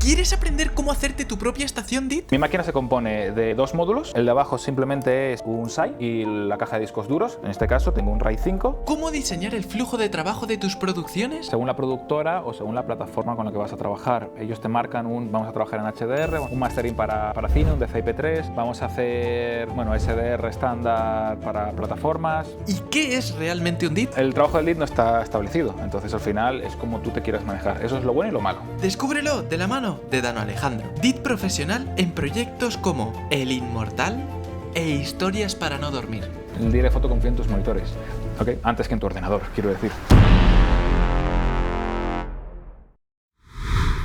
¿Quieres aprender cómo hacerte tu propia estación DIT? Mi máquina se compone de dos módulos. El de abajo simplemente es un SAI y la caja de discos duros. En este caso tengo un RAID 5. ¿Cómo diseñar el flujo de trabajo de tus producciones? Según la productora o según la plataforma con la que vas a trabajar. Ellos te marcan vamos a trabajar en HDR, un mastering para cine, un DCI-P3, vamos a hacer, SDR estándar para plataformas. ¿Y qué es realmente un DIT? El trabajo del DIT no está establecido, entonces al final es como tú te quieras manejar. Eso es lo bueno y lo malo. Descúbrelo de la mano de Dano Alejandro. DIT profesional en proyectos como El Inmortal e Historias para no dormir. El día de foto confía en tus monitores, ¿ok? Antes que en tu ordenador, quiero decir.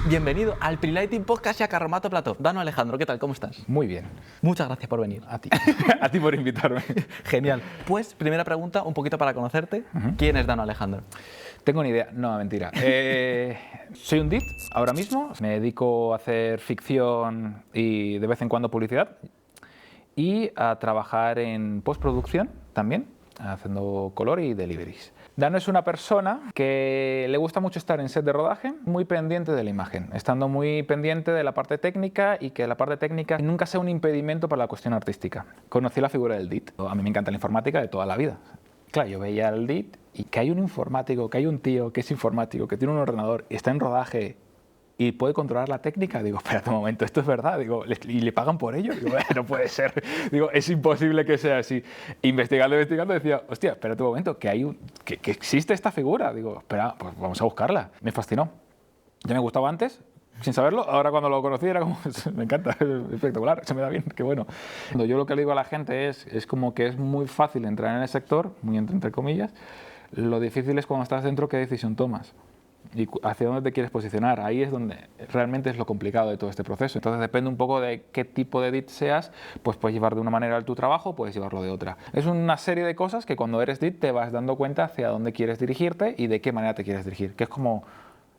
Bienvenido al Prelighting Podcast y a Carromato Plató. Dano Alejandro, ¿qué tal? ¿Cómo estás? Muy bien. Muchas gracias por venir. A ti. A ti por invitarme. Genial. Pues, primera pregunta, un poquito para conocerte. ¿Quién es Dano Alejandro? Tengo ni idea. No, mentira. Soy un DIT ahora mismo. Me dedico a hacer ficción y de vez en cuando publicidad. Y a trabajar en postproducción también, haciendo color y deliveries. Dano es una persona que le gusta mucho estar en set de rodaje, muy pendiente de la imagen, estando muy pendiente de la parte técnica y que la parte técnica nunca sea un impedimento para la cuestión artística. Conocí la figura del DIT. A mí me encanta la informática de toda la vida. Claro, yo veía al DIT y que hay un informático, que hay un tío que es informático, que tiene un ordenador y está en rodaje y puede controlar la técnica. Digo, espérate un momento, ¿esto es verdad? Digo, ¿y le pagan por ello? Digo, no puede ser. Digo, es imposible que sea así. Investigando, decía, hostia, espérate un momento, que existe esta figura. Digo, espera, pues vamos a buscarla. Me fascinó. Ya me gustaba antes, sin saberlo. Ahora cuando lo conocí era como, me encanta, es espectacular, se me da bien, qué bueno. Yo lo que le digo a la gente es como que es muy fácil entrar en el sector, muy entre comillas. Lo difícil es cuando estás dentro, qué decisión tomas y hacia dónde te quieres posicionar. Ahí es donde realmente es lo complicado de todo este proceso. Entonces depende un poco de qué tipo de DIT seas, pues puedes llevar de una manera tu trabajo, puedes llevarlo de otra. Es una serie de cosas que cuando eres DIT te vas dando cuenta hacia dónde quieres dirigirte y de qué manera te quieres dirigir, que es como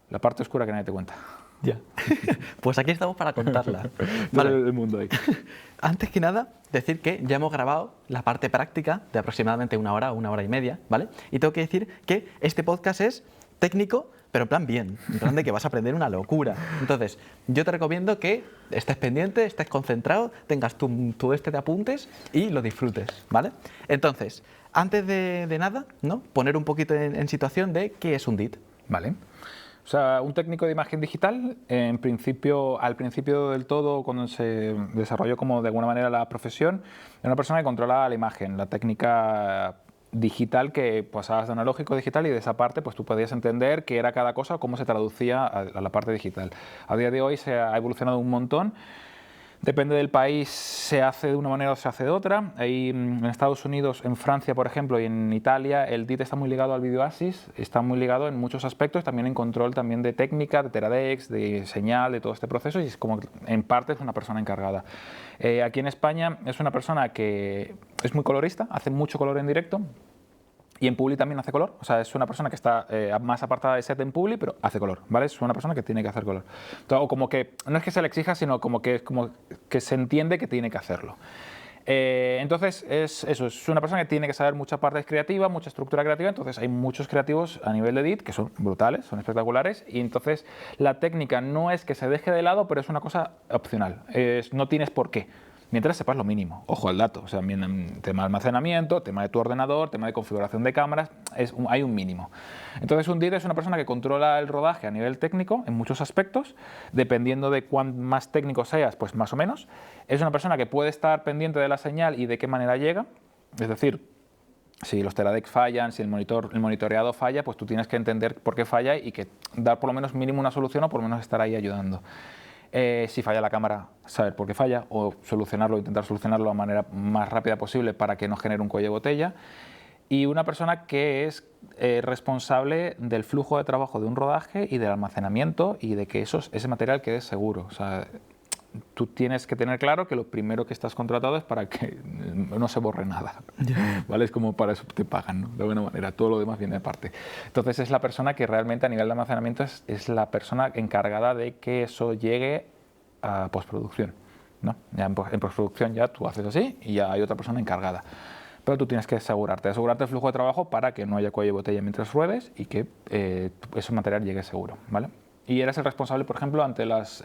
la parte oscura que nadie te cuenta. Ya. Pues aquí estamos para contarla. Vale. El mundo ahí. Antes que nada, decir que ya hemos grabado la parte práctica de aproximadamente una hora y media, ¿vale? Y tengo que decir que este podcast es técnico, pero en plan bien, en plan de que vas a aprender una locura. Entonces, yo te recomiendo que estés pendiente, estés concentrado, tengas tu de apuntes y lo disfrutes, ¿vale? Entonces, antes de nada, ¿no? Poner un poquito en situación de qué es un DIT. Vale. O sea, un técnico de imagen digital, al principio del todo, cuando se desarrolló como de alguna manera la profesión, era una persona que controlaba la imagen, la técnica digital que pasabas de analógico a digital, y de esa parte pues tú podías entender qué era cada cosa, cómo se traducía a la parte digital. A día de hoy se ha evolucionado un montón. Depende del país, se hace de una manera o se hace de otra. Ahí, en Estados Unidos, en Francia, por ejemplo, y en Italia, el DIT está muy ligado al video assist, está muy ligado en muchos aspectos, también en control también de técnica, de Teradex, de señal, de todo este proceso, y es como, en parte, es una persona encargada. Aquí en España es una persona que es muy colorista, hace mucho color en directo. Y en Publi también hace color, o sea, es una persona que está más apartada de set en Publi, pero hace color, ¿vale? Es una persona que tiene que hacer color. Entonces, o como que, no es que se le exija, sino como que se entiende que tiene que hacerlo. Entonces, es una persona que tiene que saber mucha parte creativa, mucha estructura creativa. Entonces hay muchos creativos a nivel de DIT que son brutales, son espectaculares, y entonces la técnica no es que se deje de lado, pero es una cosa opcional, no tienes por qué. Mientras sepas lo mínimo, ojo al dato, o sea, tema de almacenamiento, tema de tu ordenador, tema de configuración de cámaras, hay un mínimo. Entonces un DIT es una persona que controla el rodaje a nivel técnico en muchos aspectos, dependiendo de cuán más técnico seas, pues más o menos. Es una persona que puede estar pendiente de la señal y de qué manera llega, es decir, si los Teradex fallan, si el monitoreado falla, pues tú tienes que entender por qué falla y que dar por lo menos mínimo una solución o por lo menos estar ahí ayudando. Si falla la cámara, saber por qué falla o solucionarlo, intentar solucionarlo de la manera más rápida posible para que no genere un cuello de botella. Y una persona que es responsable del flujo de trabajo de un rodaje y del almacenamiento y de que ese material quede seguro. O sea, tú tienes que tener claro que lo primero que estás contratado es para que no se borre nada, ¿vale? Es como para eso te pagan, ¿no? De alguna manera, todo lo demás viene de parte. Entonces es la persona que realmente a nivel de almacenamiento es la persona encargada de que eso llegue a postproducción, ¿no? Ya en postproducción ya tú haces así y ya hay otra persona encargada. Pero tú tienes que asegurarte el flujo de trabajo para que no haya cuello de botella mientras ruedes y que ese material llegue seguro, ¿vale? y eres el responsable, por ejemplo, ante las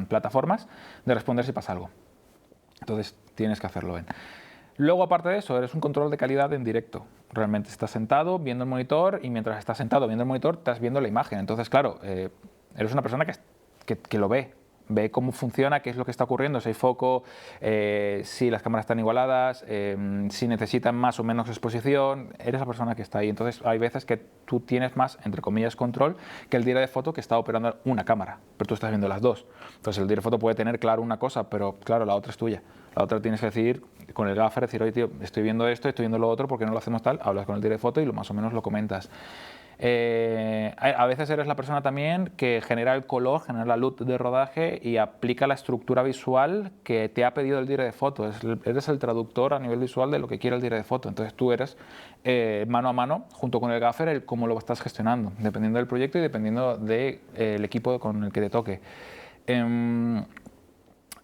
plataformas de responder si pasa algo. Entonces tienes que hacerlo bien. Luego, aparte de eso, eres un control de calidad en directo. Realmente estás sentado viendo el monitor y mientras estás sentado viendo el monitor estás viendo la imagen. Entonces, claro, eres una persona que lo ve cómo funciona, qué es lo que está ocurriendo, si hay foco, si las cámaras están igualadas, si necesitan más o menos exposición. Eres la persona que está ahí. Entonces hay veces que tú tienes más, entre comillas, control que el director de foto que está operando una cámara, pero tú estás viendo las dos. Entonces el director de foto puede tener claro una cosa, pero claro, la otra es tuya. La otra tienes que decidir con el gaffer, decir, oye tío, estoy viendo esto, estoy viendo lo otro, ¿por qué no lo hacemos tal? Hablas con el director de foto y más o menos lo comentas. A veces eres la persona también que genera el color, genera la luz de rodaje y aplica la estructura visual que te ha pedido el director de foto. Eres el traductor a nivel visual de lo que quiere el director de foto. Entonces tú eres mano a mano, junto con el gaffer, el cómo lo estás gestionando, dependiendo del proyecto y dependiendo del equipo con el que te toque.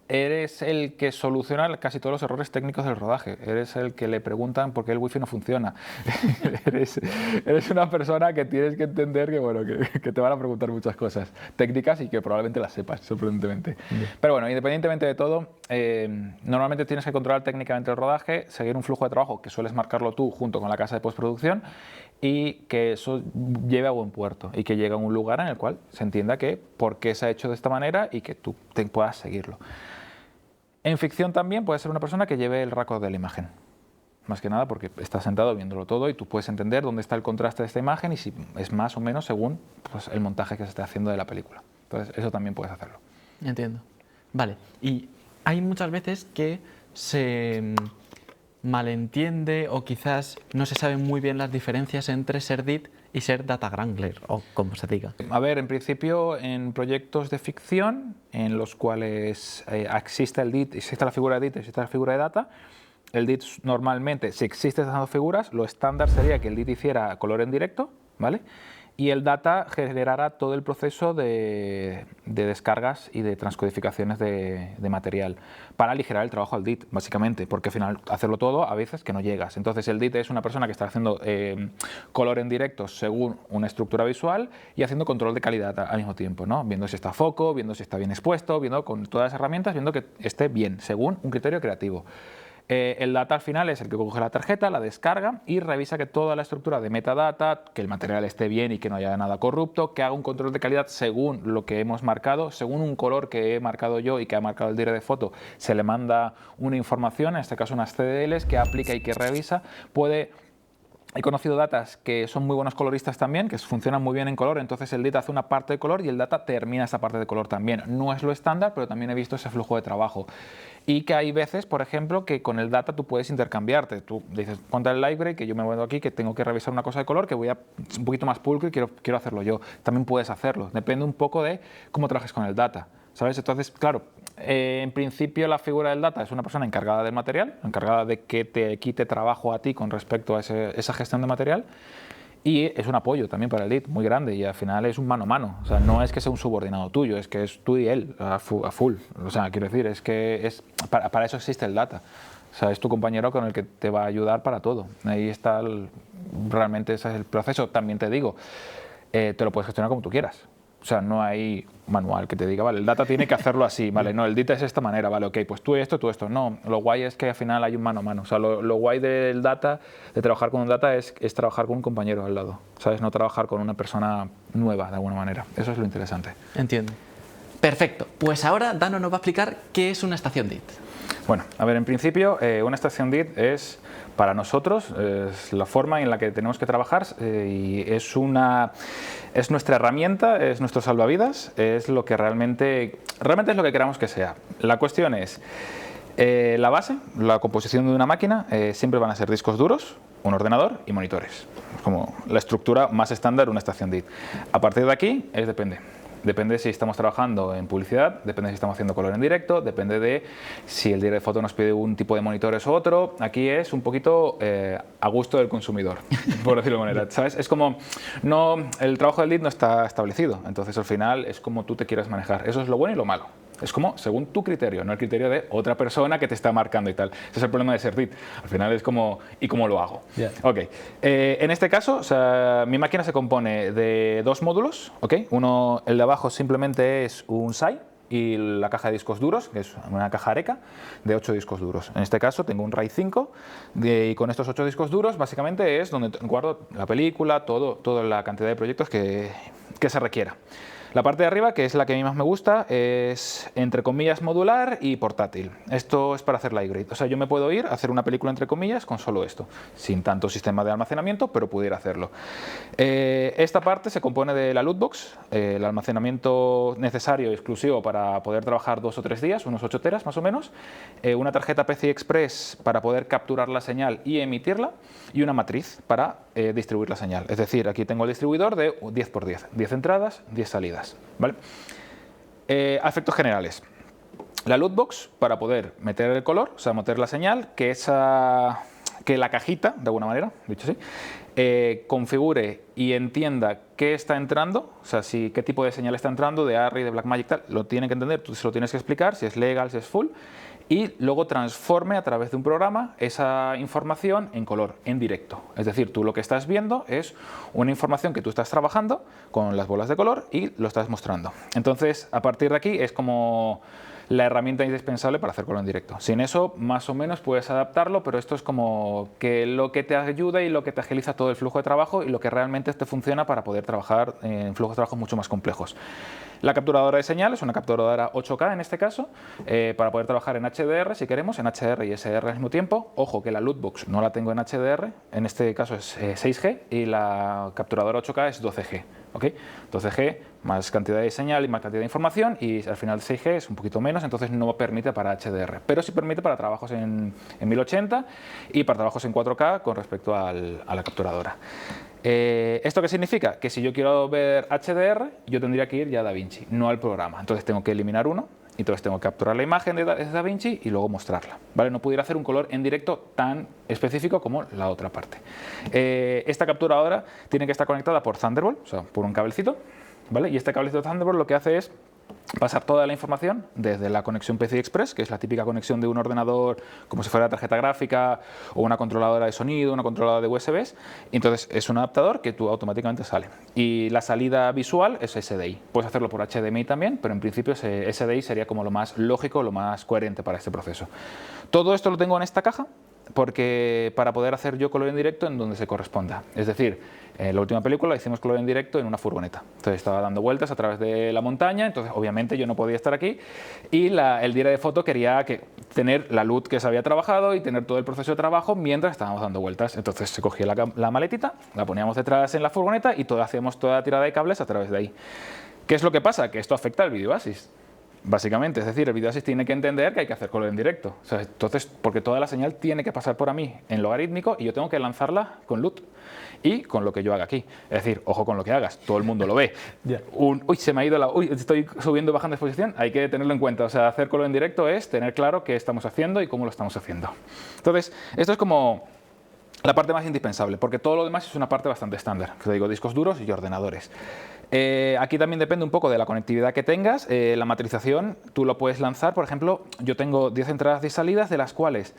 Eres el que soluciona casi todos los errores técnicos del rodaje. Eres el que le preguntan por qué el wifi no funciona. eres una persona que tienes que entender que, bueno, que te van a preguntar muchas cosas técnicas y que probablemente las sepas, sorprendentemente. Pero bueno, independientemente de todo, normalmente tienes que controlar técnicamente el rodaje, seguir un flujo de trabajo que sueles marcarlo tú junto con la casa de postproducción y que eso lleve a buen puerto y que llegue a un lugar en el cual se entienda que por qué se ha hecho de esta manera y que tú puedas seguirlo. En ficción también puedes ser una persona que lleve el raccord de la imagen. Más que nada porque estás sentado viéndolo todo y tú puedes entender dónde está el contraste de esta imagen y si es más o menos según pues, el montaje que se esté haciendo de la película. Entonces, eso también puedes hacerlo. Entiendo. Vale. Y hay muchas veces que se malentiende o quizás no se saben muy bien las diferencias entre ser DIT y ser data wrangler, o como se diga. A ver, en principio, en proyectos de ficción, en los cuales existe el DIT, existe la figura de DIT, existe la figura de data, el DIT normalmente, si existen esas dos figuras, lo estándar sería que el DIT hiciera color en directo, ¿vale? Y el data generará todo el proceso de descargas y de transcodificaciones de material para aligerar el trabajo al DIT, básicamente, porque al final hacerlo todo a veces que no llegas. Entonces el DIT es una persona que está haciendo color en directo según una estructura visual y haciendo control de calidad al mismo tiempo, ¿no? Viendo si está a foco, viendo si está bien expuesto, viendo con todas las herramientas, viendo que esté bien, según un criterio creativo. El data al final es el que coge la tarjeta, la descarga y revisa que toda la estructura de metadata, que el material esté bien y que no haya nada corrupto, que haga un control de calidad según lo que hemos marcado, según un color que he marcado yo y que ha marcado el director de foto, se le manda una información, en este caso unas CDLs, que aplica y que revisa. He conocido datas que son muy buenos coloristas también, que funcionan muy bien en color, entonces el DIT hace una parte de color y el data termina esa parte de color también. No es lo estándar, pero también he visto ese flujo de trabajo. Y que hay veces, por ejemplo, que con el data tú puedes intercambiarte. Tú dices, ponte el library, que yo me voy aquí, que tengo que revisar una cosa de color, que voy a un poquito más pulcro y quiero hacerlo yo. También puedes hacerlo. Depende un poco de cómo trabajes con el data, ¿sabes? Entonces, claro, en principio la figura del data es una persona encargada del material, encargada de que te quite trabajo a ti con respecto a esa gestión de material. Y es un apoyo también para el DIT muy grande y al final es un mano a mano. O sea, no es que sea un subordinado tuyo, es que es tú y él a full. O sea, quiero decir, es que para eso existe el data. O sea, es tu compañero con el que te va a ayudar para todo. Ahí está realmente ese es el proceso. También te digo, te lo puedes gestionar como tú quieras. O sea, no hay manual que te diga, vale, el data tiene que hacerlo así, vale, no, el DIT es de esta manera, vale, ok, pues tú esto. No, lo guay es que al final hay un mano a mano. O sea, lo guay del data, de trabajar con un data, es trabajar con un compañero al lado, ¿sabes? No trabajar con una persona nueva, de alguna manera. Eso es lo interesante. Entiendo. Perfecto. Pues ahora Dano nos va a explicar qué es una estación DIT. Bueno, a ver, en principio, una estación DIT es, para nosotros, es la forma en la que tenemos que trabajar y es nuestra herramienta, es nuestro salvavidas, es lo que realmente es lo que queramos que sea. La cuestión es, la base, la composición de una máquina, siempre van a ser discos duros, un ordenador y monitores. Es como la estructura más estándar de una estación DIT. A partir de aquí, depende. Depende si estamos trabajando en publicidad, depende si estamos haciendo color en directo, depende de si el director de foto nos pide un tipo de monitores u otro. Aquí es un poquito a gusto del consumidor, por decirlo de manera. ¿Sabes? Es como, el trabajo del lead no está establecido, entonces al final es como tú te quieras manejar. Eso es lo bueno y lo malo. Es como según tu criterio, no el criterio de otra persona que te está marcando y tal. Ese es el problema de ser DIT. Al final es como, ¿y cómo lo hago? Yeah. Ok. En este caso, o sea, mi máquina se compone de 2 módulos. ¿Okay? Uno, el de abajo simplemente es un SAI y la caja de discos duros, que es una caja Areca de 8 discos duros. En este caso tengo un RAID 5 y con estos 8 discos duros básicamente es donde guardo la película, toda la cantidad de proyectos que se requiera. La parte de arriba, que es la que a mí más me gusta, es entre comillas modular y portátil. Esto es para hacer live grid. O sea, yo me puedo ir a hacer una película entre comillas con solo esto, sin tanto sistema de almacenamiento, pero pudiera hacerlo. Esta parte se compone de la lootbox, el almacenamiento necesario y exclusivo para poder trabajar 2 o 3 días, unos 8 teras más o menos, una tarjeta PCI Express para poder capturar la señal y emitirla, y una matriz para distribuir la señal. Es decir, aquí tengo el distribuidor de 10×10, 10 entradas, 10 salidas. ¿Vale? Efectos generales. La lootbox para poder meter el color, o sea, meter la señal, que la cajita, de alguna manera, dicho así, configure y entienda qué está entrando, o sea, qué tipo de señal está entrando, de Arri, de Blackmagic, tal, lo tiene que entender, tú se lo tienes que explicar, si es legal, si es full, y luego transforme a través de un programa esa información en color, en directo. Es decir, tú lo que estás viendo es una información que tú estás trabajando con las bolas de color y lo estás mostrando. Entonces, a partir de aquí es como la herramienta indispensable para hacer color en directo. Sin eso, más o menos puedes adaptarlo, pero esto es como que lo que te ayuda y lo que te agiliza todo el flujo de trabajo y lo que realmente te funciona para poder trabajar en flujos de trabajo mucho más complejos. La capturadora de señal es una capturadora 8K en este caso, para poder trabajar en HDR si queremos, en HDR y SDR al mismo tiempo. Ojo que la lootbox no la tengo en HDR, en este caso es 6G y la capturadora 8K es 12G. ¿Okay? 12G, más cantidad de señal y más cantidad de información, y al final 6G es un poquito menos, entonces no permite para HDR, pero sí permite para trabajos en 1080 y para trabajos en 4K con respecto a la capturadora. ¿Esto qué significa? Que si yo quiero ver HDR, yo tendría que ir ya a DaVinci, no al programa. Entonces tengo que eliminar uno, entonces tengo que capturar la imagen de DaVinci y luego mostrarla. ¿Vale? No pudiera hacer un color en directo tan específico como la otra parte. Esta capturadora tiene que estar conectada por Thunderbolt, o sea, por un cablecito, ¿vale? Y este cablecito de Thunderbolt lo que hace es pasar toda la información desde la conexión PCI Express, que es la típica conexión de un ordenador como si fuera la tarjeta gráfica o una controladora de sonido, una controladora de USBs. Entonces es un adaptador que tú automáticamente sale. Y la salida visual es SDI. Puedes hacerlo por HDMI también, pero en principio SDI sería como lo más lógico, lo más coherente para este proceso. Todo esto lo tengo en esta caja porque para poder hacer yo color en directo en donde se corresponda. Es decir, en la última película hicimos color en directo en una furgoneta. Entonces estaba dando vueltas a través de la montaña, entonces obviamente yo no podía estar aquí y el director de foto quería tener la luz que se había trabajado y tener todo el proceso de trabajo mientras estábamos dando vueltas. Entonces se cogía la maletita, la poníamos detrás en la furgoneta y hacíamos toda la tirada de cables a través de ahí. ¿Qué es lo que pasa? Que esto afecta al vídeo Assist. Básicamente, es decir, el video Assist tiene que entender que hay que hacer color en directo. O sea, entonces, porque toda la señal tiene que pasar por a mí en logarítmico y yo tengo que lanzarla con LUT y con lo que yo haga aquí. Es decir, ojo con lo que hagas, todo el mundo lo ve. Yeah. Uy, se me ha ido uy, estoy subiendo y bajando de exposición, hay que tenerlo en cuenta. O sea, hacer color en directo es tener claro qué estamos haciendo y cómo lo estamos haciendo. Entonces, esto es como la parte más indispensable, porque todo lo demás es una parte bastante estándar. Que te digo, discos duros y ordenadores. Aquí también depende un poco de la conectividad que tengas. La matrización, tú lo puedes lanzar, por ejemplo, yo tengo 10 entradas y salidas, de las cuales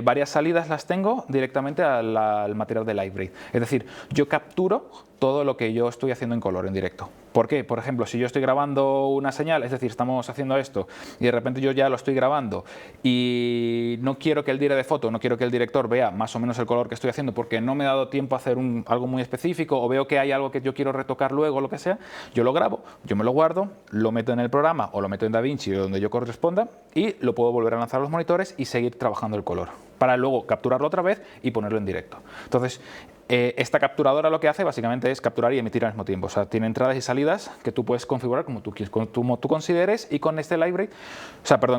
varias salidas las tengo directamente al material de Live. Es decir, yo capturo todo lo que yo estoy haciendo en color, en directo. ¿Por qué? Por ejemplo, si yo estoy grabando una señal, es decir, estamos haciendo esto y de repente yo ya lo estoy grabando y no quiero que el director de foto, no quiero que el director vea más o menos el color que estoy haciendo porque no me he dado tiempo a hacer algo muy específico o veo que hay algo que yo quiero retocar luego, lo que sea, yo lo grabo, yo me lo guardo, lo meto en el programa o lo meto en DaVinci o donde yo corresponda y lo puedo volver a lanzar a los monitores y seguir trabajando el color para luego capturarlo otra vez y ponerlo en directo. Entonces, esta capturadora lo que hace básicamente es capturar y emitir al mismo tiempo. O sea, tiene entradas y salidas que tú puedes configurar como tú consideres y con este library,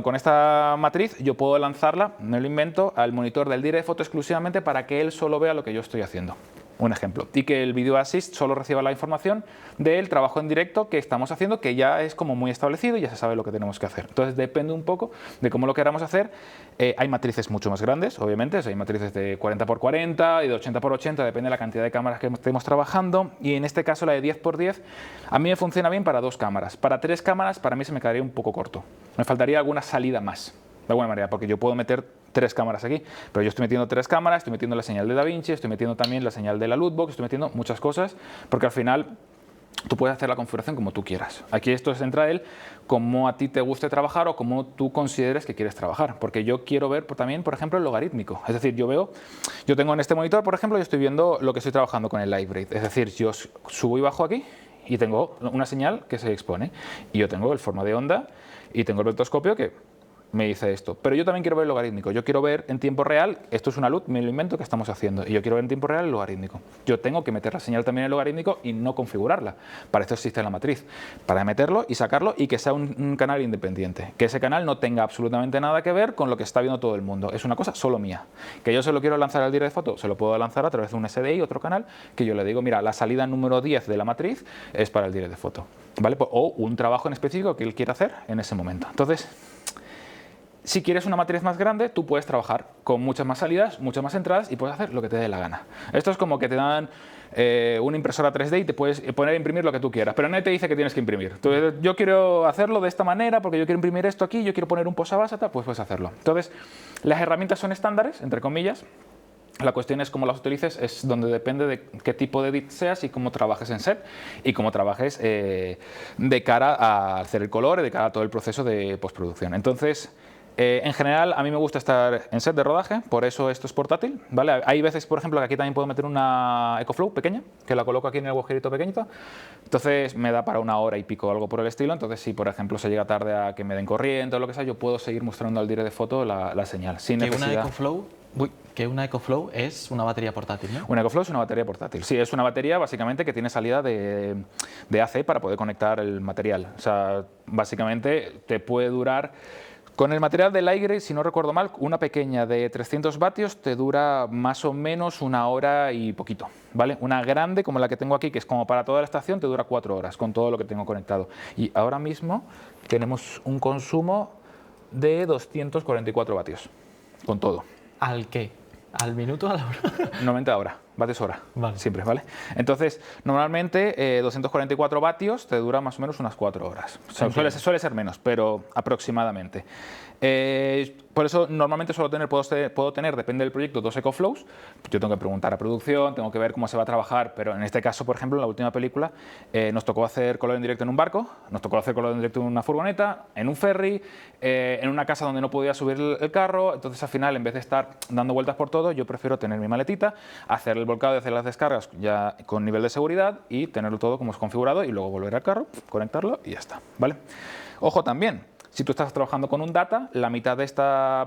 con esta matriz yo puedo lanzarla, me lo invento, al monitor del director de foto exclusivamente para que él solo vea lo que yo estoy haciendo. un ejemplo. Y que el Video Assist solo reciba la información del trabajo en directo que estamos haciendo, que ya es como muy establecido y ya se sabe lo que tenemos que hacer. Entonces depende un poco de cómo lo queramos hacer. Hay matrices mucho más grandes, obviamente, hay matrices de 40x40 y de 80x80, depende de la cantidad de cámaras que estemos trabajando. Y en este caso la de 10x10 a mí me funciona bien para 2 cámaras. Para 3 cámaras para mí se me quedaría un poco corto. Me faltaría alguna salida más, de alguna manera, porque yo puedo meter 3 cámaras aquí, pero yo estoy metiendo 3 cámaras, estoy metiendo la señal de DaVinci, estoy metiendo también la señal de la Lootbox, estoy metiendo muchas cosas, porque al final tú puedes hacer la configuración como tú quieras. Aquí esto entra él como a ti te guste trabajar o como tú consideres que quieres trabajar, porque yo quiero ver también, por ejemplo, el logarítmico. Es decir, yo tengo en este monitor, por ejemplo, yo estoy viendo lo que estoy trabajando con el Lightbraid. Es decir, yo subo y bajo aquí y tengo una señal que se expone. Y yo tengo el forma de onda y tengo el vectoscopio que me dice esto. Pero yo también quiero ver el logarítmico. Yo quiero ver en tiempo real, esto es una LUT, me lo invento que estamos haciendo, y yo quiero ver en tiempo real el logarítmico. Yo tengo que meter la señal también en el logarítmico y no configurarla. Para eso existe la matriz. Para meterlo y sacarlo y que sea un canal independiente. Que ese canal no tenga absolutamente nada que ver con lo que está viendo todo el mundo. Es una cosa solo mía. Que yo se lo quiero lanzar al direct foto, se lo puedo lanzar a través de un SDI, otro canal, que yo le digo, mira, la salida número 10 de la matriz es para el direct de foto. ¿Vale? O un trabajo en específico que él quiera hacer en ese momento. Entonces, si quieres una matriz más grande, tú puedes trabajar con muchas más salidas, muchas más entradas y puedes hacer lo que te dé la gana. Esto es como que te dan una impresora 3D y te puedes poner a imprimir lo que tú quieras, pero nadie te dice que tienes que imprimir. Entonces, yo quiero hacerlo de esta manera porque yo quiero imprimir esto aquí, yo quiero poner un posavasos, pues puedes hacerlo. Entonces, las herramientas son estándares, entre comillas. La cuestión es cómo las utilices, es donde depende de qué tipo de edit seas y cómo trabajes en set y cómo trabajes de cara a hacer el color y de cara a todo el proceso de postproducción. Entonces, en general, a mí me gusta estar en set de rodaje, por eso esto es portátil, ¿vale? Hay veces, por ejemplo, que aquí también puedo meter una EcoFlow pequeña, que la coloco aquí en el agujerito pequeñito, entonces me da para 1 hora y pico o algo por el estilo, entonces si, por ejemplo, se llega tarde a que me den corriente o lo que sea, yo puedo seguir mostrando al direct de foto la señal, sin necesidad. Que una EcoFlow es una batería portátil, ¿no? Una EcoFlow es una batería portátil. Sí, es una batería básicamente que tiene salida de AC para poder conectar el material. O sea, básicamente te puede durar. Con el material del Lightbraid, si no recuerdo mal, una pequeña de 300 vatios te dura más o menos 1 hora y poquito, ¿vale? Una grande como la que tengo aquí, que es como para toda la estación, te dura 4 horas con todo lo que tengo conectado. Y ahora mismo tenemos un consumo de 244 vatios, con todo. ¿Al qué? ¿Al minuto o a la hora? 90 horas, vatios hora, Vale. siempre, ¿vale? Entonces, normalmente 244 vatios te dura más o menos unas 4 horas. O sea, suele ser menos, pero aproximadamente. Por eso normalmente puedo tener, depende del proyecto, 2 EcoFlows. Yo tengo que preguntar a producción, tengo que ver cómo se va a trabajar, pero en este caso, por ejemplo, en la última película, nos tocó hacer color en directo en un barco, nos tocó hacer color en directo en una furgoneta, en un ferry, en una casa donde no podía subir el carro. Entonces, al final, en vez de estar dando vueltas por todo, yo prefiero tener mi maletita, hacer el volcado y hacer las descargas ya con nivel de seguridad y tenerlo todo como es configurado y luego volver al carro, conectarlo y ya está, ¿vale? Ojo también. Si tú estás trabajando con un data, la mitad de esta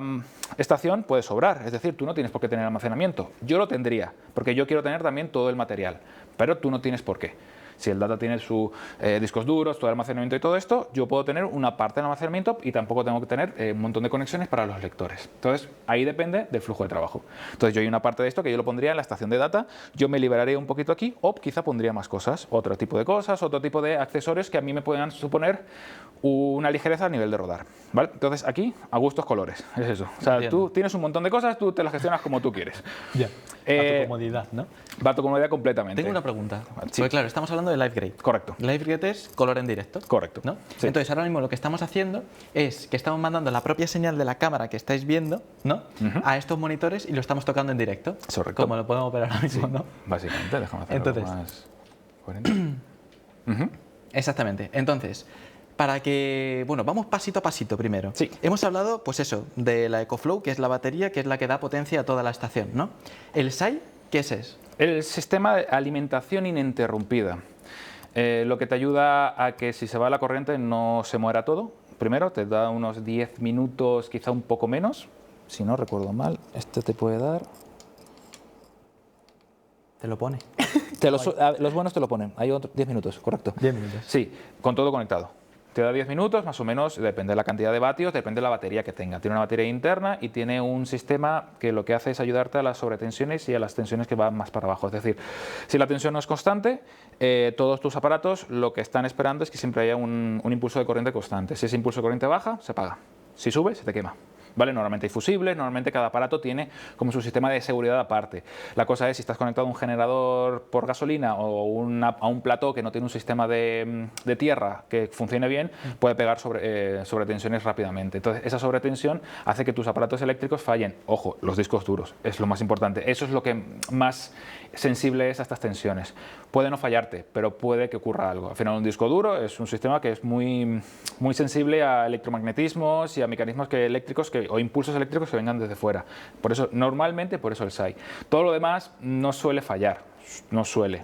estación puede sobrar. Es decir, tú no tienes por qué tener almacenamiento. Yo lo tendría, porque yo quiero tener también todo el material, pero tú no tienes por qué. Si el data tiene sus discos duros, todo el almacenamiento y todo esto, yo puedo tener una parte de almacenamiento y tampoco tengo que tener un montón de conexiones para los lectores. Entonces, ahí depende del flujo de trabajo. Entonces, yo hay una parte de esto que yo lo pondría en la estación de data, yo me liberaría un poquito aquí o quizá pondría más cosas, otro tipo de cosas, otro tipo de accesorios que a mí me puedan suponer una ligereza a nivel de rodar, ¿vale? Entonces, aquí, a gustos colores, es eso. O sea, tú tienes un montón de cosas, tú te las gestionas como tú quieres. Ya, a tu comodidad, ¿no? Va a tu comodidad completamente. Tengo una pregunta. Sí. Porque claro, estamos hablando de Lightbraid. Correcto. Lightbraid es color en directo. Correcto. ¿No? Sí. Entonces, ahora mismo lo que estamos haciendo es que estamos mandando la propia señal de la cámara que estáis viendo, ¿no? A estos monitores y lo estamos tocando en directo. Correcto. Como lo podemos ver ahora mismo, ¿no? Básicamente, déjame hacer Entonces, algo más 40. Exactamente. Entonces, para que, bueno, vamos pasito a pasito primero. Sí. Hemos hablado, pues eso, de la EcoFlow, que es la batería, que es la que da potencia a toda la estación, ¿no? El SAI, ¿qué es eso? El sistema de alimentación ininterrumpida. Lo que te ayuda a que si se va la corriente no se muera todo. Primero, te da unos 10 minutos, quizá un poco menos. Si no recuerdo mal, este te puede dar... Te lo pone. Los buenos te lo ponen. Hay otros 10 minutos, correcto. 10 minutos. Sí, con todo conectado. Te da 10 minutos, más o menos, depende de la cantidad de vatios, depende de la batería que tenga. Tiene una batería interna y tiene un sistema que lo que hace es ayudarte a las sobretensiones y a las tensiones que van más para abajo. Es decir, si la tensión no es constante, todos tus aparatos lo que están esperando es que siempre haya un impulso de corriente constante. Si ese impulso de corriente baja, se apaga. Si sube, se te quema. ¿Vale? Normalmente hay fusibles, normalmente cada aparato tiene como su sistema de seguridad aparte. La cosa es si estás conectado a un generador por gasolina o a un plató que no tiene un sistema de tierra que funcione bien, puede pegar sobretensiones rápidamente. Entonces esa sobretensión hace que tus aparatos eléctricos fallen. Ojo, los discos duros, es lo más importante. Eso es lo que más sensible es a estas tensiones. Puede no fallarte, pero puede que ocurra algo. Al final un disco duro es un sistema que es muy sensible a electromagnetismos y a mecanismos eléctricos o impulsos eléctricos que vengan desde fuera. Por eso, normalmente, por eso el SAI. Todo lo demás no suele fallar, no suele,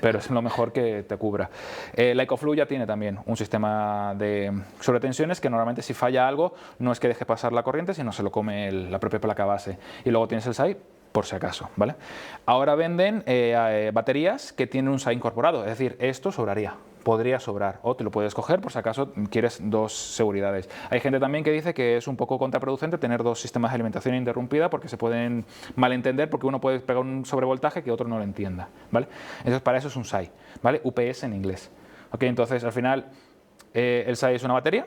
pero es lo mejor que te cubra. La EcoFlow ya tiene también un sistema de sobretensiones que normalmente si falla algo no es que deje pasar la corriente, sino se lo come la propia placa base. Y luego tienes el SAI por si acaso, ¿vale? Ahora venden baterías que tienen un SAI incorporado, es decir, esto sobraría. Podría sobrar o te lo puedes coger por si acaso quieres dos seguridades. Hay gente también que dice que es un poco contraproducente tener dos sistemas de alimentación interrumpida porque se pueden malentender porque uno puede pegar un sobrevoltaje que otro no lo entienda, ¿vale? Entonces para eso es un SAI, ¿vale? UPS en inglés. ¿Ok? Entonces al final el SAI es una batería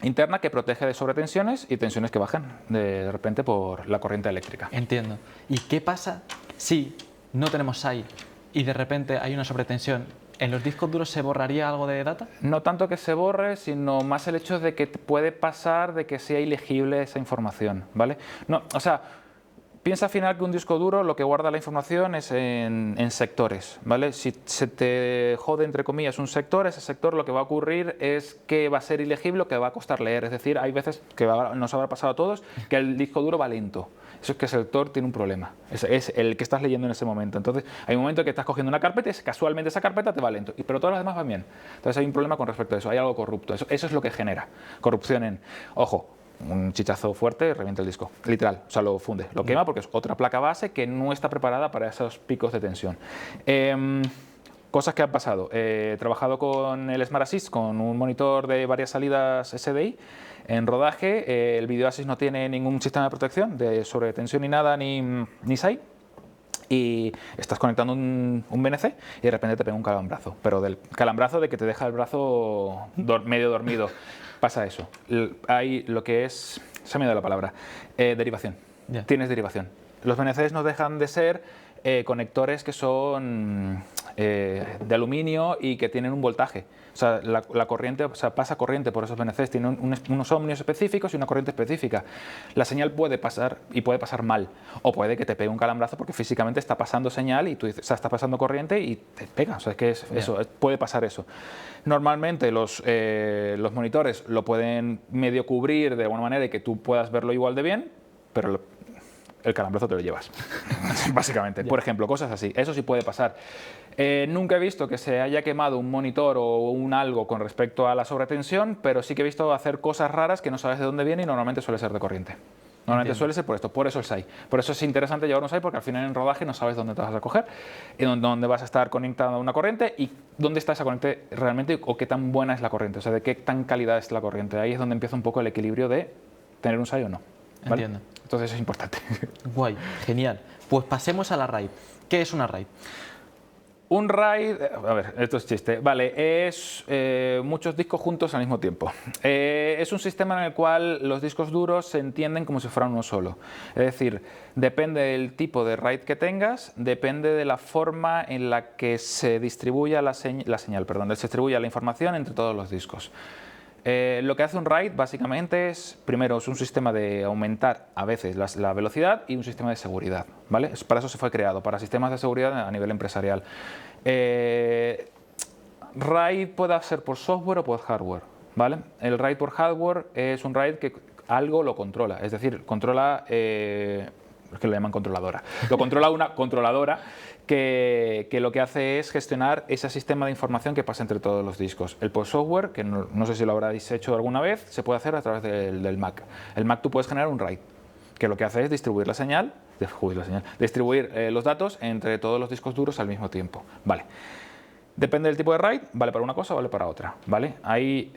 interna que protege de sobretensiones y tensiones que bajan de repente por la corriente eléctrica. Entiendo. ¿Y qué pasa si no tenemos SAI y de repente hay una sobretensión? ¿En los discos duros se borraría algo de data? No tanto que se borre, sino más el hecho de que puede pasar de que sea ilegible esa información, ¿vale? No, o sea, piensa al final que un disco duro lo que guarda la información es en sectores, ¿vale? Si se te jode, entre comillas, un sector, ese sector lo que va a ocurrir es que va a ser ilegible o que va a costar leer. Es decir, hay veces que nos habrá pasado a todos que el disco duro va lento. Eso es que ese sector tiene un problema, es el que estás leyendo en ese momento. Entonces, hay un momento que estás cogiendo una carpeta y casualmente esa carpeta te va lento, pero todas las demás van bien. Entonces, hay un problema con respecto a eso, hay algo corrupto. Eso es lo que genera corrupción en, ojo, un chichazo fuerte revienta el disco, literal, o sea, lo funde, lo quema porque es otra placa base que no está preparada para esos picos de tensión. Cosas que han pasado. He trabajado con el Smart Assist, con un monitor de varias salidas SDI. En rodaje, el Video Assist no tiene ningún sistema de protección de sobretensión ni nada, ni SAI. Y estás conectando un BNC y de repente te pega un calambrazo. Pero del calambrazo de que te deja el brazo medio dormido. Pasa eso. Hay lo que es, se me da la palabra, derivación. Yeah. Tienes derivación. Los BNCs no dejan de ser conectores que son de aluminio y que tienen un voltaje. O sea, la corriente, o sea, pasa corriente por esos BNCs, tienen unos ohmios específicos y una corriente específica. La señal puede pasar y puede pasar mal, o puede que te pegue un calambrazo porque físicamente está pasando señal y tú dices, o sea, está pasando corriente y te pega. O sea, es que eso, puede pasar eso. Normalmente los monitores lo pueden medio cubrir de alguna manera y que tú puedas verlo igual de bien, pero el calambrazo te lo llevas, básicamente. Por ejemplo, cosas así. Eso sí puede pasar. Nunca he visto que se haya quemado un monitor o un algo con respecto a la sobretensión, pero sí que he visto hacer cosas raras que no sabes de dónde viene y normalmente suele ser de corriente. Normalmente suele ser por esto, por eso el SAI. Por eso es interesante llevar un SAI porque al final en rodaje no sabes dónde te vas a coger, y dónde vas a estar conectado a una corriente y dónde está esa corriente realmente o qué tan buena es la corriente, o sea, de qué tan calidad es la corriente. Ahí es donde empieza un poco el equilibrio de tener un SAI o no. ¿Vale? Entiendo. Entonces es importante. Guay, genial. Pues pasemos a la RAID. ¿Qué es una RAID? Un RAID, a ver, esto es chiste, vale, es muchos discos juntos al mismo tiempo. Es un sistema en el cual los discos duros se entienden como si fueran uno solo. Es decir, depende del tipo de RAID que tengas, depende de la forma en la que se distribuya se distribuya la información entre todos los discos. Lo que hace un RAID básicamente es, primero, es un sistema de aumentar a veces la velocidad y un sistema de seguridad, ¿vale? Para eso se fue creado, para sistemas de seguridad a nivel empresarial. RAID puede ser por software o por hardware, ¿vale? El RAID por hardware es un RAID que algo lo controla, es decir, controla, es que lo llaman controladora, lo controla una controladora que lo que hace es gestionar ese sistema de información que pasa entre todos los discos. El post-software, que no sé si lo habréis hecho alguna vez, se puede hacer a través del Mac. El Mac tú puedes generar un RAID, que lo que hace es distribuir distribuir los datos entre todos los discos duros al mismo tiempo. Vale. Depende del tipo de RAID, vale para una cosa, vale para otra, ¿vale? Hay,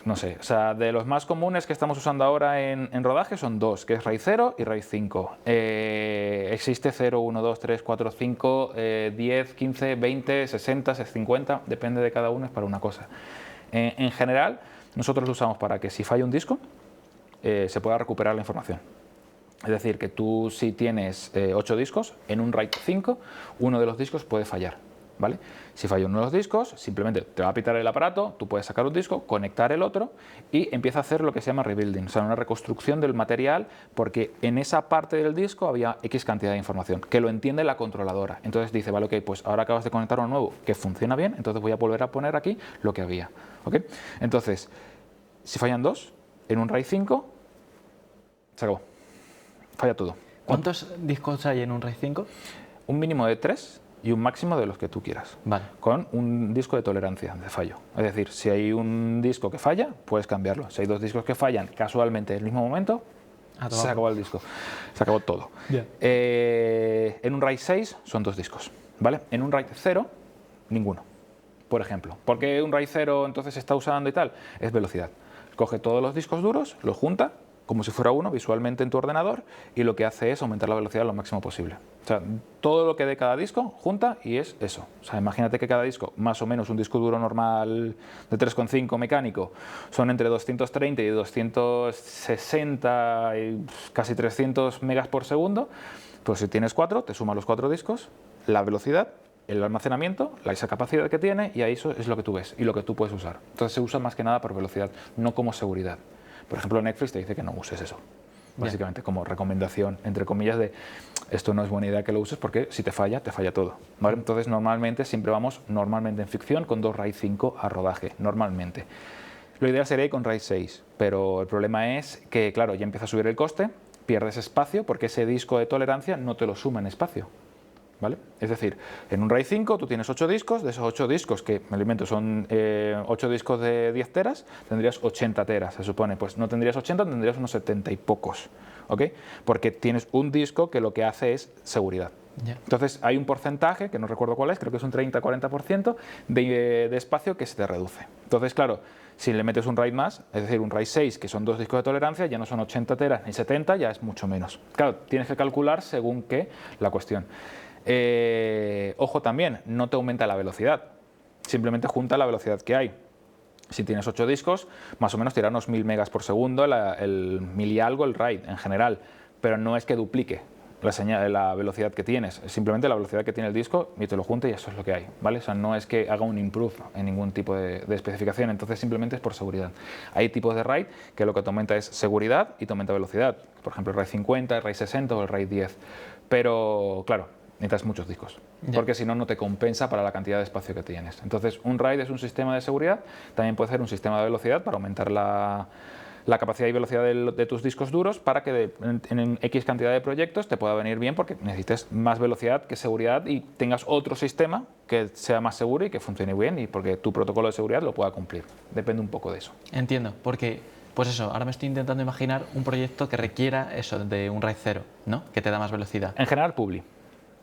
no sé, o sea, de los más comunes que estamos usando ahora en rodaje son dos, que es RAID 0 y RAID 5. Existe 0, 1, 2, 3, 4, 5, 10, 15, 20, 60, 50, depende de cada uno, es para una cosa. En general, nosotros lo usamos para que si falla un disco, se pueda recuperar la información. Es decir, que tú si tienes 8 discos, en un RAID 5, uno de los discos puede fallar. ¿Vale? Si falla uno de los discos, simplemente te va a pitar el aparato, tú puedes sacar un disco, conectar el otro y empieza a hacer lo que se llama rebuilding, o sea, una reconstrucción del material, porque en esa parte del disco había X cantidad de información, que lo entiende la controladora. Entonces dice, vale, ok, pues ahora acabas de conectar uno nuevo que funciona bien, entonces voy a volver a poner aquí lo que había. ¿Ok? Entonces, si fallan dos, en un RAID 5, se acabó. Falla todo. ¿Cuántos discos hay en un RAID 5? Un mínimo de 3 y un máximo de los que tú quieras, Vale. con un disco de tolerancia de fallo. Es decir, si hay un disco que falla, puedes cambiarlo. Si hay dos discos que fallan casualmente en el mismo momento, se acabó el disco, se acabó todo. Yeah. En un RAID 6 son dos discos, ¿vale? En un RAID 0, ninguno, por ejemplo. ¿Por qué un RAID 0 entonces se está usando y tal? Es velocidad. Coge todos los discos duros, los junta, como si fuera uno visualmente en tu ordenador, y lo que hace es aumentar la velocidad lo máximo posible. O sea, todo lo que dé cada disco junta y es eso. O sea, imagínate que cada disco, más o menos un disco duro normal de 3,5 mecánico, son entre 230 y 260 y casi 300 megas por segundo. Pues si tienes 4, te suman los 4 discos, la velocidad, el almacenamiento, esa capacidad que tiene, y ahí eso es lo que tú ves y lo que tú puedes usar. Entonces se usa más que nada por velocidad, no como seguridad. Por ejemplo, Netflix te dice que no uses eso, básicamente como recomendación, entre comillas, de esto no es buena idea que lo uses porque si te falla todo. ¿Vale? Entonces, normalmente, siempre vamos, normalmente en ficción, con dos RAID 5 a rodaje, normalmente. Lo ideal sería ir con RAID 6, pero el problema es que, claro, ya empieza a subir el coste, pierdes espacio porque ese disco de tolerancia no te lo suma en espacio. ¿Vale? Es decir, en un RAID 5 tú tienes 8 discos, de esos 8 discos que, me alimento, son 8 discos de 10 teras, tendrías 80 teras, se supone. Pues no tendrías 80, tendrías unos 70 y pocos, ¿ok? Porque tienes un disco que lo que hace es seguridad. Yeah. Entonces hay un porcentaje, que no recuerdo cuál es, creo que es un 30-40% de espacio que se te reduce. Entonces, claro, si le metes un RAID más, es decir, un RAID 6, que son 2 discos de tolerancia, ya no son 80 teras ni 70, ya es mucho menos. Claro, tienes que calcular según qué la cuestión. Ojo también, no te aumenta la velocidad, simplemente junta la velocidad que hay. Si tienes 8 discos, más o menos te irá unos 1000 megas por segundo, el 1000 y algo el RAID en general, pero no es que duplique la velocidad que tienes, es simplemente la velocidad que tiene el disco y te lo junta y eso es lo que hay, ¿vale? O sea, no es que haga un improve en ningún tipo de especificación, entonces simplemente es por seguridad. Hay tipos de RAID que lo que te aumenta es seguridad y te aumenta velocidad, por ejemplo el RAID 50, el RAID 60 o el RAID 10, pero claro, necesitas muchos discos, porque si no, no te compensa para la cantidad de espacio que tienes. Entonces, un RAID es un sistema de seguridad, también puede ser un sistema de velocidad para aumentar la capacidad y velocidad de tus discos duros para que en X cantidad de proyectos te pueda venir bien porque necesites más velocidad que seguridad y tengas otro sistema que sea más seguro y que funcione bien y porque tu protocolo de seguridad lo pueda cumplir. Depende un poco de eso. Entiendo, porque pues eso, ahora me estoy intentando imaginar un proyecto que requiera eso de un RAID 0, ¿no? Que te da más velocidad. En general, Publi.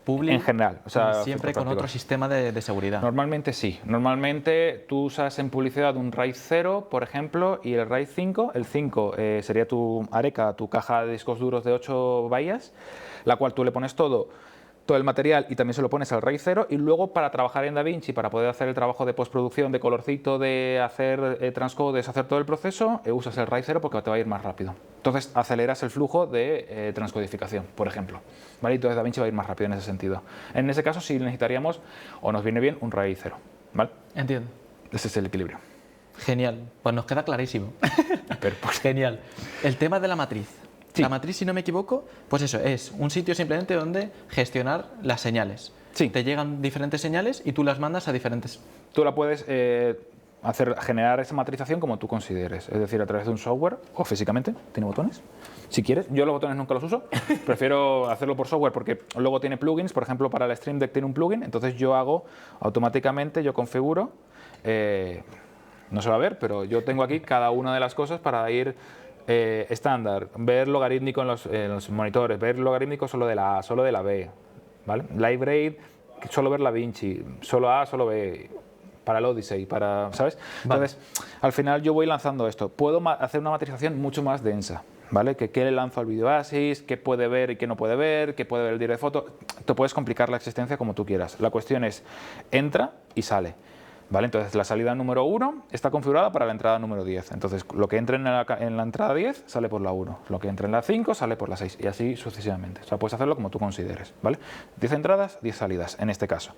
En general, o sea, siempre con otro sistema de seguridad. Normalmente sí. Normalmente tú usas en publicidad un RAID 0, por ejemplo, y el RAID 5. El 5 sería tu Areca, tu caja de discos duros de 8 bahías, la cual tú le pones todo el material y también se lo pones al RAID 0 y luego para trabajar en DaVinci, para poder hacer el trabajo de postproducción, de colorcito, de hacer transcodes, hacer todo el proceso, usas el RAID 0 porque te va a ir más rápido. Entonces aceleras el flujo de transcodificación, por ejemplo. ¿Vale? Y entonces DaVinci va a ir más rápido en ese sentido. En ese caso sí necesitaríamos, o nos viene bien, un RAID 0. ¿Vale? Entiendo. Ese es el equilibrio. Genial, pues nos queda clarísimo. Pero, pues, genial. El tema de la matriz. Sí. La matriz, si no me equivoco, pues eso, es un sitio simplemente donde gestionar las señales. Sí. Te llegan diferentes señales y tú las mandas a diferentes... Tú la puedes generar esa matrización como tú consideres, es decir, a través de un software o físicamente, tiene botones, si quieres. Yo los botones nunca los uso, prefiero hacerlo por software porque luego tiene plugins, por ejemplo, para el Stream Deck tiene un plugin, entonces yo hago automáticamente, yo configuro, no se va a ver, pero yo tengo aquí cada una de las cosas para ir estándar, ver logarítmico en los monitores, ver logarítmico solo de la A, solo de la B, ¿vale? Live Rate, solo ver la Vinci, solo A, solo B, para el Odyssey, ¿sabes? Vale. Entonces, al final yo voy lanzando esto. Puedo hacer una matrización mucho más densa, ¿vale? Que qué le lanzo al vídeo ASIS, qué puede ver y qué no puede ver el directo de foto. Te puedes complicar la existencia como tú quieras. La cuestión es, entra y sale. ¿Vale? Entonces la salida número 1 está configurada para la entrada número 10. Entonces lo que entre en la entrada 10 sale por la 1, lo que entre en la 5 sale por la 6 y así sucesivamente. O sea, puedes hacerlo como tú consideres, ¿vale? 10 entradas, 10 salidas en este caso.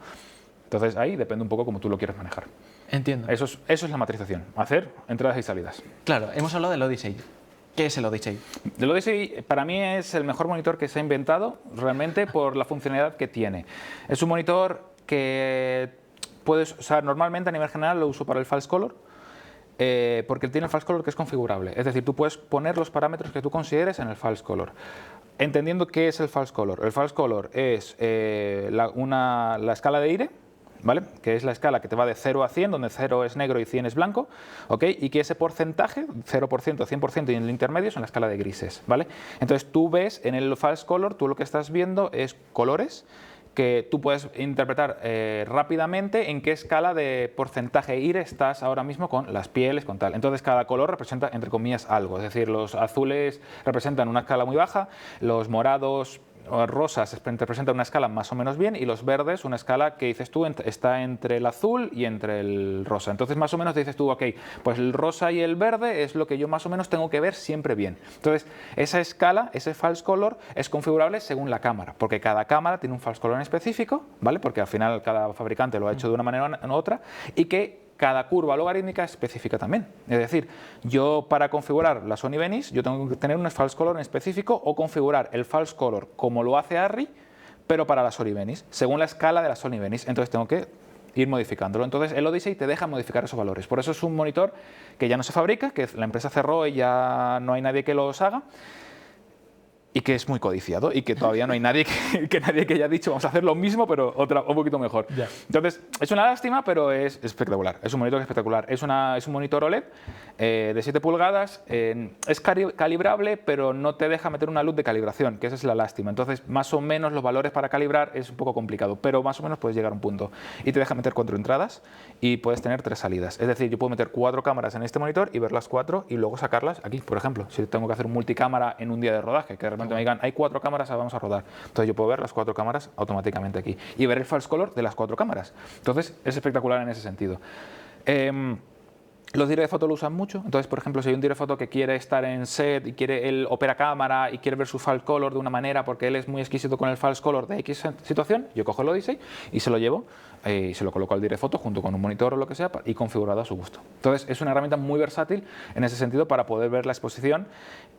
Entonces ahí depende un poco como tú lo quieras manejar. Entiendo. Eso es la matrización, hacer entradas y salidas. Claro, hemos hablado del Odyssey. ¿Qué es el Odyssey? El Odyssey para mí es el mejor monitor que se ha inventado realmente por la funcionalidad que tiene. Es un monitor que normalmente a nivel general lo uso para el false color, porque tiene el false color que es configurable. Es decir, tú puedes poner los parámetros que tú consideres en el false color. Entendiendo qué es el false color. El false color es la escala de IRE, ¿vale? Que es la escala que te va de 0 a 100, donde 0 es negro y 100 es blanco, ¿ok? Y que ese porcentaje, 0%, 100% y en el intermedio, son la escala de grises, ¿vale? Entonces tú ves en el false color, tú lo que estás viendo es colores que tú puedes interpretar rápidamente en qué escala de porcentaje IRE estás ahora mismo con las pieles, con tal. Entonces cada color representa, entre comillas, algo. Es decir, los azules representan una escala muy baja, los morados o rosas representan una escala más o menos bien y los verdes una escala que dices tú está entre el azul y entre el rosa. Entonces más o menos dices tú, ok, pues el rosa y el verde es lo que yo más o menos tengo que ver siempre bien. Entonces esa escala, ese false color es configurable según la cámara, porque cada cámara tiene un false color en específico, ¿vale? Porque al final cada fabricante lo ha hecho de una manera u otra y que cada curva logarítmica es específica también. Es decir, yo para configurar la Sony Venice, yo tengo que tener un false color en específico o configurar el false color como lo hace ARRI, pero para la Sony Venice, según la escala de la Sony Venice. Entonces tengo que ir modificándolo. Entonces el Odyssey te deja modificar esos valores. Por eso es un monitor que ya no se fabrica, que la empresa cerró y ya no hay nadie que los haga, y que es muy codiciado y que todavía no hay nadie que haya dicho vamos a hacer lo mismo pero un poquito mejor. Ya. Entonces es una lástima, pero es espectacular, es un monitor espectacular. Es un monitor OLED de 7 pulgadas, es calibrable pero no te deja meter una luz de calibración, que esa es la lástima. Entonces más o menos los valores para calibrar es un poco complicado, pero más o menos puedes llegar a un punto. Y te deja meter 4 entradas y puedes tener 3 salidas. Es decir, yo puedo meter 4 cámaras en este monitor y ver las 4 y luego sacarlas aquí, por ejemplo. Si tengo que hacer un multicámara en un día de rodaje, que de repente me digan, hay 4 cámaras, vamos a rodar. Entonces yo puedo ver las 4 cámaras automáticamente aquí y ver el false color de las 4 cámaras. Entonces es espectacular en ese sentido. Los directos de foto lo usan mucho. Entonces, por ejemplo, si hay un directo de foto que quiere estar en set y él opera cámara y quiere ver su false color de una manera porque él es muy exquisito con el false color de X situación, yo cojo el Odyssey y se lo llevo y se lo coloco al directo de foto junto con un monitor o lo que sea y configurado a su gusto. Entonces, es una herramienta muy versátil en ese sentido para poder ver la exposición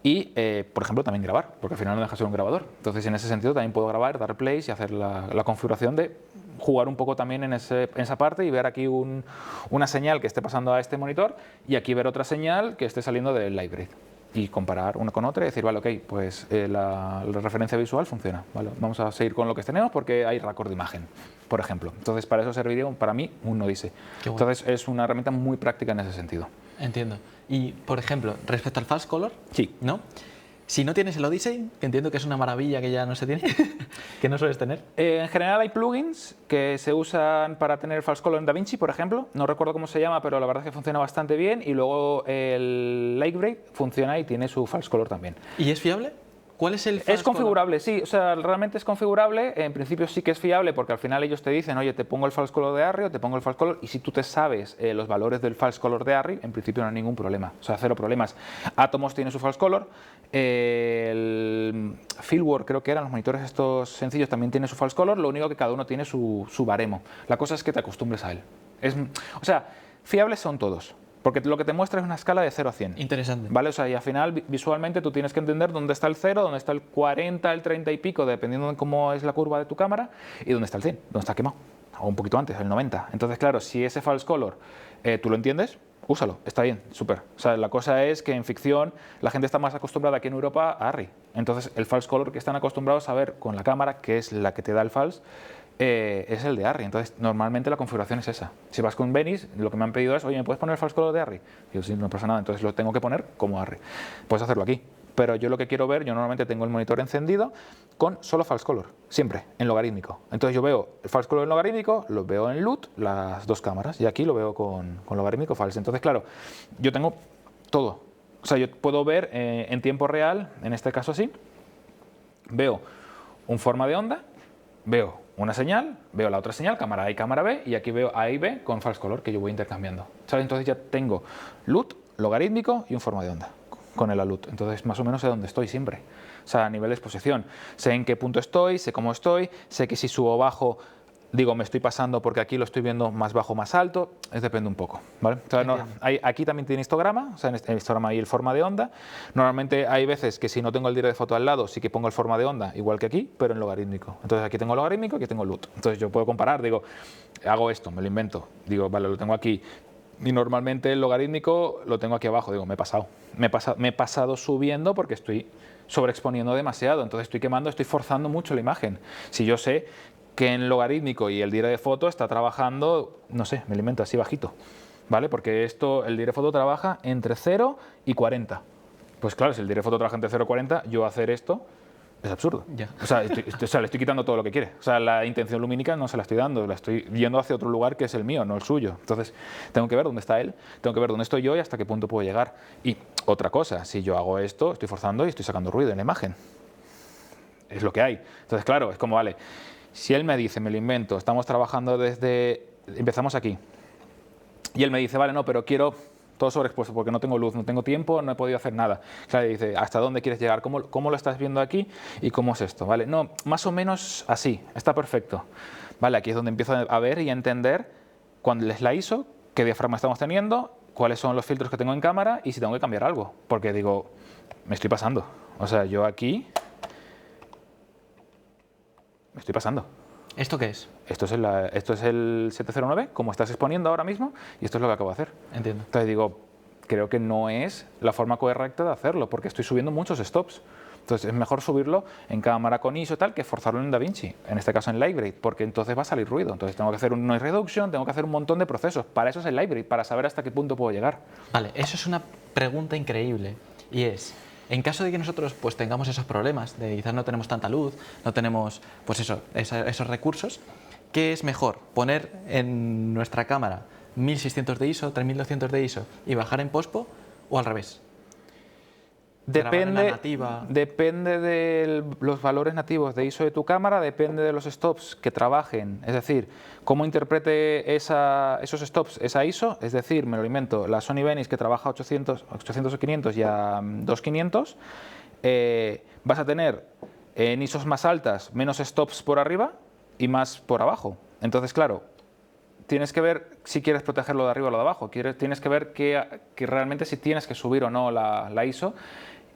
y, por ejemplo, también grabar, porque al final no deja de ser un grabador. Entonces, en ese sentido también puedo grabar, dar plays y hacer la configuración de jugar un poco también en esa parte y ver aquí una señal que esté pasando a este monitor y aquí ver otra señal que esté saliendo del LiveGrid y comparar una con otra y decir, vale, ok, pues la referencia visual funciona, ¿vale? Vamos a seguir con lo que tenemos porque hay récord de imagen, por ejemplo. Entonces, para eso serviría para mí un Odyssey. Bueno. Entonces, es una herramienta muy práctica en ese sentido. Entiendo. Y, por ejemplo, respecto al false color, Sí. ¿no? Si no tienes el Odyssey, que entiendo que es una maravilla que ya no se tiene, que no sueles tener. En general hay plugins que se usan para tener false color en DaVinci, por ejemplo. No recuerdo cómo se llama, pero la verdad es que funciona bastante bien. Y luego el LiveGrid funciona y tiene su false color también. ¿Y es fiable? ¿Cuál es el false Es configurable, sí, o sea, realmente es configurable. En principio sí que es fiable porque al final ellos te dicen, oye, te pongo el false color de ARRI o te pongo el false color, y si tú te sabes los valores del false color de ARRI, en principio no hay ningún problema, o sea, cero problemas. Atomos tiene su false color, el Fieldwork, creo que eran los monitores estos sencillos, también tiene su false color, lo único que cada uno tiene su baremo. La cosa es que te acostumbres a él. O sea, fiables son todos. Porque lo que te muestra es una escala de 0 a 100. Interesante. ¿Vale? O sea, y al final visualmente tú tienes que entender dónde está el 0, dónde está el 40, el 30 y pico, dependiendo de cómo es la curva de tu cámara, y dónde está el 100, dónde está quemado, o un poquito antes, el 90. Entonces, claro, si ese false color tú lo entiendes, úsalo, está bien, súper. O sea, la cosa es que en ficción la gente está más acostumbrada aquí en Europa a ARRI. Entonces, el false color que están acostumbrados a ver con la cámara, que es la que te da el false, es el de ARRI. Entonces, normalmente la configuración es esa. Si vas con Venice, lo que me han pedido es, oye, ¿me puedes poner el false color de ARRI? Y yo, sí, no pasa nada, entonces lo tengo que poner como ARRI. Puedes hacerlo aquí, pero yo lo que quiero ver, yo normalmente tengo el monitor encendido con solo false color, siempre, en logarítmico. Entonces yo veo el false color en logarítmico, lo veo en LUT, las dos cámaras, y aquí lo veo con logarítmico false. Entonces, claro, yo tengo todo. O sea, yo puedo ver en tiempo real, en este caso así, veo un forma de onda, veo una señal, veo la otra señal, cámara A y cámara B, y aquí veo A y B con false color que yo voy intercambiando. ¿Sabes? Entonces ya tengo LUT, logarítmico y un forma de onda con el ALUT. Entonces más o menos sé dónde estoy siempre. O sea, a nivel de exposición. Sé en qué punto estoy, sé cómo estoy, sé que si subo o bajo, digo, me estoy pasando porque aquí lo estoy viendo más bajo, más alto, depende un poco, ¿vale? O sea, aquí también tiene histograma, o sea, en el histograma hay el forma de onda. Normalmente hay veces que si no tengo el directo de foto al lado, sí que pongo el forma de onda, igual que aquí, pero en logarítmico. Entonces aquí tengo logarítmico, aquí tengo LUT. Entonces yo puedo comparar, digo, hago esto, me lo invento, digo, vale, lo tengo aquí. Y normalmente el logarítmico lo tengo aquí abajo, digo, me he pasado subiendo porque estoy sobreexponiendo demasiado, entonces estoy quemando, estoy forzando mucho la imagen. Si yo sé que en logarítmico y el dire de foto está trabajando, no sé, me lo invento así bajito, ¿vale? Porque el dire de foto trabaja entre 0 y 40. Pues claro, si el dire de foto trabaja entre 0 y 40, yo hacer esto es absurdo. Ya. O sea, le estoy quitando todo lo que quiere. O sea, la intención lumínica no se la estoy dando, la estoy yendo hacia otro lugar que es el mío, no el suyo. Entonces, tengo que ver dónde está él, tengo que ver dónde estoy yo y hasta qué punto puedo llegar. Y otra cosa, si yo hago esto, estoy forzando y estoy sacando ruido en la imagen. Es lo que hay. Entonces, claro, es como, vale, si él me dice, me lo invento, estamos trabajando empezamos aquí, y él me dice, vale, no, pero quiero todo sobreexpuesto porque no tengo luz, no tengo tiempo, no he podido hacer nada. Claro, y dice, ¿hasta dónde quieres llegar? ¿Cómo lo estás viendo aquí? ¿Y cómo es esto? ¿Vale? No, más o menos así, está perfecto. Vale, aquí es donde empiezo a ver y a entender cuál es la ISO, qué diafragma estamos teniendo, cuáles son los filtros que tengo en cámara y si tengo que cambiar algo. Porque digo, me estoy pasando. O sea, yo aquí me estoy pasando. ¿Esto qué es? Esto es el 709, como estás exponiendo ahora mismo, y esto es lo que acabo de hacer. Entiendo. Entonces digo, creo que no es la forma correcta de hacerlo, porque estoy subiendo muchos stops. Entonces es mejor subirlo en cámara con ISO tal que forzarlo en DaVinci, en este caso en Lightgrade, porque entonces va a salir ruido. Entonces tengo que hacer un noise reduction, tengo que hacer un montón de procesos. Para eso es el Lightgrade, para saber hasta qué punto puedo llegar. Vale, eso es una pregunta increíble, y es, en caso de que nosotros pues tengamos esos problemas, de quizás no tenemos tanta luz, no tenemos pues esos recursos, ¿qué es mejor? ¿Poner en nuestra cámara 1600 de ISO, 3200 de ISO y bajar en pospo o al revés? Depende de los valores nativos de ISO de tu cámara, depende de los stops que trabajen, es decir, cómo interprete esos stops, esa ISO, es decir, me lo invento, la Sony Venice que trabaja a 800 o 500 y a 2500, vas a tener en ISOs más altas menos stops por arriba y más por abajo. Entonces, claro, tienes que ver si quieres protegerlo de arriba o lo de abajo, tienes que ver que realmente si tienes que subir o no la ISO.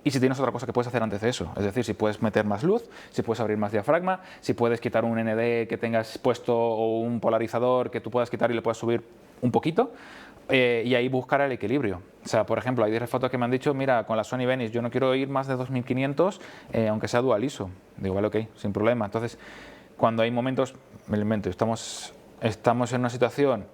Y si tienes otra cosa que puedes hacer antes de eso, es decir, si puedes meter más luz, si puedes abrir más diafragma, si puedes quitar un ND que tengas puesto o un polarizador que tú puedas quitar y le puedas subir un poquito, y ahí buscar el equilibrio. O sea, por ejemplo, hay 10 fotos que me han dicho, mira, con la Sony Venice yo no quiero ir más de 2500, aunque sea dual ISO. Digo, vale, ok, sin problema. Entonces, cuando hay momentos, me lo invento, estamos en una situación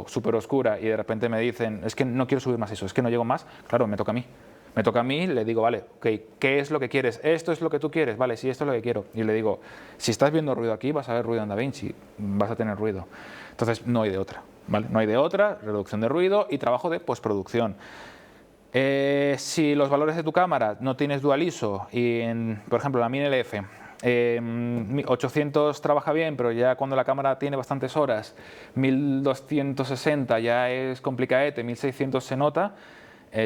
súper oscura y de repente me dicen, es que no quiero subir más ISO, es que no llego más, claro, me toca a mí. Me toca a mí, le digo, vale, okay, ¿qué es lo que quieres? ¿Esto es lo que tú quieres? Vale, sí, esto es lo que quiero. Y le digo, si estás viendo ruido aquí, vas a ver ruido en DaVinci, vas a tener ruido. Entonces, no hay de otra, ¿vale? No hay de otra, reducción de ruido y trabajo de postproducción. Si los valores de tu cámara no tienes dual ISO y, por ejemplo, la Mini LF, 800 trabaja bien, pero ya cuando la cámara tiene bastantes horas, 1260 ya es complicadete, 1600 se nota.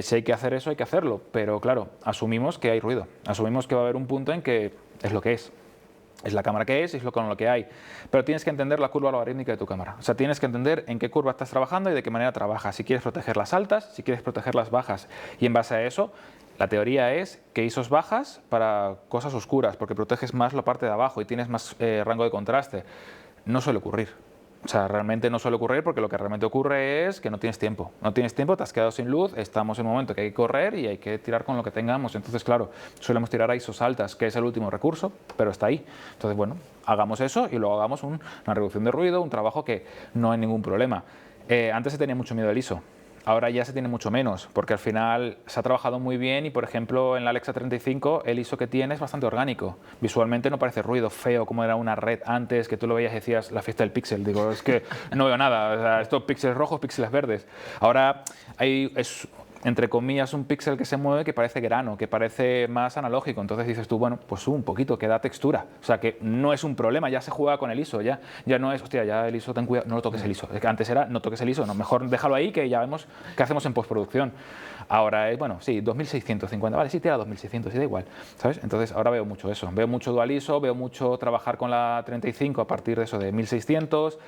Si hay que hacer eso, hay que hacerlo, pero claro, asumimos que hay ruido, asumimos que va a haber un punto en que es lo que es la cámara que es con lo que hay, pero tienes que entender la curva logarítmica de tu cámara, o sea, tienes que entender en qué curva estás trabajando y de qué manera trabajas, si quieres proteger las altas, si quieres proteger las bajas, y en base a eso, la teoría es que ISOs bajas para cosas oscuras, porque proteges más la parte de abajo y tienes más rango de contraste. No suele ocurrir. O sea, realmente no suele ocurrir porque lo que realmente ocurre es que no tienes tiempo. No tienes tiempo, te has quedado sin luz, estamos en un momento que hay que correr y hay que tirar con lo que tengamos. Entonces, claro, solemos tirar a ISOs altas, que es el último recurso, pero está ahí. Entonces, bueno, hagamos eso y luego hagamos una reducción de ruido, un trabajo que no hay ningún problema. Antes se tenía mucho miedo al ISO. Ahora ya se tiene mucho menos, porque al final se ha trabajado muy bien y, por ejemplo, en la Alexa 35 el ISO que tiene es bastante orgánico. Visualmente no parece ruido feo como era una red antes, que tú lo veías y decías la fiesta del píxel. Digo, es que no veo nada, o sea, estos píxeles rojos, píxeles verdes. Ahora es, entre comillas, un píxel que se mueve que parece grano, que parece más analógico. Entonces dices tú, bueno, pues un poquito, que da textura. O sea, que no es un problema, ya se juega con el ISO, ya no es, hostia, ya el ISO, ten cuidado, no lo toques el ISO. Es que antes era, no toques el ISO, no, mejor déjalo ahí que ya vemos qué hacemos en postproducción. Ahora es, bueno, sí, 2650, vale, sí, tira 2600, sí, da igual, ¿sabes? Entonces ahora veo mucho eso, veo mucho dual ISO, veo mucho trabajar con la 35 a partir de eso de 1600,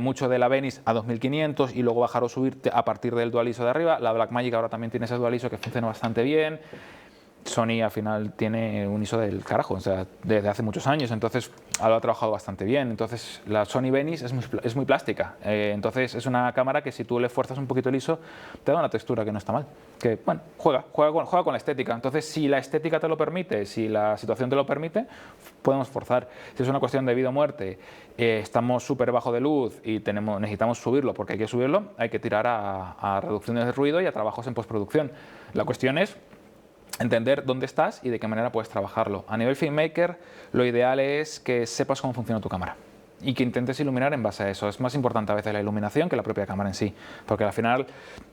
mucho de la Venice a 2500 y luego bajar o subir a partir del dual ISO de arriba. La Blackmagic ahora también tiene ese dual ISO que funciona bastante bien. Sony al final tiene un ISO del carajo, o sea, desde hace muchos años, entonces lo ha trabajado bastante bien. Entonces la Sony Venice es muy plástica, entonces es una cámara que si tú le fuerzas un poquito el ISO te da una textura que no está mal, que bueno, juega con la estética. Entonces si la estética te lo permite, si la situación te lo permite, podemos forzar. Si es una cuestión de vida o muerte, estamos súper bajo de luz y necesitamos subirlo porque hay que subirlo, hay que tirar a reducciones de ruido y a trabajos en postproducción. La cuestión es entender dónde estás y de qué manera puedes trabajarlo. A nivel filmmaker, lo ideal es que sepas cómo funciona tu cámara y que intentes iluminar en base a eso. Es más importante a veces la iluminación que la propia cámara en sí, porque al final,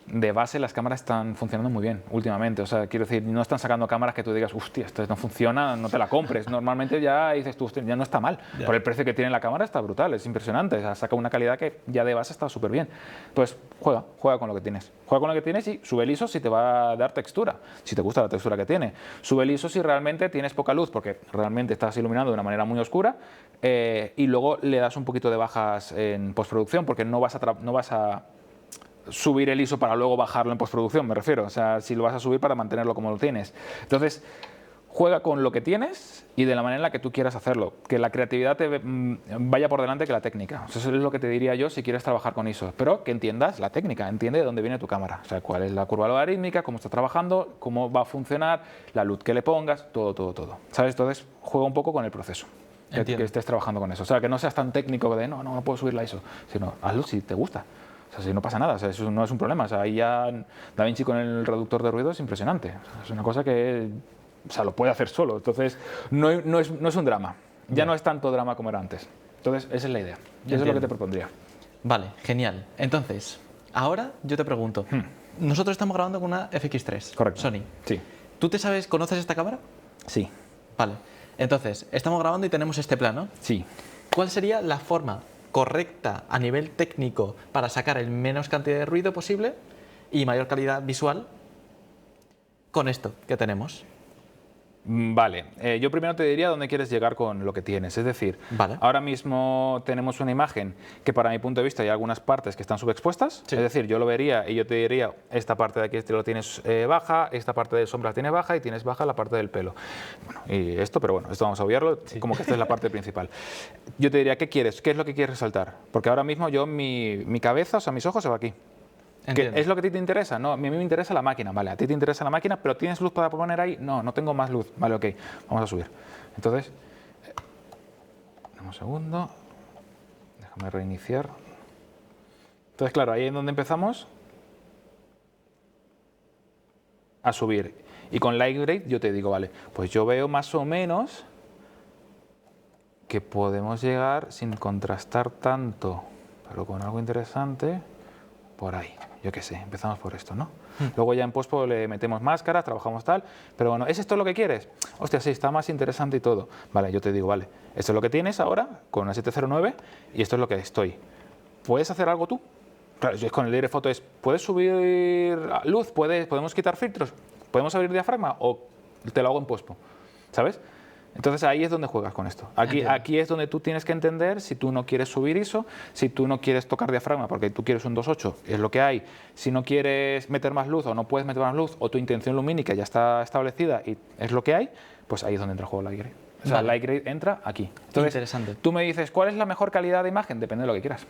de base, las cámaras están funcionando muy bien últimamente. O sea, quiero decir, no están sacando cámaras que tú digas, hostia, esto no funciona, no te la compres. Normalmente ya dices tú, hostia, ya no está mal. Ya. Por el precio que tiene la cámara está brutal, es impresionante. O sea, saca una calidad que ya de base está súper bien. Pues juega con lo que tienes. Juega con lo que tienes y sube el ISO si te va a dar textura, si te gusta la textura que tiene. Sube el ISO si realmente tienes poca luz, porque realmente estás iluminando de una manera muy oscura, y luego le das un poquito de bajas en postproducción, porque no vas a subir el ISO para luego bajarlo en postproducción, me refiero. O sea, si lo vas a subir para mantenerlo como lo tienes. Entonces, juega con lo que tienes y de la manera en la que tú quieras hacerlo. Que la creatividad vaya por delante que la técnica. Eso es lo que te diría yo si quieres trabajar con ISO. Pero que entiendas la técnica, entiende de dónde viene tu cámara. O sea, cuál es la curva logarítmica, cómo está trabajando, cómo va a funcionar, la luz que le pongas, todo. ¿Sabes? Entonces, juega un poco con el proceso. Que estés trabajando con eso. O sea, que no seas tan técnico de no puedo subir la ISO, sino hazlo si te gusta. O sea, si no pasa nada, o sea, eso no es un problema. O sea, ahí ya Da Vinci con el reductor de ruido es impresionante. O sea, es una cosa que lo puede hacer solo. Entonces, no es un drama. Ya no es tanto drama como era antes. Entonces, esa es la idea. Y eso es lo que te propondría. Vale, genial. Entonces, ahora yo te pregunto. Nosotros estamos grabando con una FX3. Correcto. Sony. Sí. ¿Tú conoces esta cámara? Sí. Vale. Entonces, estamos grabando y tenemos este plano. Sí. ¿Cuál sería la forma correcta a nivel técnico para sacar el menos cantidad de ruido posible y mayor calidad visual con esto que tenemos? Vale, yo primero te diría dónde quieres llegar con lo que tienes. Es decir, Vale. ahora mismo tenemos una imagen que para mi punto de vista hay algunas partes que están subexpuestas. Sí. Es decir, yo lo vería y yo te diría, esta parte de aquí lo tienes baja, esta parte de sombra tienes baja y tienes baja la parte del pelo. Bueno, y esto, pero bueno, esto vamos a obviarlo, como que esta es la parte principal. Yo te diría, ¿qué quieres? ¿Qué es lo que quieres resaltar? Porque ahora mismo mi cabeza, o sea, mis ojos se va aquí. Entiendo. ¿Es lo que a ti te interesa? No, a mí me interesa la máquina. Vale, a ti te interesa la máquina, pero ¿tienes luz para poner ahí? No, no tengo más luz. Vale, ok, vamos a subir. Entonces, dame un segundo. Déjame reiniciar. Entonces, claro, ahí es donde empezamos a subir. Y con Light Grade yo te digo, vale, pues yo veo más o menos que podemos llegar sin contrastar tanto, pero con algo interesante por ahí. Yo qué sé, empezamos por esto, ¿no? Luego ya en pospo le metemos máscaras, trabajamos tal, pero bueno, ¿es esto lo que quieres? Hostia, sí, está más interesante y todo. Vale, yo te digo, vale, esto es lo que tienes ahora con la 709 y esto es lo que estoy. ¿Puedes hacer algo tú? Claro, yo con el Dire Photo ¿puedes subir luz? ¿Podemos quitar filtros? ¿Podemos abrir diafragma? ¿O te lo hago en pospo? ¿Sabes? Entonces ahí es donde juegas con esto. Aquí es donde tú tienes que entender si tú no quieres subir ISO, si tú no quieres tocar diafragma porque tú quieres un 2.8, es lo que hay. Si no quieres meter más luz o no puedes meter más luz o tu intención lumínica ya está establecida y es lo que hay, pues ahí es donde entra el juego Light Grade. O sea, Vale. Light Grade entra aquí. Entonces, Interesante. tú me dices, ¿cuál es la mejor calidad de imagen? Depende de lo que quieras.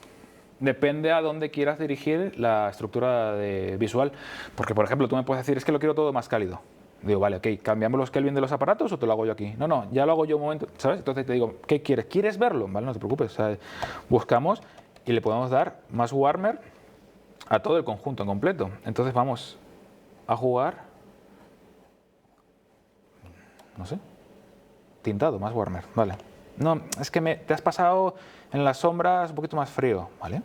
Depende a dónde quieras dirigir la estructura visual. Porque, por ejemplo, tú me puedes decir, es que lo quiero todo más cálido. Digo, vale, ok, ¿cambiamos los Kelvin de los aparatos o te lo hago yo aquí? No, ya lo hago yo un momento, ¿sabes? Entonces te digo, ¿qué quieres? ¿Quieres verlo? Vale, no te preocupes. O sea, buscamos y le podemos dar más warmer a todo el conjunto en completo. Entonces vamos a jugar, no sé, tintado, más warmer, vale. No, es que te has pasado en las sombras un poquito más frío, ¿vale?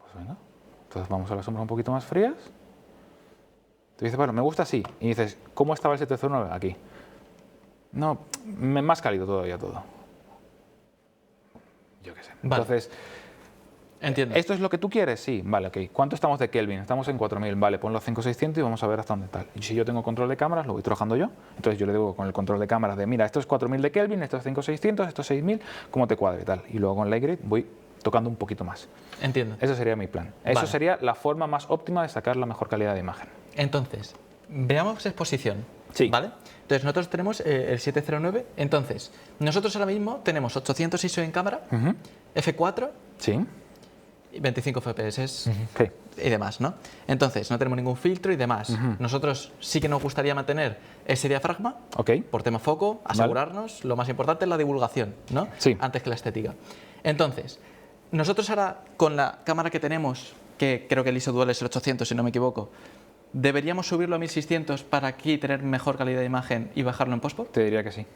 Pues venga, entonces vamos a las sombras un poquito más frías. Te dices, bueno, me gusta así. Y dices, ¿cómo estaba el 709? Aquí. No, más cálido todavía todo. Yo qué sé. Vale. Entonces, Entiendo. ¿esto es lo que tú quieres? Sí, vale, ok. ¿Cuánto estamos de Kelvin? Estamos en 4000, vale, ponlo a 5600 y vamos a ver hasta dónde tal. Y si yo tengo control de cámaras, lo voy trabajando yo. Entonces yo le digo con el control de cámaras de, mira, esto es 4000 de Kelvin, esto es 5600, esto es 6000, ¿cómo te cuadre y tal? Y luego con Lightgrid voy tocando un poquito más. Entiendo. Ese sería mi plan. Eso Vale. sería la forma más óptima de sacar la mejor calidad de imagen. Entonces, veamos exposición. Sí. ¿Vale? Entonces, nosotros tenemos el 709. Entonces, nosotros ahora mismo tenemos 800 ISO en cámara, F4 Sí. y 25 FPS Sí. y demás, ¿no? Entonces, no tenemos ningún filtro y demás. Nosotros sí que nos gustaría mantener ese diafragma, Ok. por tema foco, asegurarnos, lo más importante es la divulgación, ¿no? Sí. Antes que la estética. Entonces, nosotros ahora con la cámara que tenemos, que creo que el ISO dual es el 800 si no me equivoco, ¿deberíamos subirlo a 1600 para aquí tener mejor calidad de imagen y bajarlo en postpro? Te diría que sí.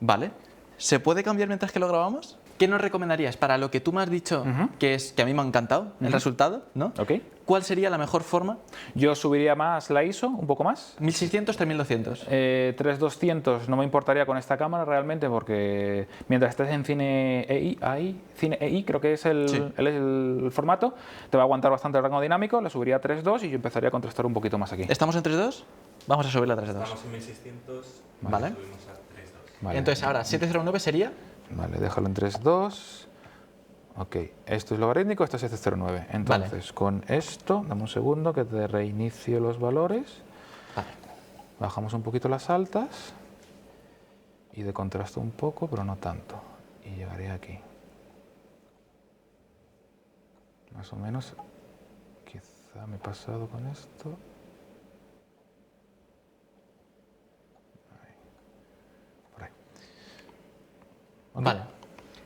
Vale. ¿Se puede cambiar mientras que lo grabamos? ¿Qué nos recomendarías para lo que tú me has dicho, que a mí me ha encantado el resultado, ¿no? Ok. ¿Cuál sería la mejor forma? Yo subiría más la ISO, un poco más. 1600, 3200. 3200 no me importaría con esta cámara realmente porque mientras estés en Cine EI, creo que es Sí. el formato, te va a aguantar bastante el rango dinámico, la subiría a 3.2 y yo empezaría a contrastar un poquito más aquí. ¿Estamos en 3.2? Vamos a subirla a 3.2. Estamos en 1600, Vale. subimos a 3.2. Vale. Entonces ahora 709 sería... Vale, déjalo en 3.2. Ok, esto es logarítmico, esto es 709. Entonces, con esto, dame un segundo que te reinicio los valores. Vale. Bajamos un poquito las altas y de contraste un poco, pero no tanto. Y llegaré aquí. Más o menos, quizá me he pasado con esto. Ahí. Por ahí. Ok. Vale.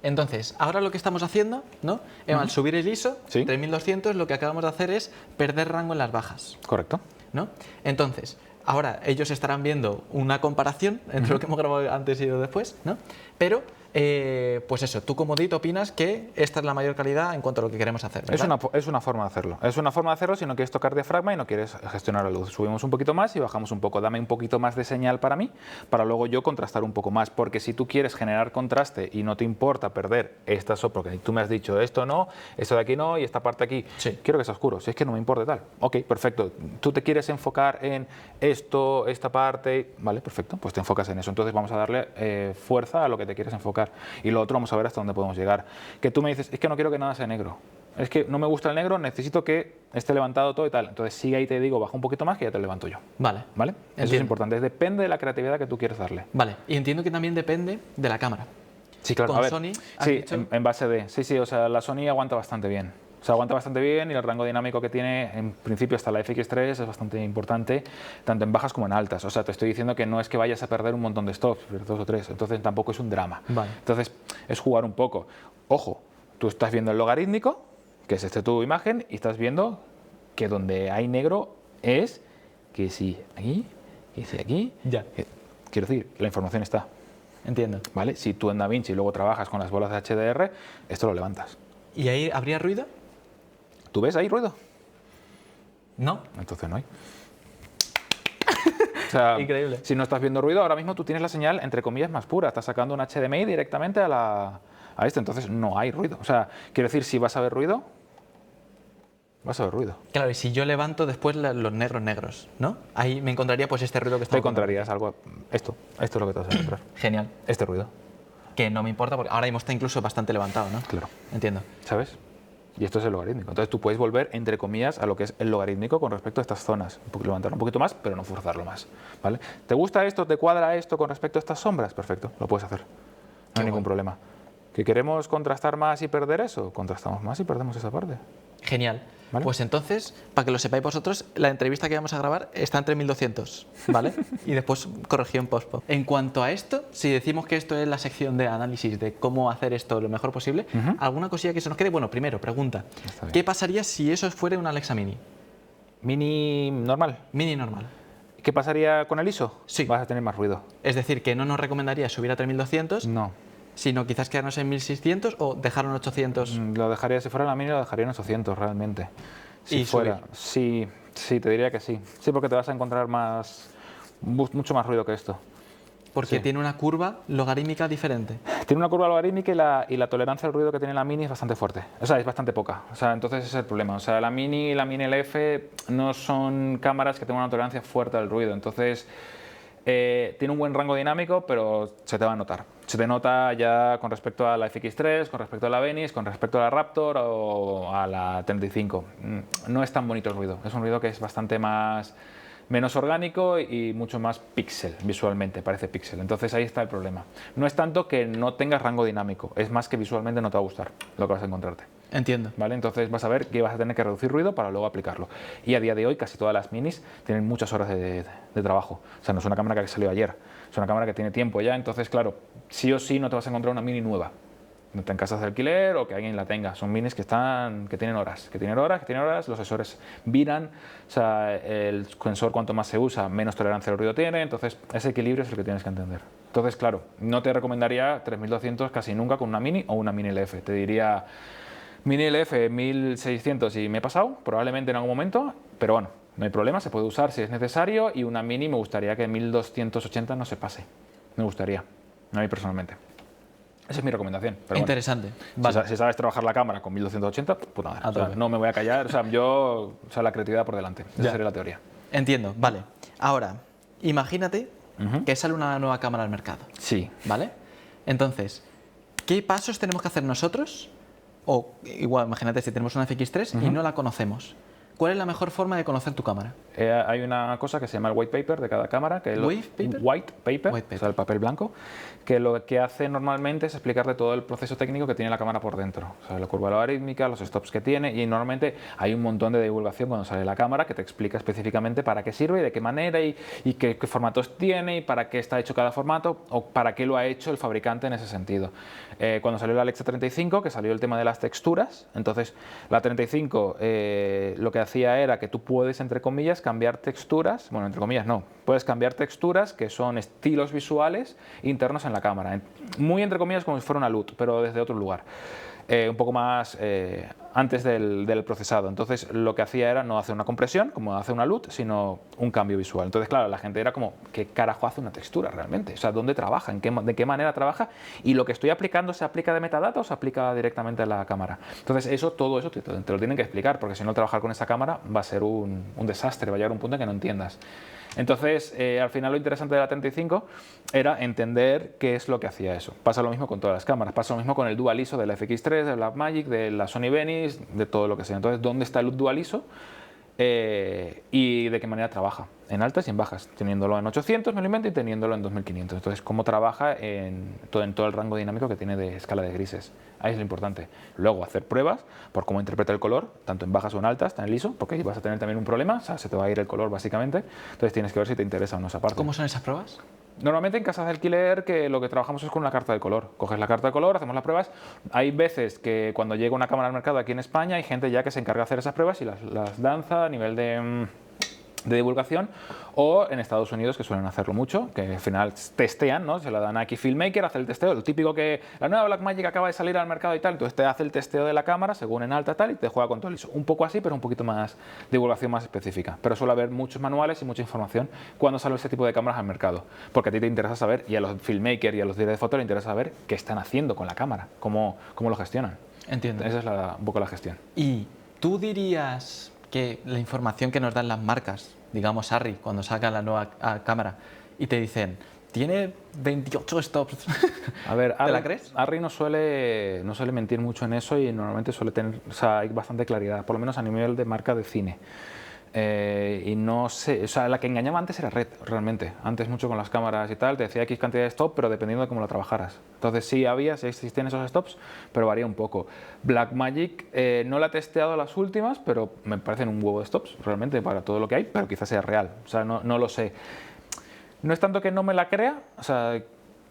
Entonces, ahora lo que estamos haciendo, ¿no? Al subir el ISO, Sí. 3200, lo que acabamos de hacer es perder rango en las bajas, Correcto. ¿no? Entonces, ahora ellos estarán viendo una comparación entre lo que hemos grabado antes y después, ¿no? Pero, pues eso, tú como DIT opinas que esta es la mayor calidad en cuanto a lo que queremos hacer, ¿verdad? Es una forma de hacerlo. Es una forma de hacerlo si no quieres tocar diafragma y no quieres gestionar la luz. Subimos un poquito más y bajamos un poco. Dame un poquito más de señal para mí, para luego yo contrastar un poco más. Porque si tú quieres generar contraste y no te importa perder esta sombra, porque tú me has dicho esto no, esto de aquí no y esta parte aquí, Sí. quiero que sea oscuro. Si es que no me importa tal. Ok, perfecto. Tú te quieres enfocar en esto, esta parte, vale, perfecto. Pues te enfocas en eso. Entonces vamos a darle fuerza a lo que te quieres enfocar. Y lo otro vamos a ver hasta dónde podemos llegar. Que tú me dices, es que no quiero que nada sea negro. Es que no me gusta el negro, necesito que esté levantado todo y tal. Entonces sigue ahí, te digo, baja un poquito más que ya te lo levanto yo. Vale. ¿Vale? Eso es Entiendo. importante. Depende de la creatividad que tú quieres darle. Vale. Y entiendo que también depende de la cámara. Sí, claro. Con a ver, Sony, ¿has sí, dicho? en base de... Sí, sí, o sea, la Sony aguanta bastante bien. O sea, aguanta bastante bien y el rango dinámico que tiene, en principio, hasta la FX3 es bastante importante, tanto en bajas como en altas. O sea, te estoy diciendo que no es que vayas a perder un montón de stops, 2 o 3, entonces tampoco es un drama. Vale. Entonces, es jugar un poco. Ojo, tú estás viendo el logarítmico, que es tu imagen, y estás viendo que donde hay negro es que si aquí, que si aquí. Ya. Quiero decir, la información está. Entiendo. ¿Vale? Si tú en DaVinci luego trabajas con las bolas de HDR, esto lo levantas. ¿Y ahí habría ruido? ¿Tú ves ahí ruido? No. Entonces no hay. O sea, Increíble. si no estás viendo ruido, ahora mismo tú tienes la señal, entre comillas, más pura. Estás sacando un HDMI directamente a esto, entonces no hay ruido. O sea, quiero decir, si vas a ver ruido, vas a ver ruido. Claro, y si yo levanto después los negros, ¿no? Ahí me encontraría pues este ruido que está. Te encontrarías algo... Esto es lo que te vas a encontrar. Genial. Este ruido, Que no me importa porque ahora mismo está incluso bastante levantado, ¿no? claro. Entiendo. ¿Sabes? Y esto es el logarítmico. Entonces tú puedes volver, entre comillas, a lo que es el logarítmico con respecto a estas zonas. Levantarlo un poquito más, pero no forzarlo más. ¿Vale? ¿Te gusta esto? ¿Te cuadra esto con respecto a estas sombras? Perfecto, lo puedes hacer. No Qué hay ningún guay. problema. ¿Que queremos contrastar más y perder eso? Contrastamos más y perdemos esa parte. Genial. ¿vale? Pues entonces, para que lo sepáis vosotros, la entrevista que vamos a grabar está entre 1200, ¿vale? Y después corregido en postpo. En cuanto a esto, si decimos que esto es la sección de análisis de cómo hacer esto lo mejor posible, ¿alguna cosilla que se nos quede? Bueno, primero, pregunta, Está bien. ¿qué pasaría si eso fuera una Alexa Mini? Mini normal. Mini normal. ¿Qué pasaría con el ISO? Sí. Vas a tener más ruido. Es decir, que no nos recomendaría subir a 3200, No. sino quizás quedarnos en 1600 o dejarlo en 800. Lo dejaría, si fuera la Mini, lo dejaría en 800 realmente. Si ¿Y fuera, subir? sí, sí, te diría que sí. Sí, porque te vas a encontrar mucho más ruido que esto. Porque Sí. tiene una curva logarítmica diferente. Tiene una curva logarítmica y la tolerancia al ruido que tiene la Mini es bastante fuerte. O sea, es bastante poca. O sea, entonces ese es el problema. O sea, la Mini y la Mini LF no son cámaras que tengan una tolerancia fuerte al ruido. Entonces, tiene un buen rango dinámico, pero se te va a notar. Se te nota ya con respecto a la FX3, con respecto a la Venice, con respecto a la Raptor o a la 35. No es tan bonito el ruido. Es un ruido que es bastante menos orgánico y mucho más píxel visualmente, parece píxel. Entonces ahí está el problema. No es tanto que no tengas rango dinámico, es más que visualmente no te va a gustar lo que vas a encontrarte. Entiendo. ¿Vale? Entonces vas a ver que vas a tener que reducir ruido para luego aplicarlo. Y a día de hoy casi todas las minis tienen muchas horas de trabajo. O sea, no es una cámara que salió ayer, es una cámara que tiene tiempo ya. Entonces, claro, sí o sí no te vas a encontrar una mini nueva. No te en casas de alquiler o que alguien la tenga. Son minis que tienen horas, los sensores viran, o sea, el sensor cuanto más se usa, menos tolerancia al ruido tiene, entonces ese equilibrio es el que tienes que entender. Entonces, claro, no te recomendaría 3200 casi nunca con una Mini o una Mini LF. Te diría Mini LF 1600 y me he pasado, probablemente en algún momento, pero bueno, no hay problema, se puede usar si es necesario, y una Mini me gustaría que 1280 no se pase. Me gustaría, a mí personalmente. Esa es mi recomendación. Pero bueno, Interesante. si sabes trabajar la cámara con 1280, puta madre. O sea, tope. no me voy a callar. O sea, la creatividad por delante. Esa sería la teoría. Entiendo, vale. Ahora, imagínate que sale una nueva cámara al mercado, Sí. ¿vale? Entonces, ¿qué pasos tenemos que hacer nosotros? O igual, imagínate si tenemos una FX3 y no la conocemos. ¿Cuál es la mejor forma de conocer tu cámara? Hay una cosa que se llama el white paper de cada cámara. Que es ¿White paper? White paper, White paper. o sea, el papel blanco, que lo que hace normalmente es explicarte todo el proceso técnico que tiene la cámara por dentro. O sea, la curva logarítmica, los stops que tiene, y normalmente hay un montón de divulgación cuando sale la cámara que te explica específicamente para qué sirve y de qué manera y qué formatos tiene y para qué está hecho cada formato o para qué lo ha hecho el fabricante en ese sentido. Cuando salió la Alexa 35, que salió el tema de las texturas, entonces la 35 lo que hacía era que tú puedes, entre comillas, cambiar texturas, bueno, entre comillas no, puedes cambiar texturas que son estilos visuales internos en la cámara, muy entre comillas como si fuera una LUT, pero desde otro lugar. Un poco más antes del procesado. Entonces lo que hacía era no hacer una compresión como hace una LUT, sino un cambio visual. Entonces, claro, la gente era como, ¿qué carajo hace una textura realmente? O sea, ¿dónde trabaja? ¿De qué manera trabaja? ¿Y lo que estoy aplicando se aplica de metadata o se aplica directamente a la cámara? Entonces todo eso te lo tienen que explicar, porque si no, trabajar con esa cámara va a ser un desastre, va a llegar a un punto en que no entiendas. Entonces, al final lo interesante de la 35 era entender qué es lo que hacía eso. Pasa lo mismo con todas las cámaras, pasa lo mismo con el Dual ISO de la FX3, de Blackmagic, de la Sony Venice, de todo lo que sea. Entonces, ¿dónde está el Dual ISO? Y de qué manera trabaja, en altas y en bajas, teniéndolo en 800 mm y teniéndolo en 2500. Entonces, cómo trabaja en todo el rango dinámico que tiene de escala de grises. Ahí es lo importante. Luego, hacer pruebas por cómo interpreta el color, tanto en bajas o en altas, tan en ISO, porque ahí vas a tener también un problema, o sea, se te va a ir el color básicamente. Entonces, tienes que ver si te interesa o no esa parte. ¿Cómo son esas pruebas? Normalmente en casas de alquiler que lo que trabajamos es con una carta de color. Coges la carta de color, hacemos las pruebas. Hay veces que cuando llega una cámara al mercado aquí en España hay gente ya que se encarga de hacer esas pruebas y las danza a nivel de divulgación, o en Estados Unidos que suelen hacerlo mucho, que al final testean, ¿no? Se la dan aquí Filmmaker, hace el testeo, lo típico que la nueva Blackmagic acaba de salir al mercado y tal, entonces te hace el testeo de la cámara según en alta tal y te juega con todo el ISO. Un poco así, pero un poquito más divulgación más específica. Pero suele haber muchos manuales y mucha información cuando sale este tipo de cámaras al mercado, porque a ti te interesa saber, y a los Filmmaker y a los directores de foto les interesa saber qué están haciendo con la cámara, cómo lo gestionan. Entiendo. Esa es un poco la gestión. ¿Y tú dirías que la información que nos dan las marcas, digamos Arri, cuando sacan la nueva cámara y te dicen, tiene 28 stops, A ver, ¿te la crees? Arri no suele mentir mucho en eso y normalmente suele tener, o sea, hay bastante claridad, por lo menos a nivel de marca de cine. Y no sé, o sea, la que engañaba antes era Red, realmente. Antes mucho con las cámaras y tal, te decía X cantidad de stop, pero dependiendo de cómo lo trabajaras. Entonces sí sí existían esos stops, pero varía un poco. Blackmagic no la he testeado las últimas, pero me parecen un huevo de stops, realmente, para todo lo que hay, pero quizás sea real. O sea, no lo sé. No es tanto que no me la crea, o sea,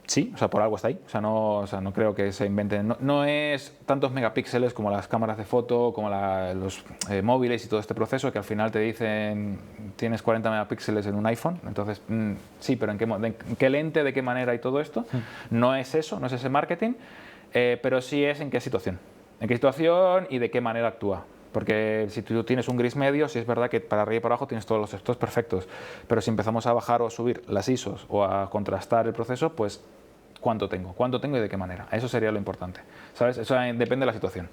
sí, o sea, por algo está ahí. O sea, no creo que se inventen. No es tantos megapíxeles como las cámaras de foto, como los móviles y todo este proceso, que al final te dicen tienes 40 megapíxeles en un iPhone. Entonces, sí, pero ¿en qué lente, de qué manera y todo esto? No es eso, no es ese marketing, pero sí es en qué situación. En qué situación y de qué manera actúa. Porque si tú tienes un gris medio, sí es verdad que para arriba y para abajo tienes todos los textos perfectos. Pero si empezamos a bajar o a subir las ISOs o a contrastar el proceso, pues ¿cuánto tengo? ¿Cuánto tengo y de qué manera? Eso sería lo importante. ¿Sabes? Eso depende de la situación.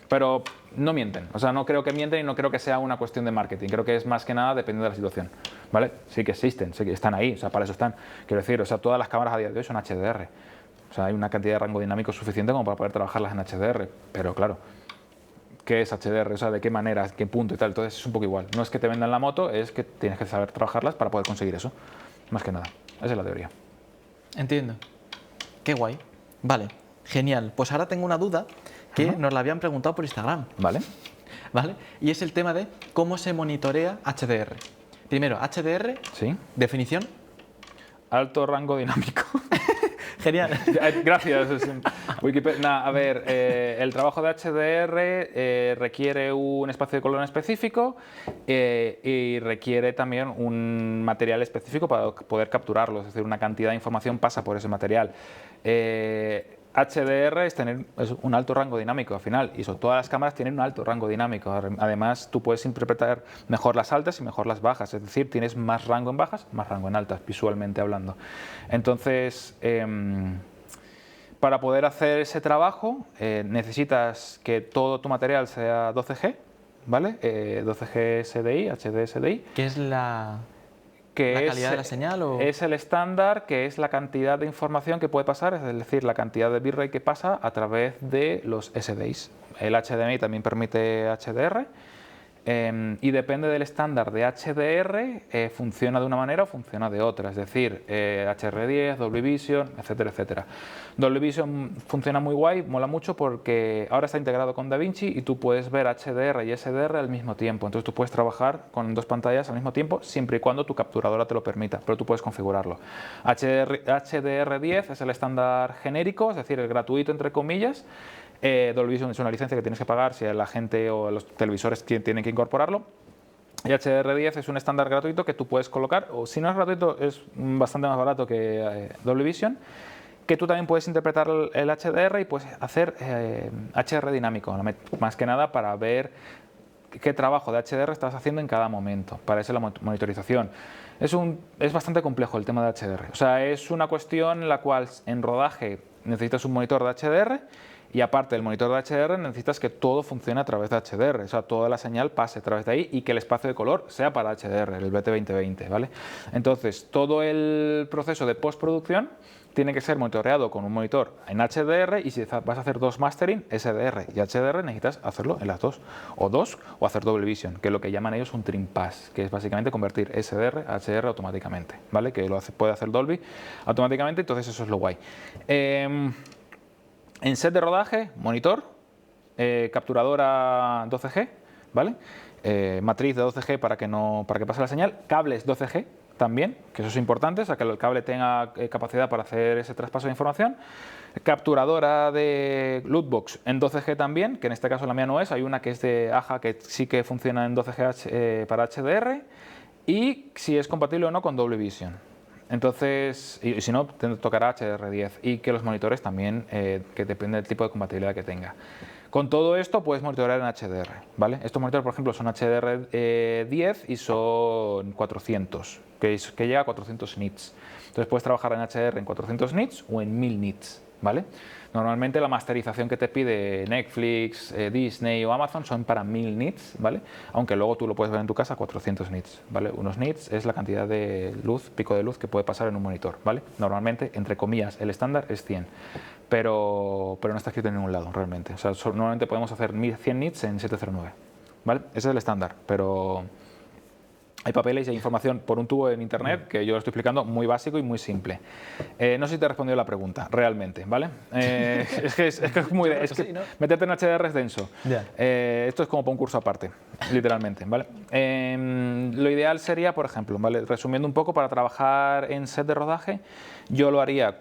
Pero no mienten. O sea, no creo que mienten y no creo que sea una cuestión de marketing. Creo que es más que nada dependiendo de la situación. ¿Vale? Sí que existen, sí que están ahí. O sea, para eso están. Quiero decir, o sea, todas las cámaras a día de hoy son HDR. O sea, hay una cantidad de rango dinámico suficiente como para poder trabajarlas en HDR. Pero claro, ¿qué es HDR? O sea, ¿de qué manera? ¿Qué punto y tal? Entonces es un poco igual. No es que te vendan la moto, es que tienes que saber trabajarlas para poder conseguir eso. Más que nada. Esa es la teoría. Entiendo. Qué guay. Vale, genial. Pues ahora tengo una duda que nos la habían preguntado por Instagram. ¿Vale? ¿Vale? Y es el tema de cómo se monitorea HDR. Primero, HDR, Sí. definición. Alto rango dinámico. Genial. Gracias. Wikipedia. Nah, a ver, el trabajo de HDR requiere un espacio de color específico y requiere también un material específico para poder capturarlo, es decir, una cantidad de información pasa por ese material. HDR es tener un alto rango dinámico al final, y todas las cámaras tienen un alto rango dinámico. Además, tú puedes interpretar mejor las altas y mejor las bajas, es decir, tienes más rango en bajas, más rango en altas, visualmente hablando. Entonces, para poder hacer ese trabajo, necesitas que todo tu material sea 12G, ¿vale? 12G SDI, HD SDI. ¿Qué es la calidad de la señal? Es el estándar, que es la cantidad de información que puede pasar, es decir, la cantidad de bitrate que pasa a través de los SDIs. El HDMI también permite HDR. Y depende del estándar de HDR, funciona de una manera o funciona de otra, es decir, HDR10, Dolby Vision, etcétera, etcétera. Dolby Vision funciona muy guay, mola mucho porque ahora está integrado con DaVinci y tú puedes ver HDR y SDR al mismo tiempo, entonces tú puedes trabajar con dos pantallas al mismo tiempo siempre y cuando tu capturadora te lo permita, pero tú puedes configurarlo. HDR10 es el estándar genérico, es decir, el gratuito entre comillas. Dolby Vision es una licencia que tienes que pagar si la gente o los televisores tienen que incorporarlo. Y HDR10 es un estándar gratuito que tú puedes colocar, o si no es gratuito, es bastante más barato que Dolby Vision, que tú también puedes interpretar el HDR y puedes hacer HDR dinámico, más que nada para ver qué trabajo de HDR estás haciendo en cada momento. Para eso la monitorización. Es bastante complejo el tema de HDR. O sea, es una cuestión en la cual en rodaje necesitas un monitor de HDR. Y aparte del monitor de HDR necesitas que todo funcione a través de HDR, o sea, toda la señal pase a través de ahí y que el espacio de color sea para HDR, el BT2020, ¿vale? Entonces, todo el proceso de postproducción tiene que ser monitoreado con un monitor en HDR, y si vas a hacer dos mastering, SDR y HDR, necesitas hacerlo en las dos, o hacer Dolby Vision, que es lo que llaman ellos un trim pass, que es básicamente convertir SDR a HDR automáticamente, ¿vale? Que puede hacer Dolby automáticamente, entonces eso es lo guay. En set de rodaje, monitor, capturadora 12G, ¿vale? Matriz de 12G para que pase la señal, cables 12G también, que eso es importante, o sea, que el cable tenga capacidad para hacer ese traspaso de información. Capturadora de Lootbox en 12G también, que en este caso la mía no es, hay una que es de AHA que sí que funciona en 12G para HDR, y si es compatible o no con Dolby Vision. Entonces, y si no, te tocará HDR10, y que los monitores también, que depende del tipo de compatibilidad que tenga. Con todo esto puedes monitorear en HDR, ¿vale? Estos monitores, por ejemplo, son HDR10 y son 400, que llega a 400 nits. Entonces puedes trabajar en HDR en 400 nits o en 1000 nits, ¿vale? Normalmente la masterización que te pide Netflix, Disney o Amazon son para 1000 nits, ¿vale? Aunque luego tú lo puedes ver en tu casa a 400 nits, ¿vale? Unos nits es la cantidad de luz, pico de luz que puede pasar en un monitor, ¿vale? Normalmente, entre comillas, el estándar es 100, pero no está escrito en ningún lado realmente. O sea, normalmente podemos hacer 100 nits en 709, ¿vale? Ese es el estándar, pero Hay papeles y hay información por un tubo en internet que yo lo estoy explicando muy básico y muy simple. No sé si te he respondido la pregunta, realmente, ¿vale? Es que es muy... Es que meterte en HDR es denso. Esto es como para un curso aparte, literalmente, ¿vale? Lo ideal sería, por ejemplo, ¿vale? Resumiendo un poco, para trabajar en set de rodaje, yo lo haría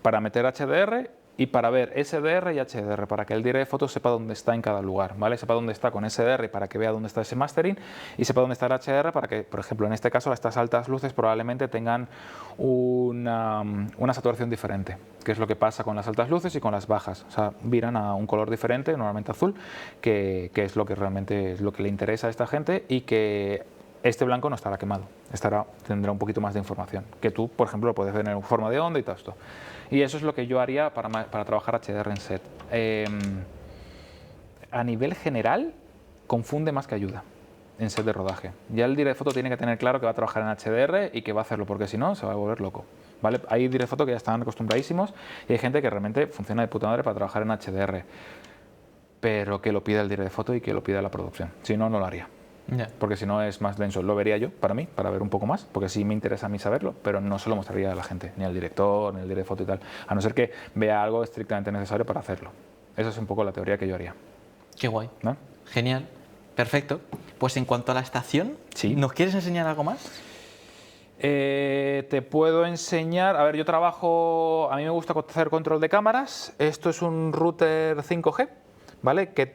para meter HDR y para ver SDR y HDR, para que el director de foto sepa dónde está en cada lugar, ¿vale? Sepa dónde está con SDR para que vea dónde está ese mastering y sepa dónde está el HDR para que, por ejemplo, en este caso, estas altas luces probablemente tengan una saturación diferente, que es lo que pasa con las altas luces y con las bajas. O sea, viran a un color diferente, normalmente azul, que es lo que realmente es lo que le interesa a esta gente y que este blanco no estará quemado, tendrá un poquito más de información, que tú, por ejemplo, lo puedes ver en forma de onda y todo esto. Y eso es lo que yo haría para trabajar HDR en set. A nivel general, confunde más que ayuda en set de rodaje. Ya el director de foto tiene que tener claro que va a trabajar en HDR y que va a hacerlo, porque si no, se va a volver loco. ¿Vale? Hay director de foto que ya están acostumbradísimos y hay gente que realmente funciona de puta madre para trabajar en HDR, pero que lo pida el director de foto y que lo pida la producción. Si no, no lo haría. Porque si no es más denso. Lo vería yo, para mí, para ver un poco más, porque sí me interesa a mí saberlo, pero no se lo mostraría a la gente, ni al director, ni al director de foto y tal, a no ser que vea algo estrictamente necesario para hacerlo. Esa es un poco la teoría que yo haría. Qué guay. ¿No? Genial. Perfecto. Pues en cuanto a la estación, sí. ¿Nos quieres enseñar algo más? Te puedo enseñar, a ver, yo trabajo, a mí me gusta hacer control de cámaras. Esto es un router 5G, ¿vale? Que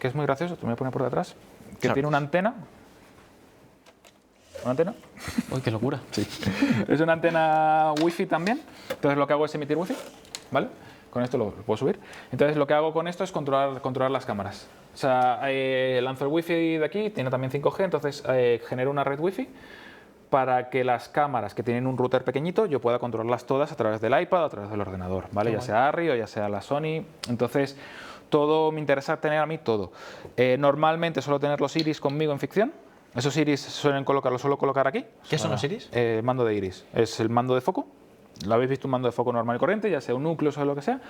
es muy gracioso, te me voy a poner por detrás. Que tiene una antena. ¿Una antena? ¡Uy, qué locura! Sí. Es una antena wifi también. Entonces lo que hago es emitir wifi, ¿vale? Con esto lo puedo subir. Entonces lo que hago con esto es controlar las cámaras. O sea, lanzo el wifi de aquí, tiene también 5G, entonces genero una red wifi para que las cámaras que tienen un router pequeñito yo pueda controlarlas todas a través del iPad o a través del ordenador, ¿vale? Ya sea Arri o ya sea la Sony. Entonces, todo me interesa tener a mí todo. Normalmente suelo tener los iris conmigo en ficción. Esos iris los suelo colocar aquí. ¿Qué son los iris? Mando de iris. Es el mando de foco. Lo habéis visto, un mando de foco normal y corriente, ya sea un núcleo o lo que sea.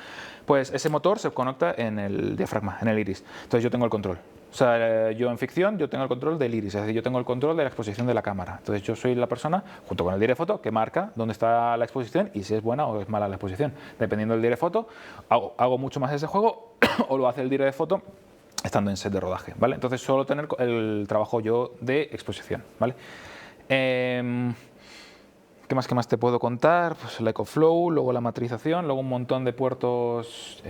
Pues ese motor se conecta en el diafragma, en el iris. Entonces yo tengo el control. O sea, yo en ficción yo tengo el control del iris, es decir, yo tengo el control de la exposición de la cámara. Entonces yo soy la persona, junto con el director de foto, que marca dónde está la exposición y si es buena o es mala la exposición. Dependiendo del director de foto, hago mucho más ese juego o lo hace el director de foto estando en set de rodaje, ¿vale? Entonces suelo tener el trabajo yo de exposición, ¿vale? ¿Qué más te puedo contar? Pues el EcoFlow, luego la matrización, luego un montón de puertos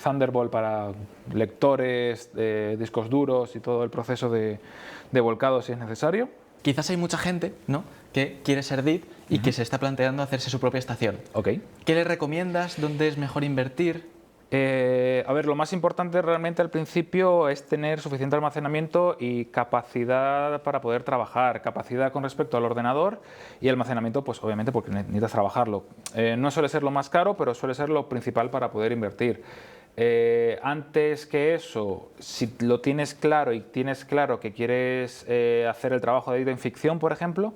Thunderbolt para lectores, discos duros y todo el proceso de volcado si es necesario. Quizás hay mucha gente, ¿no?, que quiere ser DIT y que se está planteando hacerse su propia estación. Ok. ¿Qué le recomiendas? ¿Dónde es mejor invertir? A ver, lo más importante realmente al principio es tener suficiente almacenamiento y capacidad para poder trabajar, capacidad con respecto al ordenador y almacenamiento, pues obviamente porque necesitas trabajarlo. No suele ser lo más caro, pero suele ser lo principal para poder invertir. Antes que eso, si lo tienes claro y tienes claro que quieres hacer el trabajo de editor en ficción, por ejemplo,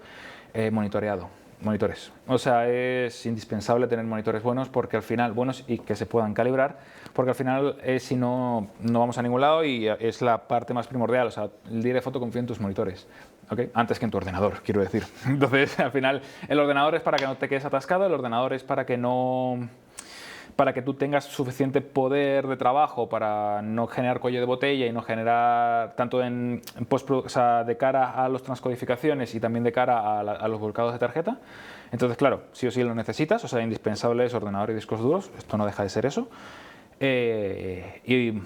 monitores. O sea, es indispensable tener monitores buenos porque al final, buenos y que se puedan calibrar, porque al final si no, no vamos a ningún lado y es la parte más primordial. O sea, el director de foto confía en tus monitores, ¿okay? Antes que en tu ordenador, quiero decir. Entonces, al final, el ordenador es para que no te quedes atascado, el ordenador es para que tú tengas suficiente poder de trabajo para no generar cuello de botella y no generar tanto o sea, de cara a las transcodificaciones y también de cara a los volcados de tarjeta. Entonces, claro, sí o sí lo necesitas, o sea, indispensables ordenador y discos duros, esto no deja de ser eso. Y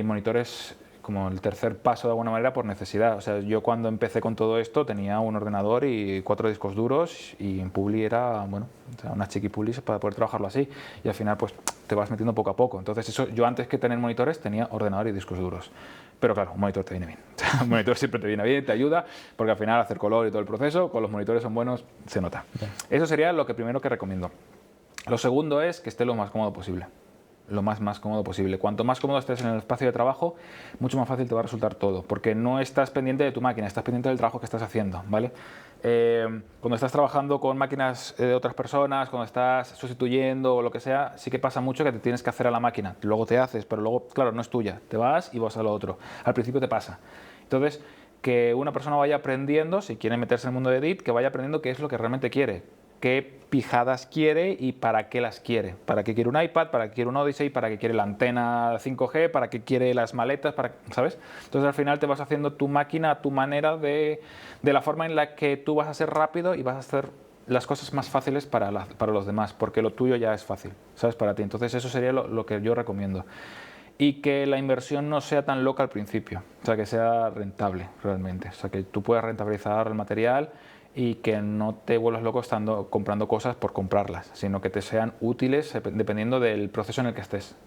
monitores como el tercer paso de alguna manera por necesidad. O sea, yo cuando empecé con todo esto tenía un ordenador y 4 discos duros y en Publi era, bueno, o sea, unas chiqui Publis para poder trabajarlo así y al final pues te vas metiendo poco a poco. Entonces eso, yo antes que tener monitores tenía ordenador y discos duros. Pero claro, un monitor te viene bien. Un monitor siempre te viene bien, te ayuda, porque al final hacer color y todo el proceso, con los monitores son buenos, se nota. Eso sería lo primero que recomiendo. Lo segundo es que esté lo más cómodo posible. Lo más cómodo posible. Cuanto más cómodo estés en el espacio de trabajo, mucho más fácil te va a resultar todo, porque no estás pendiente de tu máquina, estás pendiente del trabajo que estás haciendo, ¿vale? Cuando estás trabajando con máquinas de otras personas, cuando estás sustituyendo o lo que sea, sí que pasa mucho que te tienes que hacer a la máquina, luego te haces, pero luego, claro, no es tuya, te vas y vas a lo otro. Al principio te pasa. Entonces, que una persona vaya aprendiendo, si quiere meterse en el mundo de Edit, que vaya aprendiendo qué es lo que realmente quiere, qué pijadas quiere y para qué las quiere. Para qué quiere un iPad, para qué quiere un Odyssey, para qué quiere la antena 5G, para qué quiere las maletas, ¿sabes? Entonces al final te vas haciendo tu máquina a tu manera de la forma en la que tú vas a ser rápido y vas a hacer las cosas más fáciles para los demás, porque lo tuyo ya es fácil, ¿sabes? Para ti. Entonces eso sería lo que yo recomiendo. Y que la inversión no sea tan loca al principio, o sea, que sea rentable realmente, o sea, que tú puedas rentabilizar el material y que no te vuelvas loco comprando cosas por comprarlas, sino que te sean útiles dependiendo del proceso en el que estés,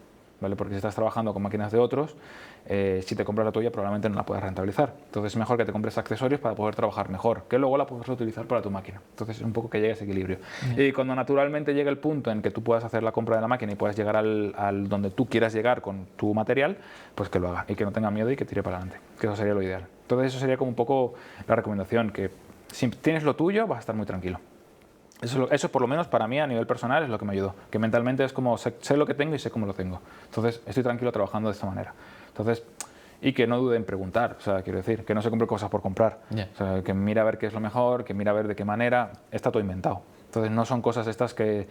¿vale? Porque si estás trabajando con máquinas de otros, si te compras la tuya probablemente no la puedas rentabilizar. Entonces es mejor que te compres accesorios para poder trabajar mejor, que luego la puedes reutilizar para tu máquina. Entonces es un poco que llegue a ese equilibrio. Y cuando naturalmente llegue el punto en que tú puedas hacer la compra de la máquina y puedas llegar al donde tú quieras llegar con tu material, pues que lo haga y que no tenga miedo y que tire para adelante, que eso sería lo ideal. Entonces eso sería como un poco la recomendación, que si tienes lo tuyo vas a estar muy tranquilo. Eso por lo menos para mí a nivel personal es lo que me ayudó, que mentalmente es como sé lo que tengo y sé cómo lo tengo. Entonces estoy tranquilo trabajando de esta manera. Entonces, y que no dude en preguntar, o sea, quiero decir, que no se compre cosas por comprar. Yeah. O sea, que mira a ver qué es lo mejor, que mira a ver de qué manera, está todo inventado. Entonces no son cosas estas que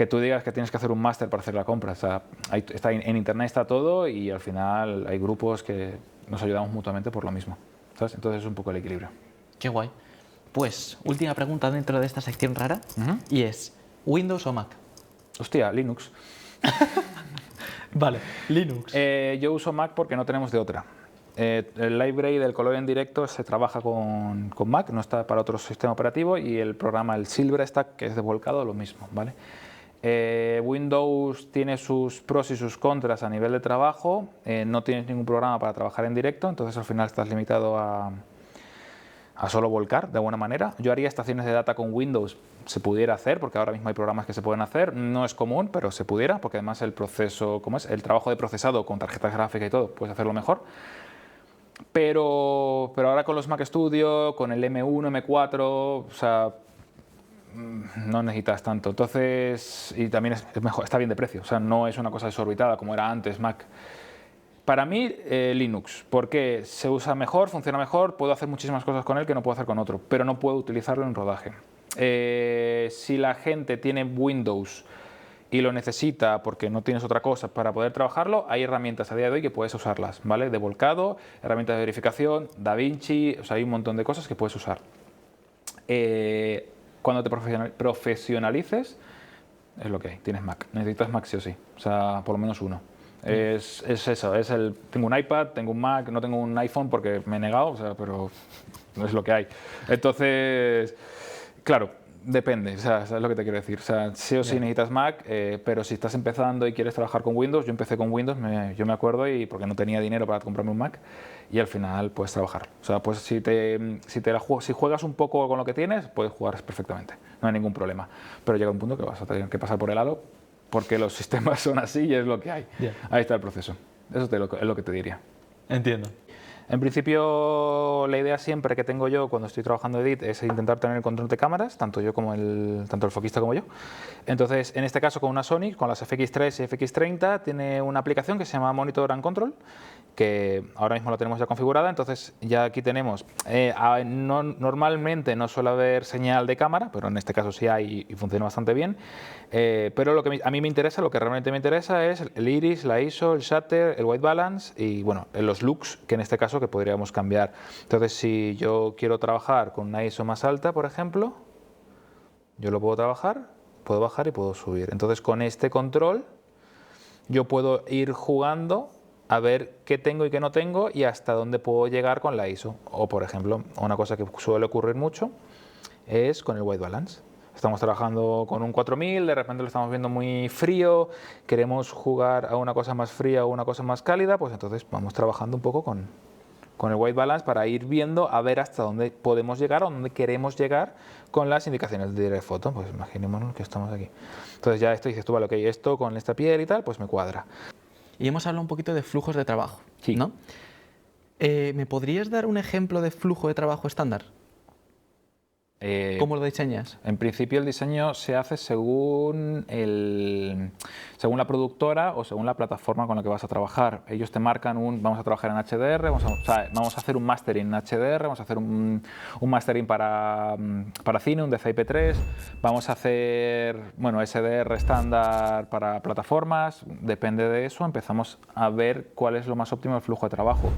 tú digas que tienes que hacer un máster para hacer la compra. O sea, en internet está todo y al final hay grupos que nos ayudamos mutuamente por lo mismo, ¿sabes? Entonces es un poco el equilibrio. Qué guay. Pues, última pregunta dentro de esta sección rara, y es, ¿Windows o Mac? Hostia, Linux. Vale, Linux. Yo uso Mac porque no tenemos de otra. El library del color en directo se trabaja con Mac, no está para otro sistema operativo, y el programa, el Silverstack, que es de volcado, lo mismo, ¿vale? Windows tiene sus pros y sus contras a nivel de trabajo, no tienes ningún programa para trabajar en directo, entonces al final estás limitado a solo volcar de alguna manera. Yo haría estaciones de data con Windows, se pudiera hacer, porque ahora mismo hay programas que se pueden hacer, no es común, pero se pudiera, porque además el proceso, ¿cómo es? El trabajo de procesado con tarjetas gráficas y todo, puedes hacerlo mejor. Pero ahora con los Mac Studio, con el M1, M4, o sea, no necesitas tanto. Entonces, y también es mejor, está bien de precio, o sea, no es una cosa desorbitada como era antes Mac. Para mí, Linux, porque se usa mejor, funciona mejor, puedo hacer muchísimas cosas con él que no puedo hacer con otro, pero no puedo utilizarlo en rodaje. Si la gente tiene Windows y lo necesita porque no tienes otra cosa para poder trabajarlo, hay herramientas a día de hoy que puedes usarlas, ¿vale? De volcado, herramientas de verificación, DaVinci, o sea, hay un montón de cosas que puedes usar. Cuando te profesionalices, es lo que hay, tienes Mac, necesitas Mac sí o sí, o sea, por lo menos uno. Es eso, tengo un iPad, tengo un Mac, no tengo un iPhone porque me he negado, o sea, pero no es lo que hay. Entonces, claro, depende, o sea, es lo que te quiero decir. O sea, sí o sí necesitas Mac, pero si estás empezando y quieres trabajar con Windows, yo empecé con Windows, yo me acuerdo, y porque no tenía dinero para comprarme un Mac, y al final puedes trabajar. O sea, pues si juegas un poco con lo que tienes, puedes jugar perfectamente, no hay ningún problema. Pero llega un punto que vas a tener que pasar por el halo, porque los sistemas son así y es lo que hay. Yeah. Ahí está el proceso. Eso es lo que te diría. Entiendo. En principio, la idea siempre que tengo yo cuando estoy trabajando Edit es intentar tener el control de cámaras, tanto el foquista como yo. Entonces, en este caso con una Sony, con las FX3 y FX30, tiene una aplicación que se llama Monitor and Control, que ahora mismo la tenemos ya configurada. Entonces, ya aquí tenemos, normalmente no suele haber señal de cámara, pero en este caso sí hay y funciona bastante bien. Pero lo que a mí me interesa, lo que realmente me interesa es el iris, la ISO, el shutter, el white balance y bueno, los looks, que en este caso que podríamos cambiar. Entonces, si yo quiero trabajar con una ISO más alta, por ejemplo, yo lo puedo trabajar, puedo bajar y puedo subir. Entonces, con este control yo puedo ir jugando a ver qué tengo y qué no tengo y hasta dónde puedo llegar con la ISO. O, por ejemplo, una cosa que suele ocurrir mucho es con el white balance. Estamos trabajando con un 4000, de repente lo estamos viendo muy frío, queremos jugar a una cosa más fría o una cosa más cálida, pues entonces vamos trabajando un poco con el white balance para ir viendo a ver hasta dónde podemos llegar o dónde queremos llegar con las indicaciones de Direct Photo. Pues imaginémonos que estamos aquí. Entonces ya esto dices tú, vale, ok, esto con esta piel y tal, pues me cuadra. Y hemos hablado un poquito de flujos de trabajo, sí, ¿no? ¿Me podrías dar un ejemplo de flujo de trabajo estándar? ¿Cómo lo diseñas? En principio el diseño se hace según la productora o según la plataforma con la que vas a trabajar. Ellos te marcan vamos a trabajar en HDR, vamos a hacer un mastering en HDR, vamos a hacer un mastering para cine, un DCI-P3, vamos a hacer SDR estándar para plataformas. Depende de eso, empezamos a ver cuál es lo más óptimo del flujo de trabajo.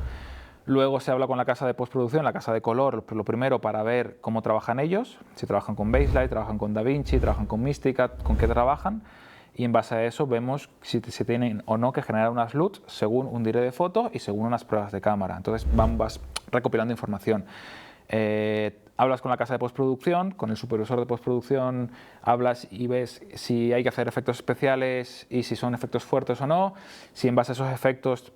Luego se habla con la casa de postproducción, la casa de color, lo primero para ver cómo trabajan ellos, si trabajan con Baselight, trabajan con DaVinci, trabajan con Mystica, con qué trabajan, y en base a eso vemos si tienen o no que generar unas LUTs según un direct de foto y según unas pruebas de cámara. Entonces vas recopilando información. Hablas con la casa de postproducción, con el supervisor de postproducción, hablas y ves si hay que hacer efectos especiales y si son efectos fuertes o no. Si en base a esos efectos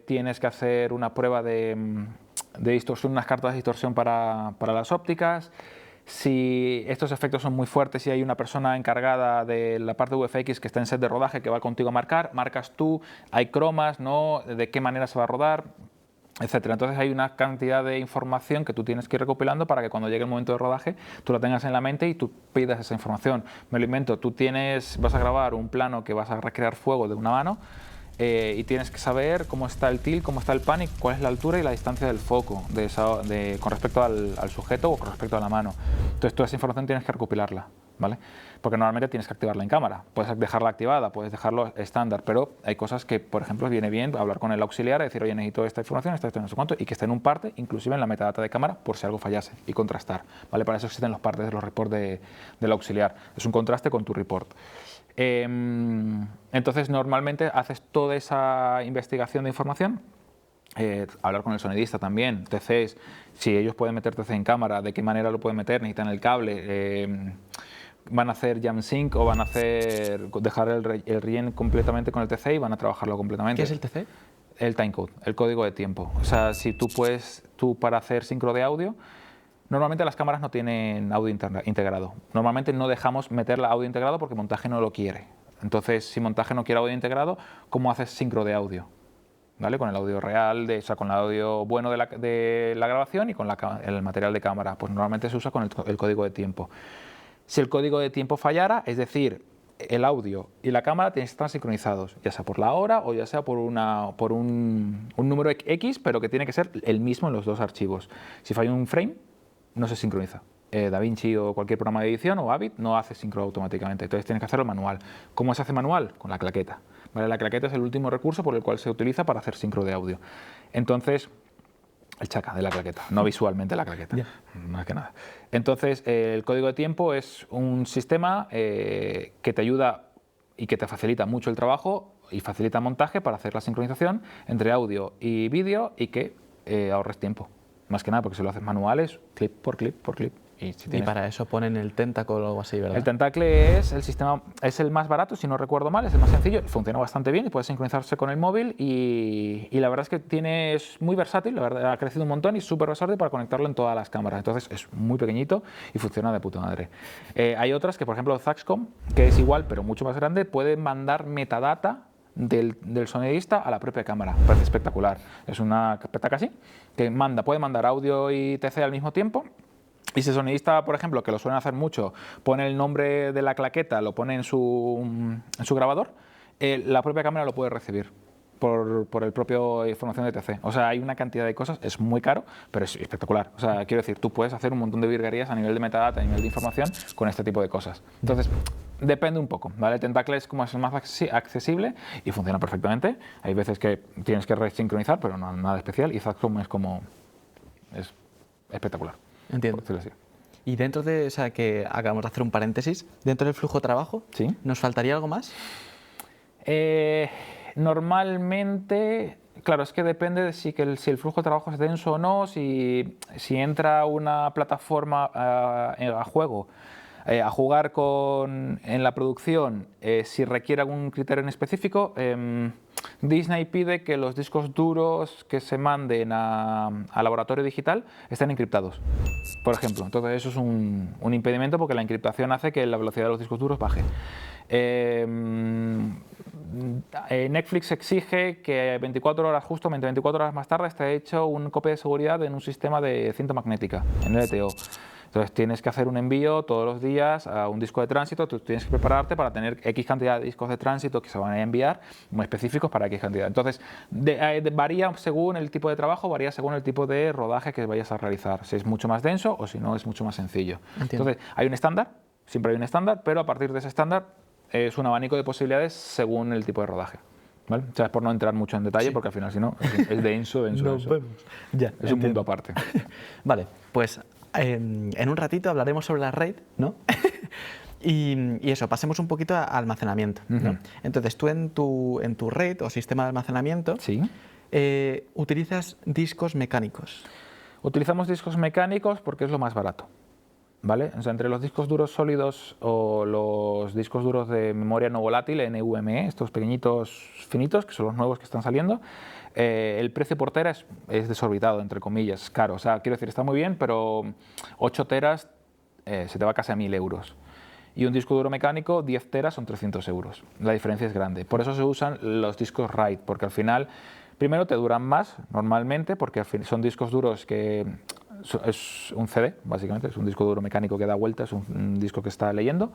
tienes que hacer una prueba de distorsión, unas cartas de distorsión para las ópticas. Si estos efectos son muy fuertes y hay una persona encargada de la parte de VFX que está en set de rodaje que va contigo a marcas tú, hay cromas, ¿no? De qué manera se va a rodar, etcétera. Entonces hay una cantidad de información que tú tienes que ir recopilando para que cuando llegue el momento de rodaje tú la tengas en la mente y tú pidas esa información. Me lo invento, vas a grabar un plano que vas a recrear fuego de una mano y tienes que saber cómo está el tilt, cómo está el pan y cuál es la altura y la distancia del foco con respecto al sujeto o con respecto a la mano. Entonces toda esa información tienes que recopilarla, ¿vale? Porque normalmente tienes que activarla en cámara. Puedes dejarla activada, puedes dejarlo estándar, pero hay cosas que, por ejemplo, viene bien hablar con el auxiliar y decir, oye, necesito esta información, esto, no sé cuánto, y que esté en un parte, inclusive en la metadata de cámara, por si algo fallase, y contrastar, ¿vale? Para eso existen los partes de los reports del auxiliar. Es un contraste con tu report. Entonces, normalmente haces toda esa investigación de información, hablar con el sonidista también, TCs, si ellos pueden meter TC en cámara, de qué manera lo pueden meter, necesitan el cable, van a hacer jam sync o van a dejar el REN completamente con el TC y van a trabajarlo completamente. ¿Qué es el TC? El timecode, el código de tiempo. O sea, si tú para hacer sincro de audio, normalmente las cámaras no tienen audio integrado. Normalmente no dejamos meter el audio integrado porque montaje no lo quiere. Entonces, si montaje no quiere audio integrado, ¿cómo haces sincro de audio? ¿Vale? Con el audio real, con el audio bueno de la grabación y con el material de cámara. Pues normalmente se usa con el código de tiempo. Si el código de tiempo fallara, es decir, el audio y la cámara tienen que estar sincronizados, ya sea por la hora o ya sea por un número X, pero que tiene que ser el mismo en los dos archivos. Si falla un frame, no se sincroniza. DaVinci o cualquier programa de edición o Avid no hace sincro automáticamente, entonces tienes que hacerlo manual. ¿Cómo se hace manual? Con la claqueta. ¿Vale? La claqueta es el último recurso por el cual se utiliza para hacer sincro de audio. Entonces, el chaca de la claqueta, no visualmente la claqueta, más que nada. Entonces, el código de tiempo es un sistema que te ayuda y que te facilita mucho el trabajo y facilita el montaje para hacer la sincronización entre audio y vídeo y que ahorres tiempo. Más que nada, porque si lo haces manuales, clip por clip por clip. Y para eso ponen el Tentacle o algo así, ¿verdad? El Tentacle es el sistema, es el más barato, si no recuerdo mal, es el más sencillo, funciona bastante bien y puede sincronizarse con el móvil y la verdad es que es muy versátil, la verdad ha crecido un montón y es súper versátil para conectarlo en todas las cámaras. Entonces es muy pequeñito y funciona de puta madre. Hay otras que, por ejemplo, Zaxcom, que es igual pero mucho más grande, puede mandar metadata del sonidista a la propia cámara. Parece espectacular. Es una carpeta casi que puede mandar audio y TC al mismo tiempo. Y si el sonidista, por ejemplo, que lo suelen hacer mucho, pone el nombre de la claqueta, lo pone en su grabador, la propia cámara lo puede recibir por el propio información de TC. O sea, hay una cantidad de cosas, es muy caro, pero es espectacular. O sea, quiero decir, tú puedes hacer un montón de virguerías a nivel de metadata, a nivel de información, con este tipo de cosas. Entonces, depende un poco, ¿vale? Tentacle es como es más accesible y funciona perfectamente. Hay veces que tienes que resincronizar, pero no nada especial, y Zaxcom es espectacular. Entiendo. Y dentro de, o sea, que acabamos de hacer un paréntesis, dentro del flujo de trabajo, ¿sí? ¿Nos faltaría algo más? Normalmente, claro, es que depende de si el flujo de trabajo es denso o no, si entra una plataforma a juego, a jugar en la producción, si requiere algún criterio en específico. Disney pide que los discos duros que se manden a laboratorio digital estén encriptados, por ejemplo. Entonces eso es un impedimento porque la encriptación hace que la velocidad de los discos duros baje. Netflix exige que 24 horas, justamente 24 horas más tarde, esté hecho una copia de seguridad en un sistema de cinta magnética, en LTO. Entonces tienes que hacer un envío todos los días a un disco de tránsito, tú tienes que prepararte para tener X cantidad de discos de tránsito que se van a enviar, muy específicos para X cantidad. Entonces varía según el tipo de trabajo, varía según el tipo de rodaje que vayas a realizar, si es mucho más denso o si no es mucho más sencillo. Entiendo. Entonces hay un estándar, siempre hay un estándar, pero a partir de ese estándar es un abanico de posibilidades según el tipo de rodaje. ¿Vale? O sea, es por no entrar mucho en detalle, porque al final si no es denso. Nos vemos. Ya, es un punto aparte. Vale, pues en un ratito hablaremos sobre la RAID, ¿no? y eso, pasemos un poquito a almacenamiento, ¿no? Entonces, tú en tu RAID o sistema de almacenamiento Sí. utilizas discos mecánicos. Utilizamos discos mecánicos porque es lo más barato. ¿Vale? O sea, entre los discos duros sólidos o los discos duros de memoria no volátil, NVMe, estos pequeñitos finitos, que son los nuevos que están saliendo, el precio por tera es desorbitado, entre comillas, es caro. O sea, quiero decir, está muy bien, pero 8 teras se te va casi a 1.000 euros. Y un disco duro mecánico, 10 teras, son 300 euros. La diferencia es grande. Por eso se usan los discos RAID, porque al final, primero te duran más normalmente, porque al fin son discos duros que es un CD, básicamente, es un disco duro mecánico que da vueltas, es un disco que está leyendo.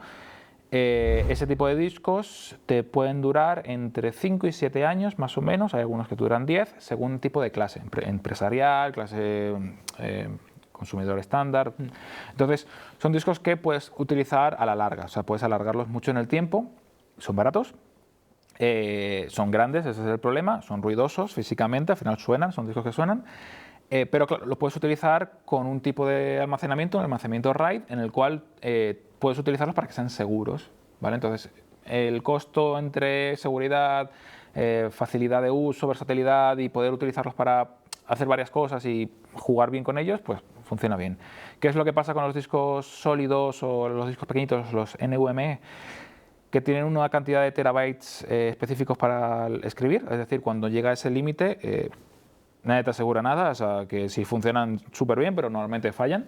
Ese tipo de discos te pueden durar entre 5 y 7 años, más o menos. Hay algunos que duran 10, según tipo de clase, empresarial, clase consumidor estándar. Entonces, son discos que puedes utilizar a la larga, o sea, puedes alargarlos mucho en el tiempo, son baratos. Son grandes, ese es el problema, son ruidosos físicamente, al final suenan, son discos que suenan. Pero claro, lo puedes utilizar con un tipo de almacenamiento, un almacenamiento RAID, en el cual puedes utilizarlos para que sean seguros, ¿vale? Entonces, el costo entre seguridad, facilidad de uso, versatilidad y poder utilizarlos para hacer varias cosas y jugar bien con ellos, pues funciona bien. ¿Qué es lo que pasa con los discos sólidos o los discos pequeñitos, los NVMe? Que tienen una cantidad de terabytes específicos para escribir, es decir, cuando llega a ese límite, nadie te asegura nada, o sea, que sí funcionan súper bien, pero normalmente fallan.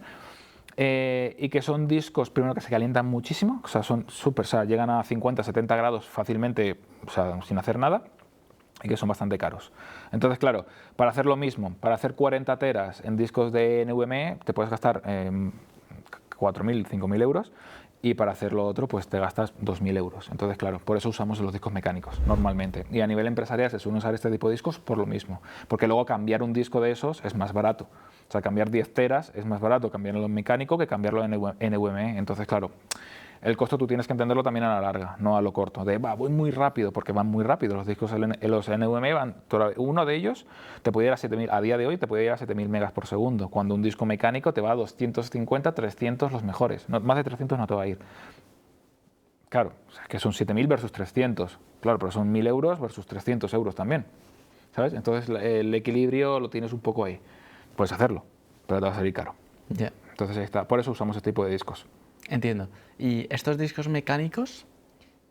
Y que son discos, primero, que se calientan muchísimo, o sea, son súper, o sea, llegan a 50, 70 grados fácilmente, o sea, sin hacer nada, y que son bastante caros. Entonces, claro, para hacer lo mismo, para hacer 40 teras en discos de NVMe, te puedes gastar 4.000, 5.000 euros, y para hacer lo otro, pues te gastas 2.000 euros. Entonces, claro, por eso usamos los discos mecánicos, normalmente. Y a nivel empresarial se suelen usar este tipo de discos por lo mismo, porque luego cambiar un disco de esos es más barato. O sea, cambiar 10 teras es más barato cambiarlo en mecánico que cambiarlo en NVMe. Entonces, claro, el costo tú tienes que entenderlo también a la larga, no a lo corto. Voy muy rápido, porque van muy rápido. Los discos, los NVMe van, uno de ellos te puede ir a 7.000, a día de hoy te puede ir a 7.000 megas por segundo, cuando un disco mecánico te va a 250, 300 los mejores. No, más de 300 no te va a ir. Claro, o sea, que son 7.000 versus 300. Claro, pero son 1.000 euros versus 300 euros también. ¿Sabes? Entonces el equilibrio lo tienes un poco ahí. Puedes hacerlo, pero te va a salir caro. Ya. Entonces ahí está. Por eso usamos este tipo de discos. Entiendo. ¿Y estos discos mecánicos,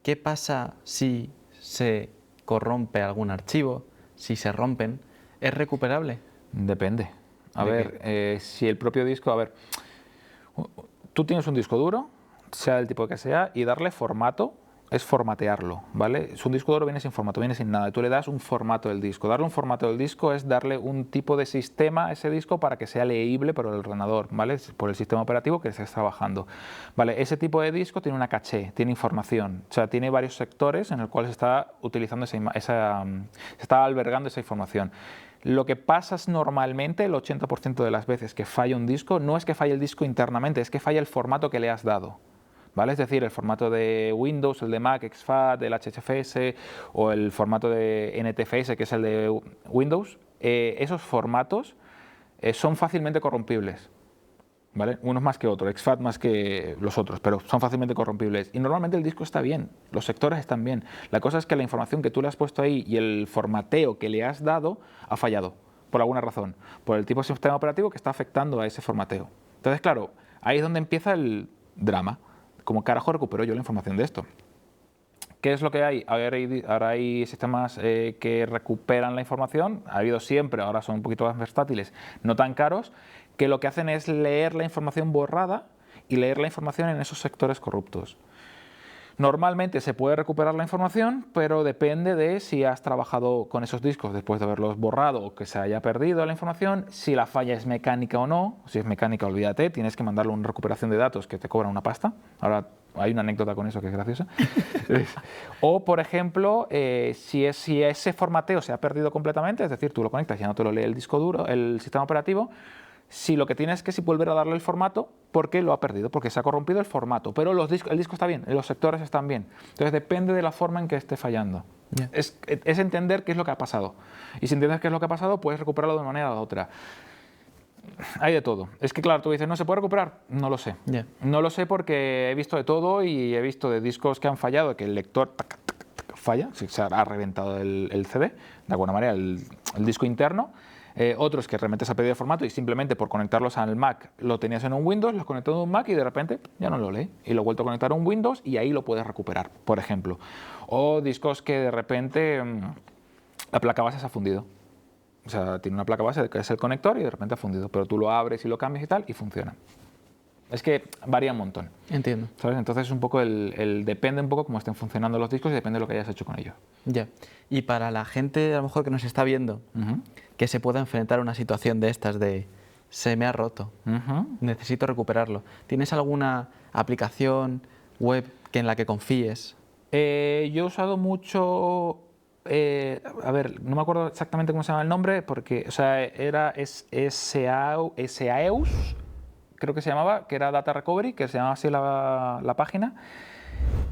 qué pasa si se corrompe algún archivo, si se rompen? ¿Es recuperable? Depende. A ¿De ver, si el propio disco... A ver, tú tienes un disco duro, sea del tipo que sea, y darle formato es formatearlo, ¿vale? Un disco duro viene sin formato, viene sin nada. Tú le das un formato del disco. Darle un formato del disco es darle un tipo de sistema a ese disco para que sea leíble por el ordenador, ¿vale? Por el sistema operativo que estés trabajando, ¿vale? Ese tipo de disco tiene una caché, tiene información, o sea, tiene varios sectores en el cual se está utilizando se está albergando esa información. Lo que pasa es normalmente, el 80% de las veces que falla un disco, no es que falle el disco internamente, es que falla el formato que le has dado. ¿Vale? Es decir, el formato de Windows, el de Mac, exFAT, el HFS o el formato de NTFS, que es el de Windows, esos formatos son fácilmente corrompibles, ¿vale? Unos más que otros, exFAT más que los otros, pero son fácilmente corrompibles. Y normalmente el disco está bien, los sectores están bien. La cosa es que la información que tú le has puesto ahí y el formateo que le has dado ha fallado, por alguna razón, por el tipo de sistema operativo que está afectando a ese formateo. Entonces, claro, ahí es donde empieza el drama. ¿Cómo carajo recupero yo la información de esto? ¿Qué es lo que hay? Ahora hay sistemas que recuperan la información, ha habido siempre, ahora son un poquito más versátiles, no tan caros, que lo que hacen es leer la información borrada y leer la información en esos sectores corruptos. Normalmente se puede recuperar la información, pero depende de si has trabajado con esos discos después de haberlos borrado o que se haya perdido la información, si la falla es mecánica o no. Si es mecánica, olvídate, tienes que mandarle una recuperación de datos que te cobra una pasta. Ahora hay una anécdota con eso que es graciosa. O, por ejemplo, si ese formateo se ha perdido completamente, es decir, tú lo conectas y ya no te lo lee el disco duro, el sistema operativo, si lo que tienes que volver a darle el formato porque lo ha perdido, porque se ha corrompido el formato, pero el disco está bien, los sectores están bien. Entonces depende de la forma en que esté fallando. Yeah. Es entender qué es lo que ha pasado. Y si entiendes qué es lo que ha pasado, puedes recuperarlo de una manera u otra. Hay de todo. Es que claro, tú dices, ¿no se puede recuperar? No lo sé. Yeah. No lo sé porque he visto de todo y he visto de discos que han fallado, que el lector falla, se ha reventado el CD, de alguna manera el disco interno. Otros que realmente se ha pedido el formato y simplemente por conectarlos al Mac lo tenías en un Windows, los conectado a un Mac y de repente ya no lo lee y lo he vuelto a conectar a un Windows y ahí lo puedes recuperar, por ejemplo. O discos que de repente la placa base se ha fundido. O sea, tiene una placa base que es el conector y de repente ha fundido, pero tú lo abres y lo cambias y tal y funciona. Es que varía un montón. Entiendo. ¿Sabes? Entonces es un poco depende un poco cómo estén funcionando los discos y depende de lo que hayas hecho con ellos. Ya. Y para la gente a lo mejor que nos está viendo, que se pueda enfrentar a una situación de estas de se me ha roto, necesito recuperarlo. ¿Tienes alguna aplicación web en la que confíes? Yo he usado mucho, a ver, no me acuerdo exactamente cómo se llama el nombre, porque, o sea, es SAEUS, creo que se llamaba, que era Data Recovery, que se llamaba así la página,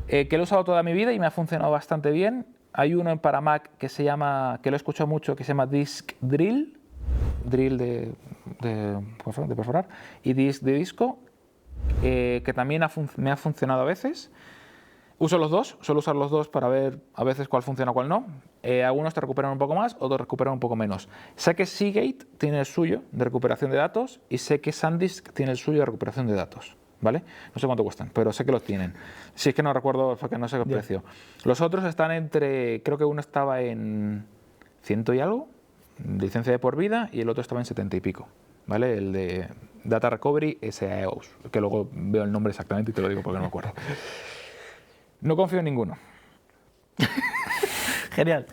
que lo he usado toda mi vida y me ha funcionado bastante bien. Hay uno para Mac que se llama, que lo he escuchado mucho, que se llama Disk Drill, drill de perforar, y Disk de disco, que también me ha funcionado a veces. Uso los dos, suelo usar los dos para ver a veces cuál funciona, cuál no. Algunos te recuperan un poco más, otros recuperan un poco menos. Sé que Seagate tiene el suyo de recuperación de datos y sé que SanDisk tiene el suyo de recuperación de datos. ¿Vale? No sé cuánto cuestan, pero sé que los tienen. Si es que no recuerdo, porque no sé qué precio. Los otros están entre, creo que uno estaba en 100 y algo, licencia de por vida, y el otro estaba en 70 y pico. ¿Vale? El de Data Recovery SAEUS, que luego veo el nombre exactamente y te lo digo porque no me acuerdo. No confío en ninguno. Genial.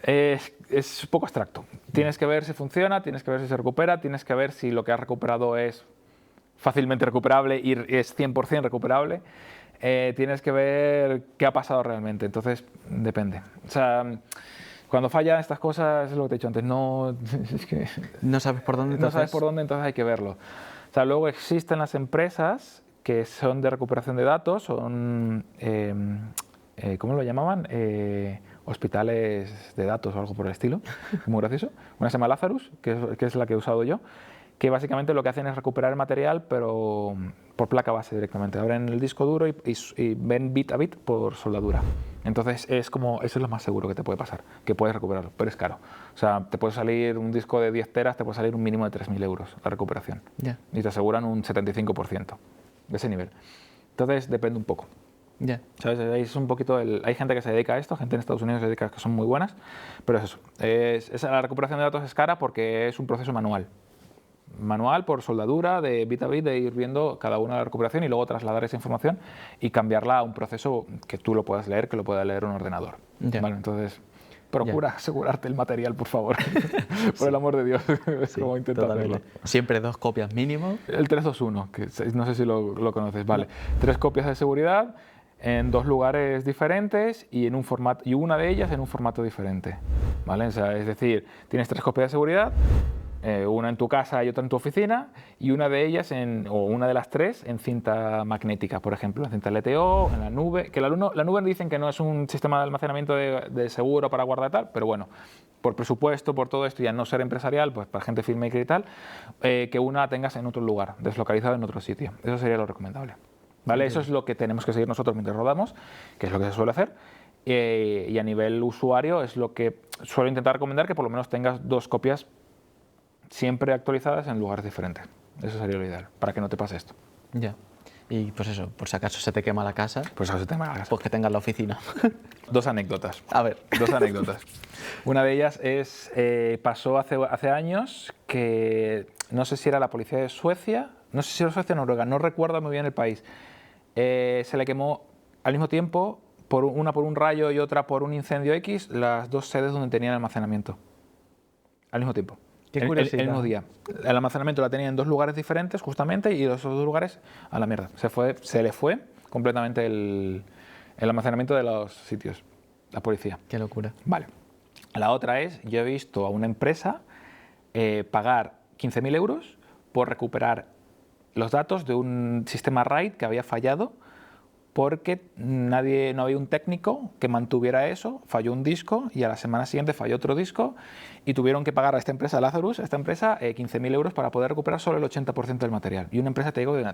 Es un poco abstracto. Tienes que ver si funciona, tienes que ver si se recupera, tienes que ver si lo que has recuperado es fácilmente recuperable y es 100% recuperable. Tienes que ver qué ha pasado realmente. Entonces, depende. O sea, cuando fallan estas cosas, es lo que te he dicho antes, no, es que ¿No sabes por dónde? no sabes por dónde, entonces hay que verlo. O sea, luego existen las empresas que son de recuperación de datos, son, ¿cómo lo llamaban? Hospitales de datos o algo por el estilo, muy gracioso. Una se llama Lazarus, que es la que he usado yo, que básicamente lo que hacen es recuperar el material, pero por placa base directamente. Abren el disco duro y ven bit a bit por soldadura. Entonces eso es lo más seguro que te puede pasar, que puedes recuperarlo, pero es caro. O sea, te puede salir un disco de 10 teras, te puede salir un mínimo de 3.000 euros la recuperación. Ya. Y te aseguran un 75% de ese nivel. Entonces depende un poco. Ya. ¿Sabes? Es un poquito hay gente que se dedica a esto, gente en Estados Unidos se dedica, que son muy buenas, pero es eso. La recuperación de datos es cara porque es un proceso manual. Manual por soldadura, de bit a bit, de ir viendo cada una de la recuperación y luego trasladar esa información y cambiarla a un proceso que tú lo puedas leer, que lo pueda leer un ordenador. Ya. ¿Vale? Entonces, procura asegurarte el material, por favor. Por el amor de Dios. Es Sí, como intenta totalmente. hacerlo. Siempre 2 copias mínimo. El 321, que no sé si lo conoces, vale. 3 copias de seguridad en 2 lugares diferentes y en un formato, y una de ellas en un formato diferente, ¿vale? O sea, es decir, tienes 3 copias de seguridad, una en tu casa y otra en tu oficina, y una de ellas, o una de las 3, en cinta magnética, por ejemplo, en cinta LTO, en la nube, que la nube dicen que no es un sistema de almacenamiento de seguro para guardar tal, pero bueno, por presupuesto, por todo esto, y a no ser empresarial, pues para gente filmmaker y tal, que una la tengas en otro lugar, deslocalizado en otro sitio. Eso sería lo recomendable. ¿Vale? Eso es lo que tenemos que seguir nosotros mientras rodamos, que es lo que se suele hacer. Y a nivel usuario es lo que suelo intentar recomendar, que por lo menos tengas 2 copias siempre actualizadas en lugares diferentes. Eso sería lo ideal, para que no te pase esto. Ya. Y pues eso, por si acaso se te quema la casa, Pues eso se te va a la casa. pues que tengas la oficina. 2 anécdotas. A ver. 2 anécdotas. Una de ellas es, pasó hace años que, no sé si era la policía de Suecia, no sé si era Suecia o Noruega, no recuerdo muy bien el país, se le quemó al mismo tiempo, una por un rayo y otra por un incendio X, las dos sedes donde tenían almacenamiento. Al mismo tiempo. Qué curiosidad. El mismo día. El almacenamiento la tenía en dos lugares diferentes, justamente, y esos dos lugares a la mierda. Se le fue completamente el almacenamiento de los sitios. La policía. Qué locura. Vale. La otra es, yo he visto a una empresa pagar 15.000 euros por recuperar los datos de un sistema RAID que había fallado porque no había un técnico que mantuviera eso, falló un disco y a la semana siguiente falló otro disco y tuvieron que pagar a esta empresa, Lazarus, 15.000 euros para poder recuperar solo el 80% del material. Y una empresa, te digo, de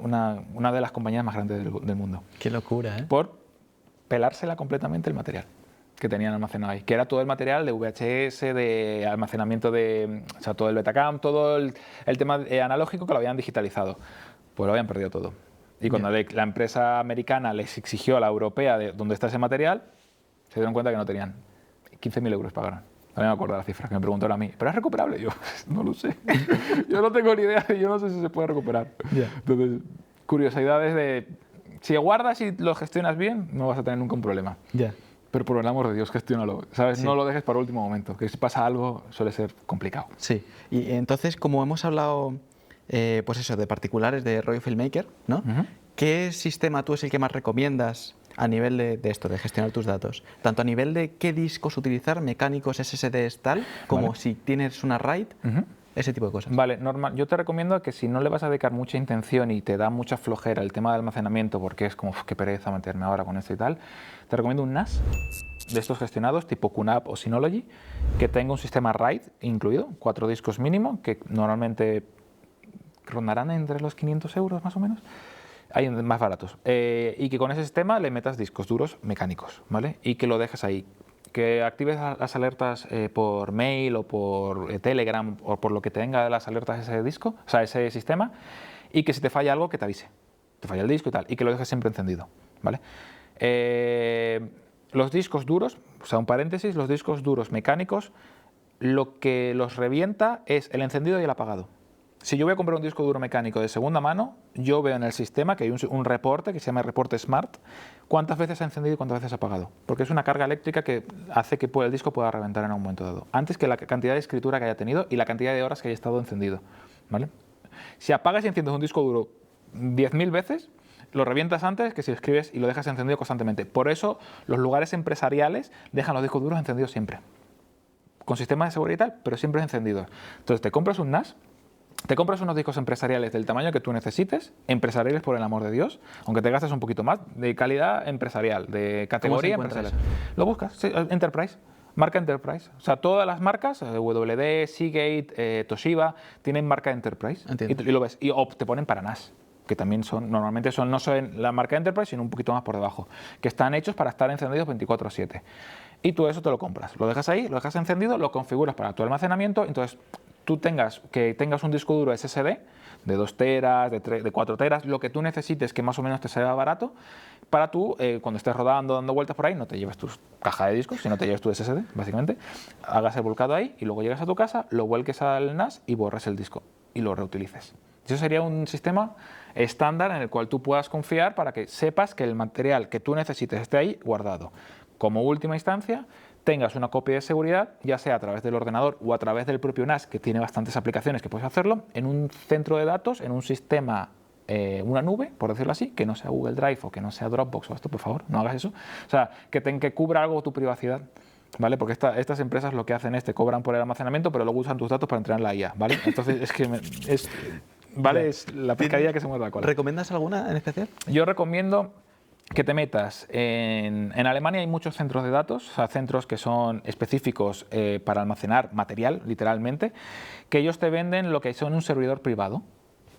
una de las compañías más grandes del mundo. Qué locura, ¿eh? Por pelársela completamente el material que tenían almacenado ahí, que era todo el material de VHS, de almacenamiento o sea, todo el Betacam, todo el tema analógico que lo habían digitalizado. Pues lo habían perdido todo. Y cuando la empresa americana les exigió a la europea de dónde está ese material, se dieron cuenta que no tenían. 15.000 euros pagaron. No me acuerdo de la cifra, que me preguntaron a mí. ¿Pero es recuperable? Yo no lo sé. Yo no tengo ni idea, yo no sé si se puede recuperar. Entonces, curiosidades de... Si guardas y lo gestionas bien, no vas a tener nunca un problema. Pero por el amor de Dios, gestiónalo. ¿Sabes? Sí. No lo dejes para último momento, que si pasa algo suele ser complicado. Sí. Y entonces, como hemos hablado... pues eso, de particulares de rollo filmmaker, ¿no? ¿Qué sistema tú es el que más recomiendas a nivel de esto, de gestionar tus datos? Tanto a nivel de qué discos utilizar, mecánicos, SSDs, tal, como si tienes una RAID, ese tipo de cosas. Vale, normal. Yo te recomiendo que si no le vas a dedicar mucha intención y te da mucha flojera el tema de almacenamiento, porque es como, qué pereza meterme ahora con esto y tal, te recomiendo un NAS de estos gestionados, tipo QNAP o Synology, que tenga un sistema RAID incluido, 4 discos mínimo, que normalmente rondarán entre los 500 euros más o menos, hay más baratos, y que con ese sistema le metas discos duros mecánicos, ¿vale? Y que lo dejes ahí, que actives las alertas por mail o por Telegram o por lo que tenga las alertas ese disco, o sea, ese sistema, y que si te falla algo que te avise, te falla el disco y tal, y que lo dejes siempre encendido, ¿vale? Los discos duros, o sea, un paréntesis, los discos duros mecánicos, lo que los revienta es el encendido y el apagado. Si yo voy a comprar un disco duro mecánico de segunda mano, yo veo en el sistema que hay un reporte que se llama reporte Smart, cuántas veces ha encendido y cuántas veces ha apagado. Porque es una carga eléctrica que hace que el disco pueda reventar en un momento dado. Antes que la cantidad de escritura que haya tenido y la cantidad de horas que haya estado encendido, ¿vale? Si apagas y enciendes un disco duro 10.000 veces, lo revientas antes que si escribes y lo dejas encendido constantemente. Por eso los lugares empresariales dejan los discos duros encendidos siempre. Con sistemas de seguridad y tal, pero siempre encendidos. Entonces te compras un NAS, te compras unos discos empresariales del tamaño que tú necesites, empresariales por el amor de Dios, aunque te gastes un poquito más, de calidad empresarial, de categoría empresarial. Lo buscas, sí, Enterprise, marca Enterprise. O sea, todas las marcas, WD, Seagate, Toshiba, tienen marca Enterprise. Y lo ves. O te ponen para NAS, que también normalmente no son la marca Enterprise, sino un poquito más por debajo, que están hechos para estar encendidos 24/7. Y tú eso te lo compras, lo dejas ahí, lo dejas encendido, lo configuras para tu almacenamiento, entonces tú tengas un disco duro SSD de 2 teras, de 4 teras, lo que tú necesites que más o menos te sea barato, para tú, cuando estés rodando, dando vueltas por ahí, no te lleves tu caja de discos, sino te lleves tu SSD, básicamente, hagas el volcado ahí y luego llegas a tu casa, lo vuelques al NAS y borras el disco y lo reutilices. Eso sería un sistema estándar en el cual tú puedas confiar para que sepas que el material que tú necesites esté ahí guardado. Como última instancia, tengas una copia de seguridad, ya sea a través del ordenador o a través del propio NAS, que tiene bastantes aplicaciones que puedes hacerlo, en un centro de datos, en un sistema, una nube, por decirlo así, que no sea Google Drive o que no sea Dropbox o esto, por favor, no hagas eso. O sea, que cubra algo tu privacidad, ¿vale? Porque estas empresas lo que hacen es te cobran por el almacenamiento, pero luego usan tus datos para entrenar la IA, ¿vale? Entonces ¿vale? Es la pescadilla que se muerde la cola. ¿Recomiendas alguna en especial? Yo recomiendo que te metas en Alemania hay muchos centros de datos, o sea, centros que son específicos para almacenar material, literalmente, que ellos te venden lo que son un servidor privado.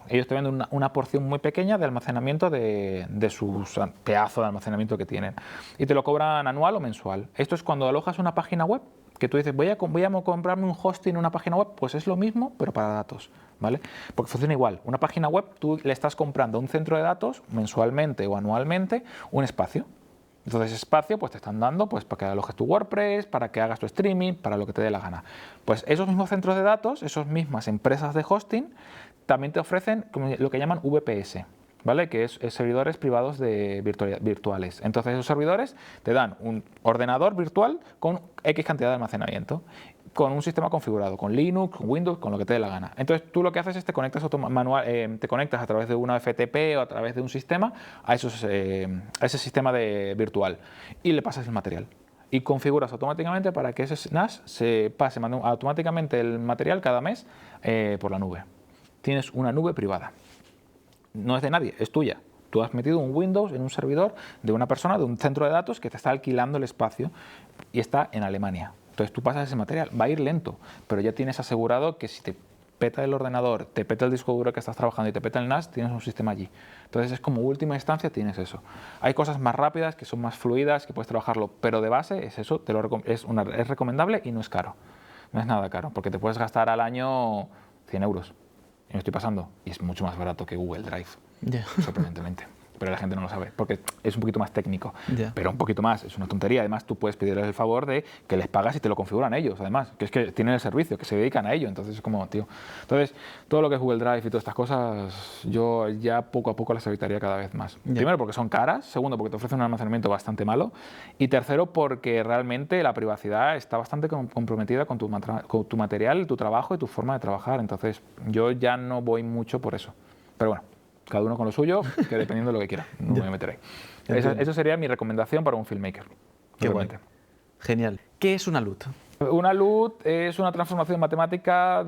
Ellos te venden una porción muy pequeña de almacenamiento de sus pedazos de almacenamiento que tienen. Y te lo cobran anual o mensual. Esto es cuando alojas una página web, que tú dices, voy a comprarme un hosting en una página web, pues es lo mismo, pero para datos, ¿vale? Porque funciona igual. Una página web, tú le estás comprando a un centro de datos, mensualmente o anualmente, un espacio. Entonces, ese espacio pues, te están dando pues, para que alojes tu WordPress, para que hagas tu streaming, para lo que te dé la gana. Pues esos mismos centros de datos, esas mismas empresas de hosting, también te ofrecen lo que llaman VPS. ¿vale? Que es servidores privados virtuales. Entonces esos servidores te dan un ordenador virtual con X cantidad de almacenamiento, con un sistema configurado, con Linux, con Windows, con lo que te dé la gana. Entonces tú lo que haces es te conectas a través de una FTP o a través de un sistema a ese sistema virtual y le pasas el material. Y configuras automáticamente para que ese NAS se pase automáticamente el material cada mes por la nube. Tienes una nube privada. No es de nadie, es tuya. Tú has metido un Windows en un servidor de una persona, de un centro de datos que te está alquilando el espacio y está en Alemania. Entonces tú pasas ese material, va a ir lento, pero ya tienes asegurado que si te peta el ordenador, te peta el disco duro que estás trabajando y te peta el NAS, tienes un sistema allí. Entonces es como última instancia tienes eso. Hay cosas más rápidas, que son más fluidas, que puedes trabajarlo, pero de base es eso, es recomendable y no es caro. No es nada caro, porque te puedes gastar al año 100 euros. Y me estoy pasando, y es mucho más barato que Google Drive, sorprendentemente. Pero la gente no lo sabe, porque es un poquito más técnico. Pero un poquito más, es una tontería. Además, tú puedes pedirles el favor de que les pagas y te lo configuran ellos, además. Que es que tienen el servicio, que se dedican a ello. Entonces, es como, tío. Entonces, todo lo que es Google Drive y todas estas cosas, yo ya poco a poco las evitaría cada vez más. Primero, porque son caras. Segundo, porque te ofrecen un almacenamiento bastante malo. Y tercero, porque realmente la privacidad está bastante comprometida con tu material, tu trabajo y tu forma de trabajar. Entonces, yo ya no voy mucho por eso. Pero bueno. Cada uno con lo suyo, que dependiendo de lo que quiera. No me voy a meter ahí. Eso sería mi recomendación para un filmmaker. Qué guay. Genial. ¿Qué es una LUT? Una LUT es una transformación matemática,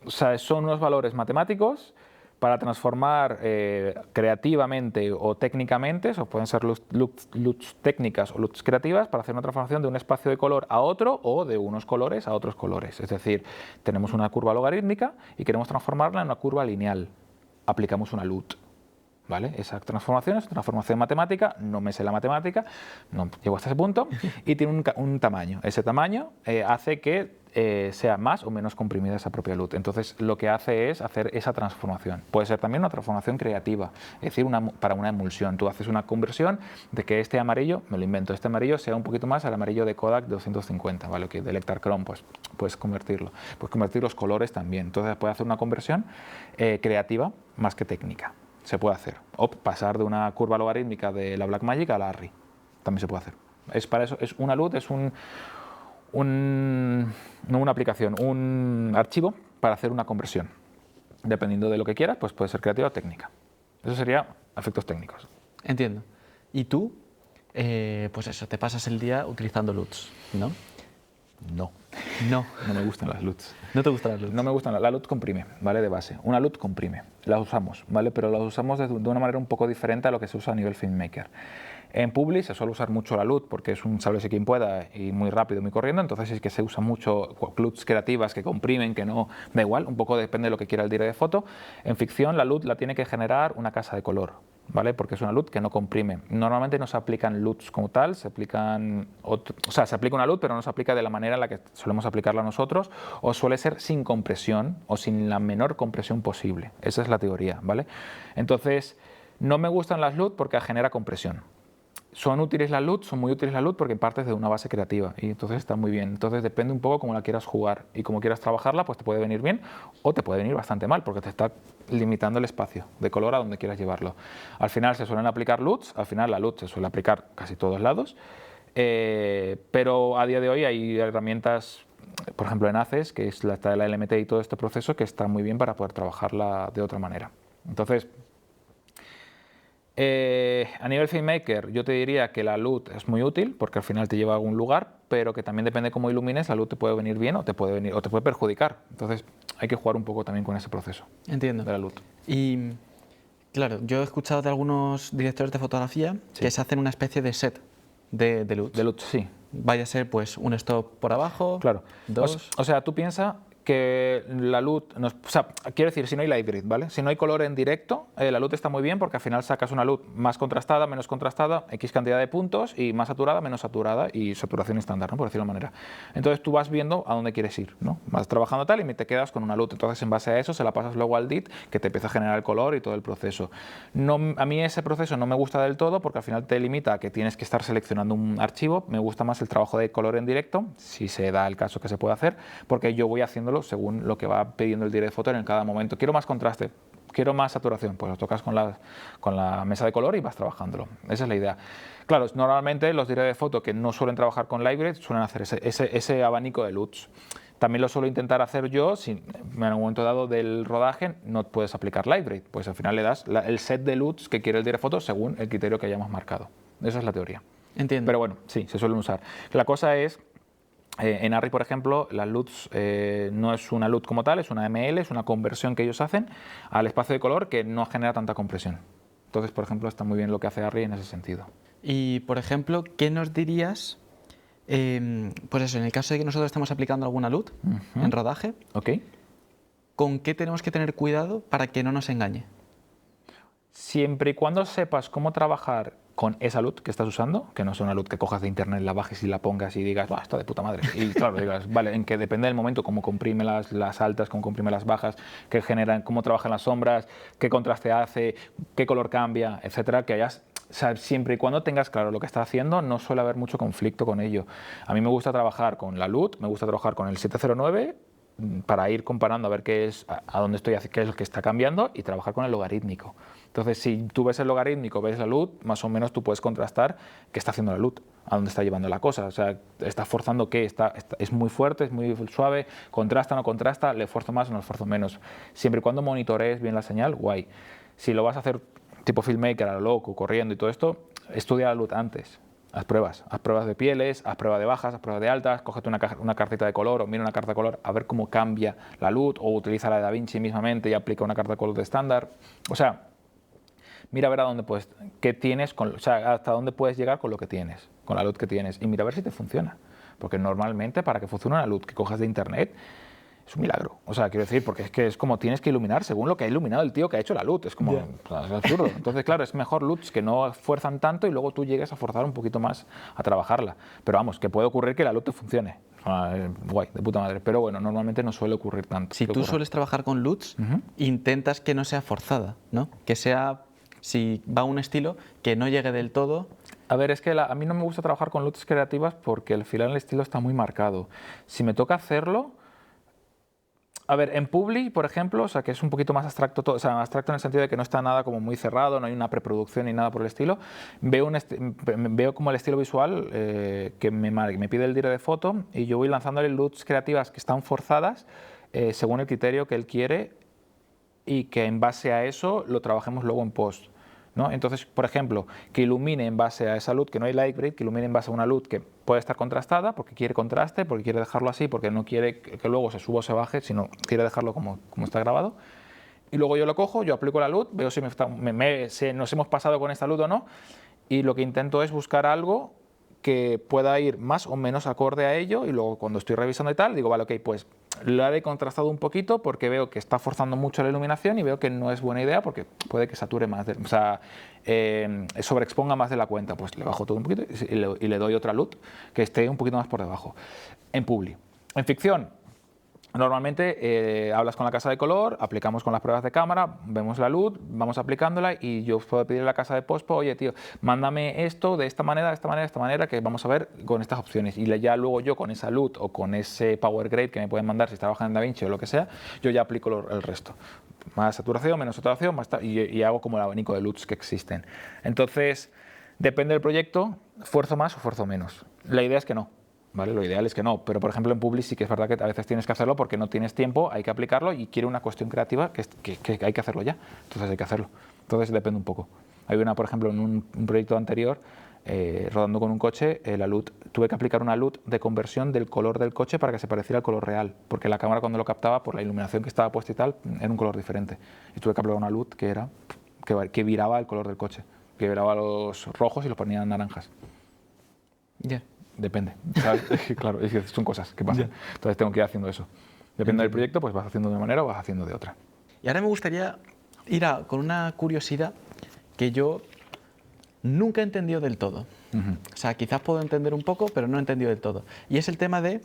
o sea, son unos valores matemáticos para transformar creativamente o técnicamente, o pueden ser LUTs técnicas o LUTs creativas, para hacer una transformación de un espacio de color a otro o de unos colores a otros colores. Es decir, tenemos una curva logarítmica y queremos transformarla en una curva lineal. Aplicamos una LUT. ¿Vale? Esa transformación es una transformación matemática, no me sé la matemática, no llego hasta ese punto, y tiene un tamaño. Ese tamaño hace que sea más o menos comprimida esa propia LUT. Entonces, lo que hace es hacer esa transformación. Puede ser también una transformación creativa, es decir, para una emulsión. Tú haces una conversión de que este amarillo, me lo invento, este amarillo sea un poquito más al amarillo de Kodak 250, ¿vale? Que de Electrachrome, pues puedes convertirlo. Puedes convertir los colores también. Entonces, puedes hacer una conversión creativa más que técnica. Se puede hacer. O pasar de una curva logarítmica de la Blackmagic a la ARRI. También se puede hacer. Es para eso, es una LUT, es no una aplicación, un archivo para hacer una conversión. Dependiendo de lo que quieras, pues puede ser creativa o técnica. Eso sería efectos técnicos. Entiendo. ¿Y tú? Pues eso, te pasas el día utilizando LUTs, ¿no? No. No. No me gustan las LUTs. ¿No te gustan las LUTs? No me gustan. La LUT comprime, ¿vale? De base. Una LUT comprime. Las usamos, ¿vale? Pero las usamos de una manera un poco diferente a lo que se usa a nivel filmmaker. En Publi se suele usar mucho la LUT porque es un sálvese quien pueda y muy rápido, muy corriendo. Entonces es que se usa mucho LUTs creativas que comprimen, que no... Da igual, un poco depende de lo que quiera el director de foto. En ficción la LUT la tiene que generar una casa de color, ¿vale? Porque es una LUT que no comprime. Normalmente no se aplican LUTs como tal, se aplican... se aplica una LUT, pero no se aplica de la manera en la que solemos aplicarla nosotros, o suele ser sin compresión o sin la menor compresión posible. Esa es la teoría, ¿vale? Entonces, no me gustan las LUT porque genera compresión. Son útiles las LUT, son muy útiles las LUT porque partes de una base creativa y entonces está muy bien. Entonces depende un poco cómo la quieras jugar y cómo quieras trabajarla, pues te puede venir bien o te puede venir bastante mal porque te está limitando el espacio de color a donde quieras llevarlo. Al final se suelen aplicar LUTs, al final la LUT se suele aplicar casi todos lados, pero a día de hoy hay herramientas, por ejemplo en ACES, que es la LMT y todo este proceso, que está muy bien para poder trabajarla de otra manera. Entonces, a nivel filmmaker, yo te diría que la LUT es muy útil porque al final te lleva a algún lugar, pero que también depende de cómo ilumines, la LUT te puede venir bien o te puede perjudicar. Entonces hay que jugar un poco también con ese proceso. Entiendo. De la LUT. Y claro, yo he escuchado de algunos directores de fotografía que se hacen una especie de set de LUTs. De LUT, sí. Vaya a ser pues un stop por abajo, claro. dos... O sea, tú piensas que la LUT, quiero decir, si no hay light grid, ¿vale? Si no hay color en directo, la LUT está muy bien porque al final sacas una LUT más contrastada, menos contrastada, X cantidad de puntos y más saturada, menos saturada y saturación estándar, ¿no? Por decirlo de una manera. Entonces tú vas viendo a dónde quieres ir, ¿no? Vas trabajando tal y te quedas con una LUT. Entonces en base a eso se la pasas luego al DIT que te empieza a generar el color y todo el proceso. A mí ese proceso no me gusta del todo porque al final te limita a que tienes que estar seleccionando un archivo. Me gusta más el trabajo de color en directo, si se da el caso que se puede hacer, porque yo voy haciendo según lo que va pidiendo el director de foto en cada momento. Quiero más contraste, quiero más saturación, pues lo tocas con la mesa de color y vas trabajándolo. Esa es la idea. Claro, normalmente los directores de foto que no suelen trabajar con Lightroom suelen hacer ese abanico de LUTs. También lo suelo intentar hacer yo, si en algún momento dado del rodaje no puedes aplicar Lightroom, pues al final le das el set de LUTs que quiere el director de foto según el criterio que hayamos marcado. Esa es la teoría. Entiendo. Pero bueno, sí, se suelen usar. La cosa es, en Arri, por ejemplo, las LUTs no es una LUT como tal, es una ML, es una conversión que ellos hacen al espacio de color que no genera tanta compresión. Entonces, por ejemplo, está muy bien lo que hace Arri en ese sentido. Y, por ejemplo, ¿qué nos dirías? Pues eso, en el caso de que nosotros estemos aplicando alguna LUT en rodaje, ¿Ok? ¿con qué tenemos que tener cuidado para que no nos engañe? Siempre y cuando sepas cómo trabajar con esa LUT que estás usando, que no es una LUT que cojas de internet, la bajes y la pongas y digas, está de puta madre. Y claro, digas, vale, en que depende del momento, cómo comprime las altas, cómo comprime las bajas, qué generan, cómo trabajan las sombras, qué contraste hace, qué color cambia, etcétera, que hayas. O sea, siempre y cuando tengas claro lo que estás haciendo, no suele haber mucho conflicto con ello. A mí me gusta trabajar con la LUT, me gusta trabajar con el 709 para ir comparando a ver qué es, a dónde estoy, qué es lo que está cambiando y trabajar con el logarítmico. Entonces, si tú ves el logarítmico, ves la LUT, más o menos tú puedes contrastar qué está haciendo la LUT, a dónde está llevando la cosa. O sea, está forzando qué, es muy fuerte, es muy suave, contrasta, no contrasta, le esfuerzo más o no le esfuerzo menos. Siempre y cuando monitorees bien la señal, guay. Si lo vas a hacer tipo filmmaker, a lo loco, corriendo y todo esto, estudia la LUT antes. Haz pruebas de pieles, haz pruebas de bajas, haz pruebas de altas, cógete una cartita de color o mira una carta de color a ver cómo cambia la LUT o utiliza la de DaVinci mismamente y aplica una carta de color de estándar. O sea, mira a ver a dónde puedes, qué tienes, o sea, hasta dónde puedes llegar con lo que tienes, con la LUT que tienes y mira a ver si te funciona. Porque normalmente para que funcione una LUT que cojas de internet es un milagro. O sea, quiero decir, porque es que es como tienes que iluminar según lo que ha iluminado el tío que ha hecho la LUT. Es como, o sea, es absurdo. Entonces, claro, es mejor LUTs que no fuerzan tanto y luego tú llegues a forzar un poquito más a trabajarla. Pero vamos, que puede ocurrir que la LUT te funcione. Guay, de puta madre. Pero bueno, normalmente no suele ocurrir tanto. Si tú sueles trabajar con LUTs, intentas que no sea forzada, ¿no? Que sea, si va a un estilo, que no llegue del todo. A ver, es que a mí no me gusta trabajar con LUTs creativas porque al final el estilo está muy marcado. Si me toca hacerlo. A ver, en Publi, por ejemplo, o sea, que es un poquito más abstracto todo, o sea, abstracto en el sentido de que no está nada como muy cerrado, no hay una preproducción ni nada por el estilo, veo como el estilo visual que me pide el director de foto y yo voy lanzándole LUTs creativas que están forzadas según el criterio que él quiere y que en base a eso lo trabajemos luego en post, ¿no? Entonces, por ejemplo, que ilumine en base a esa LUT, que no hay light grade, que ilumine en base a una LUT que puede estar contrastada porque quiere contraste, porque quiere dejarlo así, porque no quiere que luego se suba o se baje, sino quiere dejarlo como está grabado. Y luego yo lo cojo, yo aplico la LUT, veo si nos hemos pasado con esta LUT o no, y lo que intento es buscar algo que pueda ir más o menos acorde a ello y luego cuando estoy revisando y tal, digo, vale, ok, pues lo he contrastado un poquito porque veo que está forzando mucho la iluminación y veo que no es buena idea porque puede que sature más, o sea, sobreexponga más de la cuenta, pues le bajo todo un poquito y le doy otra LUT que esté un poquito más por debajo. En Publi. En ficción, normalmente hablas con la casa de color, aplicamos con las pruebas de cámara, vemos la LUT, vamos aplicándola y yo puedo pedir a la casa de pospo, oye tío, mándame esto de esta manera, de esta manera, de esta manera, que vamos a ver con estas opciones. Y ya luego yo con esa LUT o con ese Power Grade que me pueden mandar si trabajan en DaVinci o lo que sea, yo ya aplico el resto. Más saturación, menos saturación, y hago como el abanico de LUTs que existen. Entonces, depende del proyecto, esfuerzo más o esfuerzo menos. La idea es que no. ¿Vale? Lo ideal es que no, pero por ejemplo en Publi sí que es verdad que a veces tienes que hacerlo porque no tienes tiempo, hay que aplicarlo y quiere una cuestión creativa que hay que hacerlo ya, entonces hay que hacerlo. Entonces depende un poco. Hay una, por ejemplo, en un proyecto anterior, rodando con un coche, la LUT, tuve que aplicar una LUT de conversión del color del coche para que se pareciera al color real, porque la cámara cuando lo captaba, por la iluminación que estaba puesta y tal, era un color diferente. Y tuve que aplicar una LUT que viraba el color del coche, que viraba los rojos y los ponía en naranjas. Ya. Depende, ¿sabes? Claro, es que son cosas que pasan. Entonces tengo que ir haciendo eso. Depende del proyecto, pues vas haciendo de una manera o vas haciendo de otra. Y ahora me gustaría ir con una curiosidad que yo nunca he entendido del todo. O sea, quizás puedo entender un poco, pero no he entendido del todo. Y es el tema de,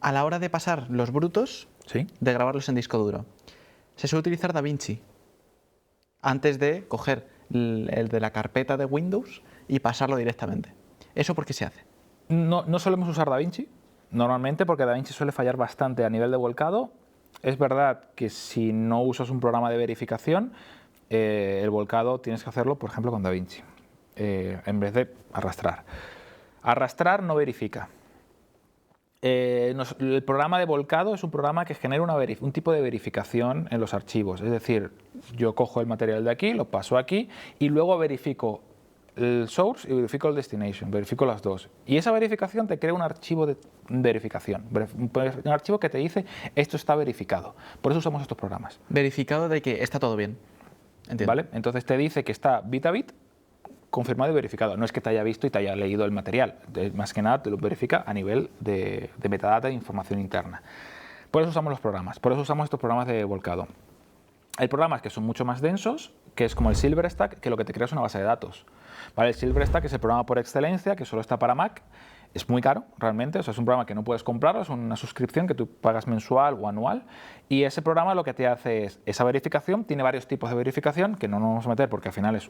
a la hora de pasar los brutos, ¿Sí? de grabarlos en disco duro, se suele utilizar DaVinci antes de coger el de la carpeta de Windows y pasarlo directamente. ¿Eso por qué se hace? No solemos usar DaVinci, normalmente, porque DaVinci suele fallar bastante a nivel de volcado Es verdad que si no usas un programa de verificación, el volcado tienes que hacerlo, por ejemplo, con DaVinci, en vez de arrastrar. Arrastrar no verifica. El programa de volcado es un programa que genera un tipo de verificación en los archivos. Es decir, yo cojo el material de aquí, lo paso aquí y luego verifico el source y verifico el destination, verifico las dos. Y esa verificación te crea un archivo de verificación, un archivo que te dice esto está verificado. Por eso usamos estos programas. Verificado de que está todo bien. Entiendo. ¿Vale? Entonces te dice que está bit a bit, confirmado y verificado. No es que te haya visto y te haya leído el material. Más que nada te lo verifica a nivel de metadata e información interna. Por eso usamos los programas. Por eso usamos estos programas de volcado. Hay programas que son mucho más densos, que es como el Silverstack, que lo que te crea es una base de datos. ¿Vale? El Silverstack es el programa por excelencia, que solo está para Mac. Es muy caro, realmente. O sea, es un programa que no puedes comprarlo, es una suscripción que tú pagas mensual o anual. Y ese programa lo que te hace es esa verificación. Tiene varios tipos de verificación, que no nos vamos a meter porque al final es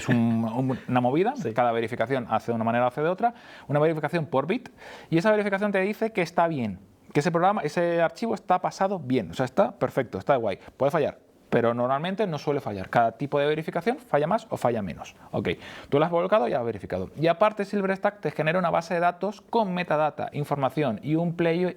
una movida. Sí. Cada verificación hace de una manera o hace de otra. Una verificación por bit. Y esa verificación te dice que está bien, que ese programa, ese archivo está pasado bien. O sea, está perfecto, está guay. Puede fallar, pero normalmente no suele fallar. Cada tipo de verificación falla más o falla menos. Ok, tú lo has volcado y ya has verificado. Y aparte Silverstack te genera una base de datos con metadata, información y un player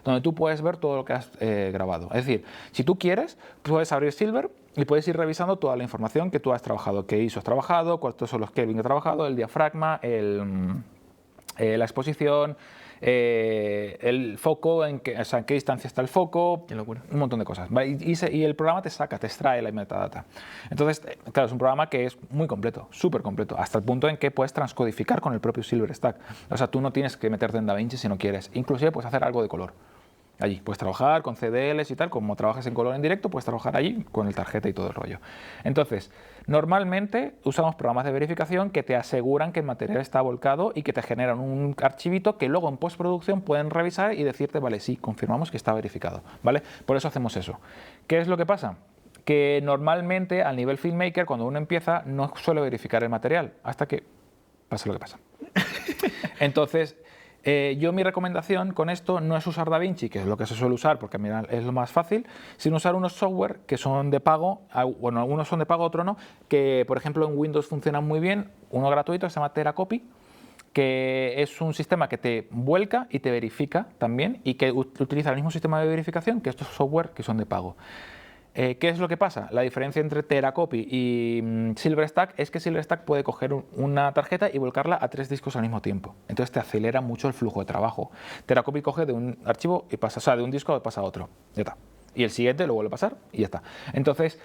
donde tú puedes ver todo lo que has grabado. Es decir, si tú quieres, puedes abrir Silver y puedes ir revisando toda la información que tú has trabajado, qué ISO has trabajado, cuántos son los Kelvin que has trabajado, el diafragma, la exposición, el foco, en qué distancia está el foco, Qué locura. un montón de cosas. ¿Vale? Y el programa te extrae la metadata. Entonces, claro, es un programa que es muy completo, súper completo, hasta el punto en que puedes transcodificar con el propio Silverstack. O sea, tú no tienes que meterte en DaVinci si no quieres. Inclusive puedes hacer algo de color. Allí puedes trabajar con CDLs y tal, como trabajas en color en directo, puedes trabajar allí con el tarjeta y todo el rollo. Entonces, normalmente usamos programas de verificación que te aseguran que el material está volcado y que te generan un archivito que luego en postproducción pueden revisar y decirte, vale, sí, confirmamos que está verificado, ¿vale? Por eso hacemos eso. ¿Qué es lo que pasa? Que normalmente al nivel filmmaker, cuando uno empieza, no suele verificar el material hasta que pasa lo que pasa. Entonces, yo mi recomendación con esto no es usar DaVinci, que es lo que se suele usar porque mira, es lo más fácil, sino usar unos software que son de pago, bueno, algunos son de pago, otros no, que por ejemplo en Windows funcionan muy bien, uno gratuito que se llama Teracopy, que es un sistema que te vuelca y te verifica también y que utiliza el mismo sistema de verificación que estos software que son de pago. ¿Qué es lo que pasa? La diferencia entre Teracopy y Silverstack es que Silverstack puede coger una tarjeta y volcarla a 3 discos al mismo tiempo. Entonces te acelera mucho el flujo de trabajo. Teracopy coge de un archivo y pasa, o sea, de un disco pasa a otro. Ya está. Y el siguiente lo vuelve a pasar y ya está. Entonces,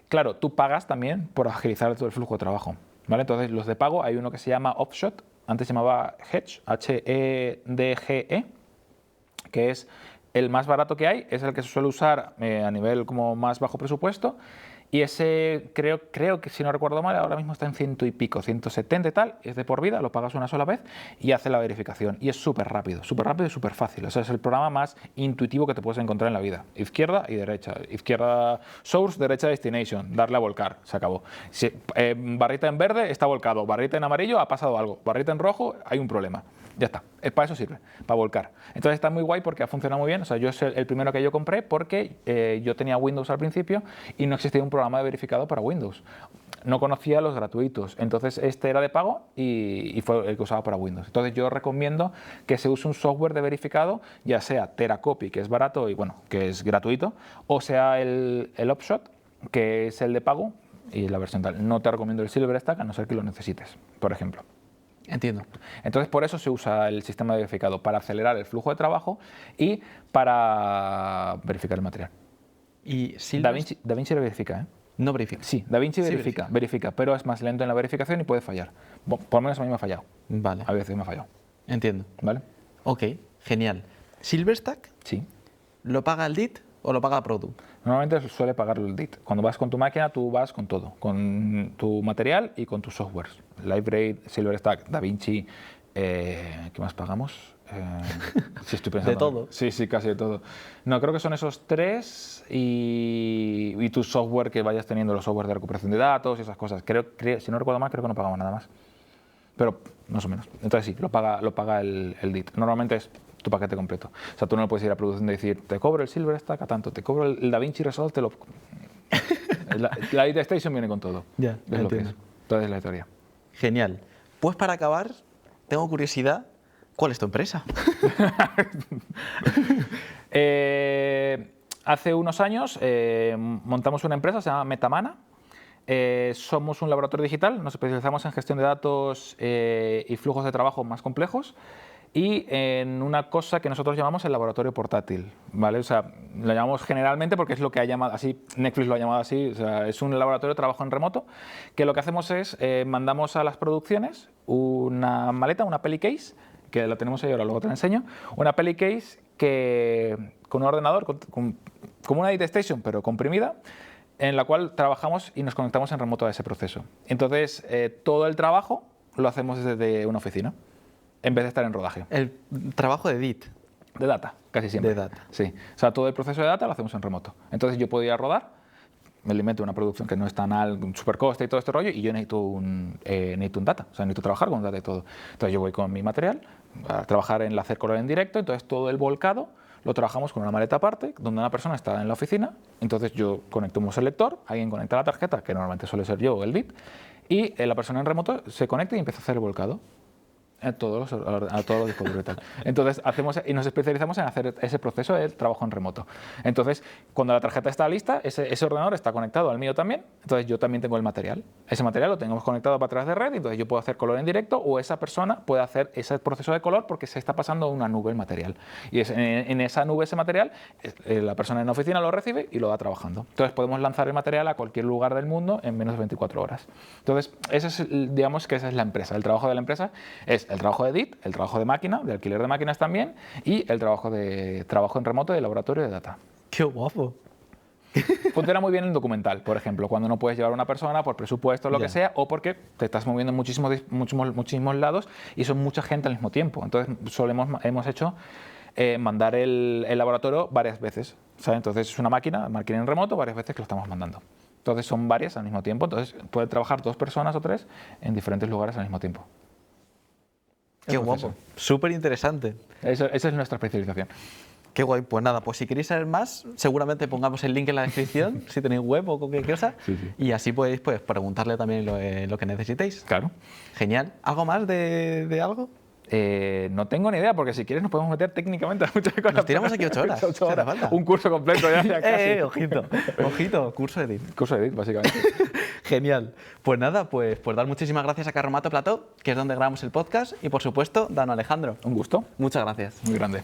claro, tú pagas también por agilizar todo el flujo de trabajo. ¿Vale? Entonces, los de pago, hay uno que se llama Offshot, antes se llamaba Hedge, H-E-D-G-E, que es el más barato que hay, es el que se suele usar a nivel como más bajo presupuesto, y ese creo que si no recuerdo mal ahora mismo está en 100 y pico, 170 y tal, es de por vida, lo pagas una sola vez y hace la verificación y es súper rápido y súper fácil. O sea, es el programa más intuitivo que te puedes encontrar en la vida. Izquierda y derecha, izquierda source, derecha destination, darle a volcar, se acabó. Si, barrita en verde está volcado, barrita en amarillo ha pasado algo, barrita en rojo hay un problema. Ya está, para eso sirve, para volcar. Entonces está muy guay porque ha funcionado muy bien. O sea, yo es el primero que yo compré porque yo tenía Windows al principio y no existía un programa de verificado para Windows. No conocía los gratuitos, entonces este era de pago y fue el que usaba para Windows. Entonces yo recomiendo que se use un software de verificado, ya sea Teracopy, que es barato y bueno, que es gratuito, o sea el Offshot, que es el de pago y la versión tal. No te recomiendo el Silverstack a no ser que lo necesites, por ejemplo. Entiendo. Entonces, por eso se usa el sistema de verificado, para acelerar el flujo de trabajo y para verificar el material. Y DaVinci lo verifica, ¿eh? no verifica. Sí, DaVinci Sí verifica, pero es más lento en la verificación y puede fallar. Por lo menos a mí me ha fallado. Vale. A veces me ha fallado. Entiendo. ¿Vale? Ok, genial. ¿Silverstack Sí. lo paga el DIT o lo paga Produ? Normalmente suele pagarlo el DIT. Cuando vas con tu máquina, tú vas con todo, con tu material y con tus softwares. LiveRaid, Silverstack, DaVinci, ¿qué más pagamos? Sí, estoy pensando. ¿De todo? Sí, casi de todo. No, creo que son esos 3 y tu software que vayas teniendo, los software de recuperación de datos y esas cosas. Creo, si no recuerdo mal, creo que no pagamos nada más. Pero más o menos. Entonces sí, lo paga el DIT. Normalmente es tu paquete completo. O sea, tú no le puedes ir a producción y decir, te cobro el Silver Stack a tanto, te cobro el DaVinci Resolve, te lo... la IT Station viene con todo. Ya, es lo que es. entiendo. Toda es la historia. Genial. Pues para acabar, tengo curiosidad, ¿cuál es tu empresa? Hace unos años montamos una empresa, se llama Metamana. Somos un laboratorio digital, nos especializamos en gestión de datos y flujos de trabajo más complejos y en una cosa que nosotros llamamos el laboratorio portátil, ¿vale? O sea, lo llamamos generalmente porque es lo que ha llamado así, Netflix lo ha llamado así, o sea, es un laboratorio de trabajo en remoto, que lo que hacemos es mandamos a las producciones una maleta, una peli case, que la tenemos ahí ahora, luego te la enseño, una peli case que con un ordenador, como una data station, pero comprimida, en la cual trabajamos y nos conectamos en remoto a ese proceso. Entonces, todo el trabajo lo hacemos desde una oficina, en vez de estar en rodaje. El trabajo de edit. De data, casi siempre. De data. Sí. O sea, todo el proceso de data lo hacemos en remoto. Entonces, yo podía rodar, me invento una producción que no es tan alto, un supercoste y todo este rollo, y yo necesito un data, o sea, necesito trabajar con data y todo. Entonces, yo voy con mi material a trabajar en hacer color en directo, entonces todo el volcado lo trabajamos con una maleta aparte, donde una persona está en la oficina, entonces yo conecto un selector, alguien conecta la tarjeta, que normalmente suele ser yo o el VIP, y la persona en remoto se conecta y empieza a hacer el volcado a todos los discos duros y tal. Entonces hacemos y nos especializamos en hacer ese proceso de trabajo en remoto. Entonces, cuando la tarjeta está lista, ese ordenador está conectado al mío también, entonces yo también tengo el material. Ese material lo tenemos conectado para atrás de red, entonces yo puedo hacer color en directo o esa persona puede hacer ese proceso de color porque se está pasando a una nube el material. Y en esa nube ese material, la persona en la oficina lo recibe y lo va trabajando. Entonces podemos lanzar el material a cualquier lugar del mundo en menos de 24 horas. Entonces, digamos que esa es la empresa. El trabajo de la empresa es el trabajo de edit, el trabajo de máquina, de alquiler de máquinas también, y el trabajo en remoto de laboratorio de data. ¡Qué guapo! Funciona muy bien en documental, por ejemplo, cuando no puedes llevar a una persona por presupuesto o lo que sea, o porque te estás moviendo en muchísimos lados y son mucha gente al mismo tiempo. Entonces, hemos hecho mandar el laboratorio varias veces, ¿sabes? Entonces, es una máquina en remoto, varias veces que lo estamos mandando. Entonces, son varias al mismo tiempo, entonces pueden trabajar 2 personas o 3 en diferentes lugares al mismo tiempo. Qué guapo. Súper interesante. Esa es nuestra especialización. Qué guay. Pues nada, pues si queréis saber más, seguramente pongamos el link en la descripción, si tenéis web o cualquier cosa. Sí, sí. Y así podéis pues, preguntarle también lo que necesitéis. Claro. Genial. ¿Algo más de algo? No tengo ni idea, porque si quieres nos podemos meter técnicamente a muchas cosas. Nos tiramos aquí 8 horas. 8 si hace horas. falta. Un curso completo ya casi. Ojito, curso de edit. Curso de edit, básicamente. Genial. Pues nada, pues dar muchísimas gracias a Carromato Plató, que es donde grabamos el podcast, y por supuesto, Dano Alejandro. Un gusto. Muchas gracias. Muy grande.